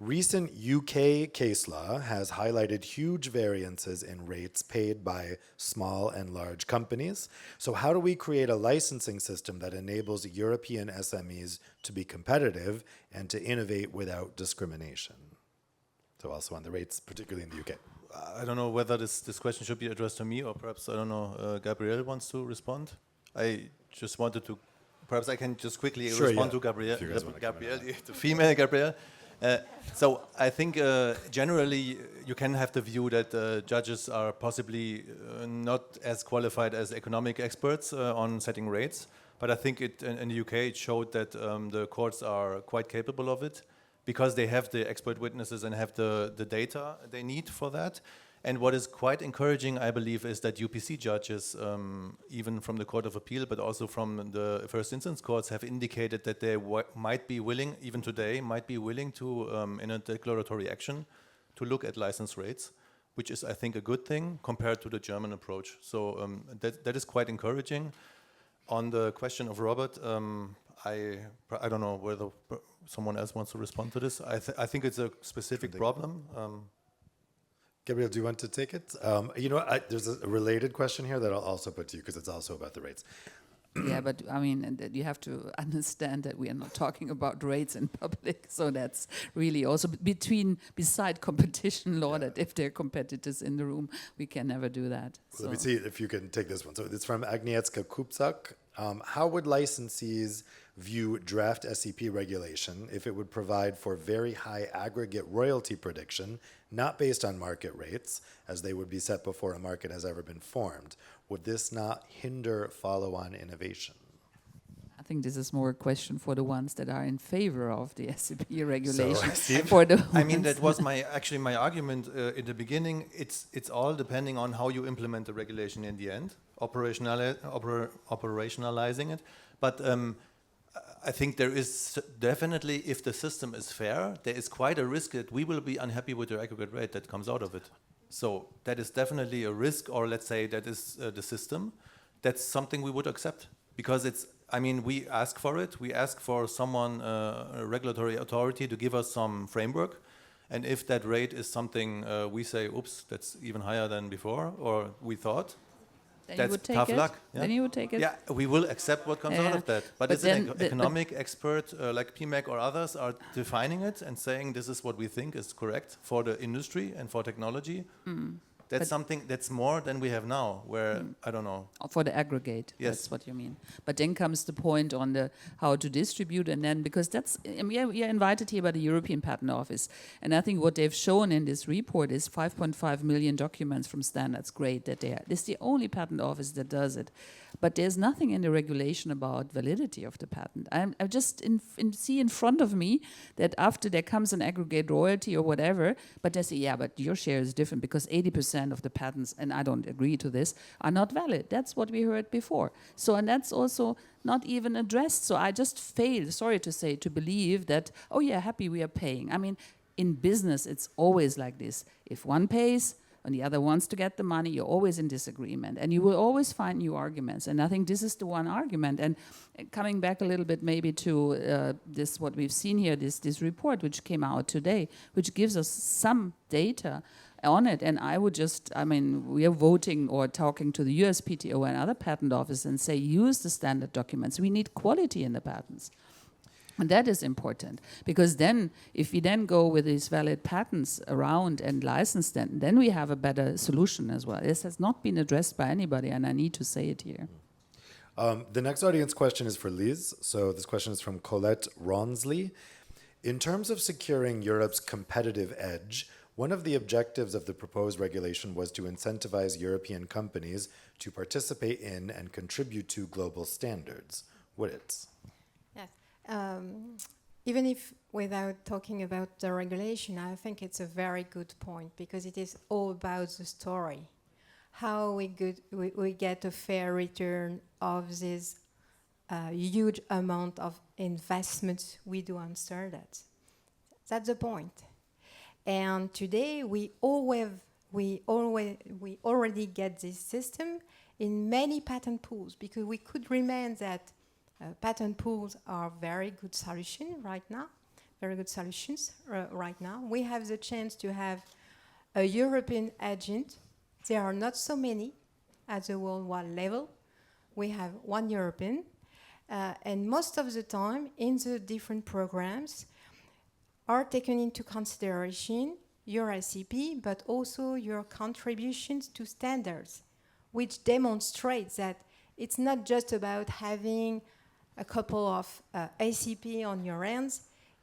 Recent UK case law has highlighted huge variances in rates paid by small and large companies. So how do we create a licensing system that enables European SMEs to be competitive and to innovate without discrimination? So also on the rates, particularly in the UK. I don't know whether this question should be addressed to me or perhaps, I don't know, Gabrielle wants to respond. I just wanted to, perhaps I can just quickly respond to Gabrielle, the female Gabrielle. So I think generally you can have the view that judges are possibly not as qualified as economic experts on setting rates, but I think in the UK it showed that the courts are quite capable of it because they have the expert witnesses and have the data they need for that. And what is quite encouraging, I believe, is that UPC judges, even from the Court of Appeal, but also from the first instance courts, have indicated that they might be willing, even today, might be willing to, in a declaratory action, to look at license rates, which is, I think, a good thing compared to the German approach. So that is quite encouraging. On the question of Robert, I don't know whether someone else wants to respond to this. I think it's a specific problem. Gabrielle, do you want to take it? You know, there's a related question here that I'll also put to you because it's also about the rates. Yeah, but I mean, and that you have to understand that we are not talking about rates in public. So that's really also beside competition law, that if there are competitors in the room, we can never do that. Let me see if you can take this one. So it's from Agnieszka Kupczak. How would licensees view draft SEP regulation if it would provide for very high aggregate royalty prediction, not based on market rates, as they would be set before a market has ever been formed? Would this not hinder follow-on innovation? I think this is more a question for the ones that are in favor of the SEP regulation. I mean, that was actually my argument in the beginning. It's all depending on how you implement the regulation in the end, operationalizing it. But I think there is definitely, if the system is fair, there is quite a risk that we will be unhappy with the aggregate rate that comes out of it. So that is definitely a risk, or let's say that is the system. That's something we would accept, because it's, I mean, we ask for it. We ask for someone, a regulatory authority, to give us some framework. And if that rate is something we say, oops, that's even higher than before, or we thought, then that's you would take tough it? luck. Yeah? Then you would take it? Yeah, we will accept what comes out of that. But it's an economic expert like PMAC or others are defining it and saying this is what we think is correct for the industry and for technology. That's something that's more than we have now, where, I don't know. For the aggregate, yes. That's what you mean. But then comes the point on the how to distribute, and then, because that's, we are invited here by the European Patent Office, and I think what they've shown in this report is 5.5 million documents from standards. Great that they are. It's the only patent office that does it. But there's nothing in the regulation about validity of the patent. I just see in front of me that after there comes an aggregate royalty or whatever, but they say, yeah, but your share is different because 80% of the patents, and I don't agree to this, are not valid. That's what we heard before. So, and that's also not even addressed. So I just fail, sorry to say, to believe that, oh yeah, happy we are paying. I mean, in business, it's always like this. If one pays, and the other wants to get the money, you're always in disagreement. And you will always find new arguments. And I think this is the one argument. And coming back a little bit maybe to this, what we've seen here, this report which came out today, which gives us some data on it. And I would just, I mean, we are voting or talking to the USPTO and other patent offices and say, use the standard documents. We need quality in the patents. And that is important, because then, if we then go with these valid patents around and license them, then we have a better solution as well. This has not been addressed by anybody, and I need to say it here. The next audience question is for Liz. So this question is from Colette Ronsley. In terms of securing Europe's competitive edge, one of the objectives of the proposed regulation was to incentivize European companies to participate in and contribute to global standards. Would it? Even if without talking about the regulation, I think it's a very good point, because it is all about the story. How we get a fair return of this huge amount of investments we do on standards. That's the point. And today we already get this system in many patent pools, because we could remain that patent pools are very good solution right now, very good solutions right now. We have the chance to have a European agent. There are not so many at the worldwide level. We have one European, and most of the time in the different programs are taken into consideration your SEP, but also your contributions to standards, which demonstrates that it's not just about having a couple of SEP on your hands.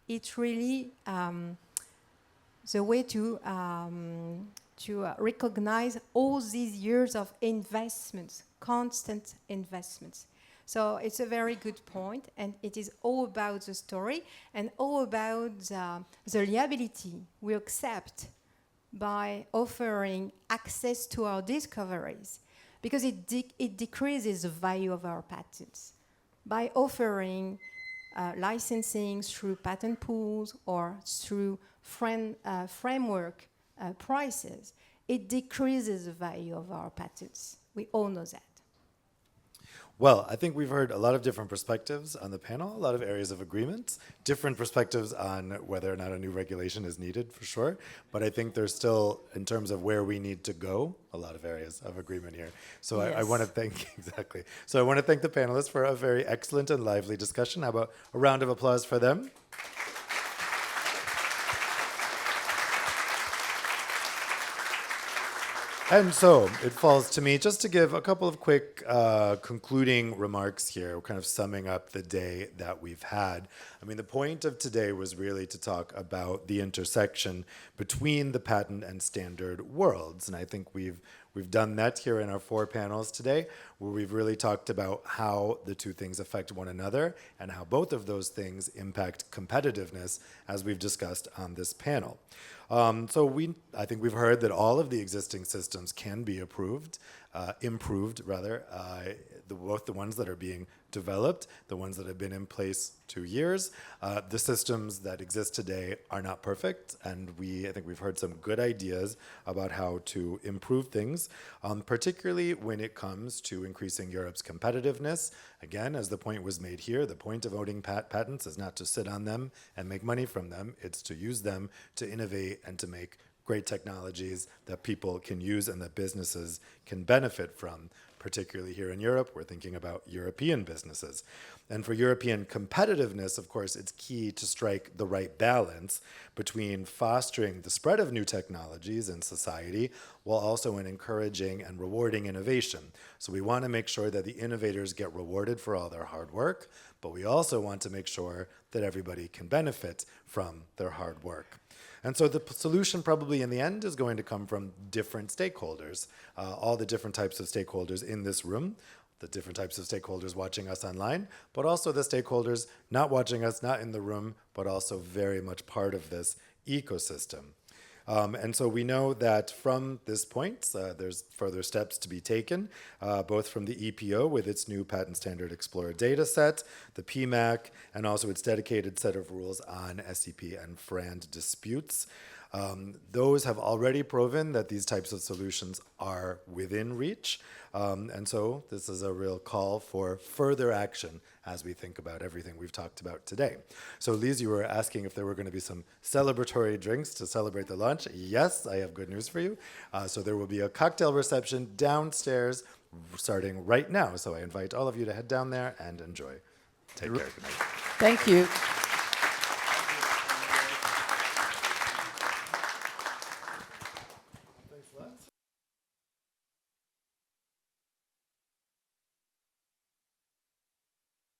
It's really the way to recognize all these years of investments, constant investments. So it's a very good point, and it is all about the story and all about the liability we accept by offering access to our discoveries, because it decreases the value of our patents. By offering licensing through patent pools or through framework prices, it decreases the value of our patents. We all know that. Well, I think we've heard a lot of different perspectives on the panel, a lot of areas of agreement, different perspectives on whether or not a new regulation is needed, for sure. But I think there's still, in terms of where we need to go, a lot of areas of agreement here. So Yes. I want to thank, exactly. So I want to thank the panelists for a very excellent and lively discussion. How about a round of applause for them? And so it falls to me just to give a couple of quick concluding remarks here, kind of summing up the day that we've had. I mean, the point of today was really to talk about the intersection between the patent and standard worlds. And I think we've done that here in our 4 panels today, where we've really talked about how the two things affect one another and how both of those things impact competitiveness, as we've discussed on this panel. I think we've heard that all of the existing systems can be improved, both the ones that are being developed, the ones that have been in place 2 years. The systems that exist today are not perfect, and I think we've heard some good ideas about how to improve things, particularly when it comes to increasing Europe's competitiveness. Again, as the point was made here, the point of owning patents is not to sit on them and make money from them, it's to use them to innovate and to make great technologies that people can use and that businesses can benefit from. Particularly here in Europe, we're thinking about European businesses. And for European competitiveness, of course, it's key to strike the right balance between fostering the spread of new technologies in society while also in encouraging and rewarding innovation. So we want to make sure that the innovators get rewarded for all their hard work, but we also want to make sure that everybody can benefit from their hard work. And so the solution probably in the end is going to come from different stakeholders, all the different types of stakeholders in this room, the different types of stakeholders watching us online, but also the stakeholders not watching us, not in the room, but also very much part of this ecosystem. And so we know that from this point, there's further steps to be taken, both from the EPO with its new Patent Standard Explorer data set, the PMAC, and also its dedicated set of rules on SEP and FRAND disputes. Those have already proven that these types of solutions are within reach. And so this is a real call for further action as we think about everything we've talked about today. So Lise, you were asking if there were going to be some celebratory drinks to celebrate the launch. Yes, I have good news for you. So there will be a cocktail reception downstairs starting right now. So I invite all of you to head down there and enjoy. Take care. Good night. Thank you.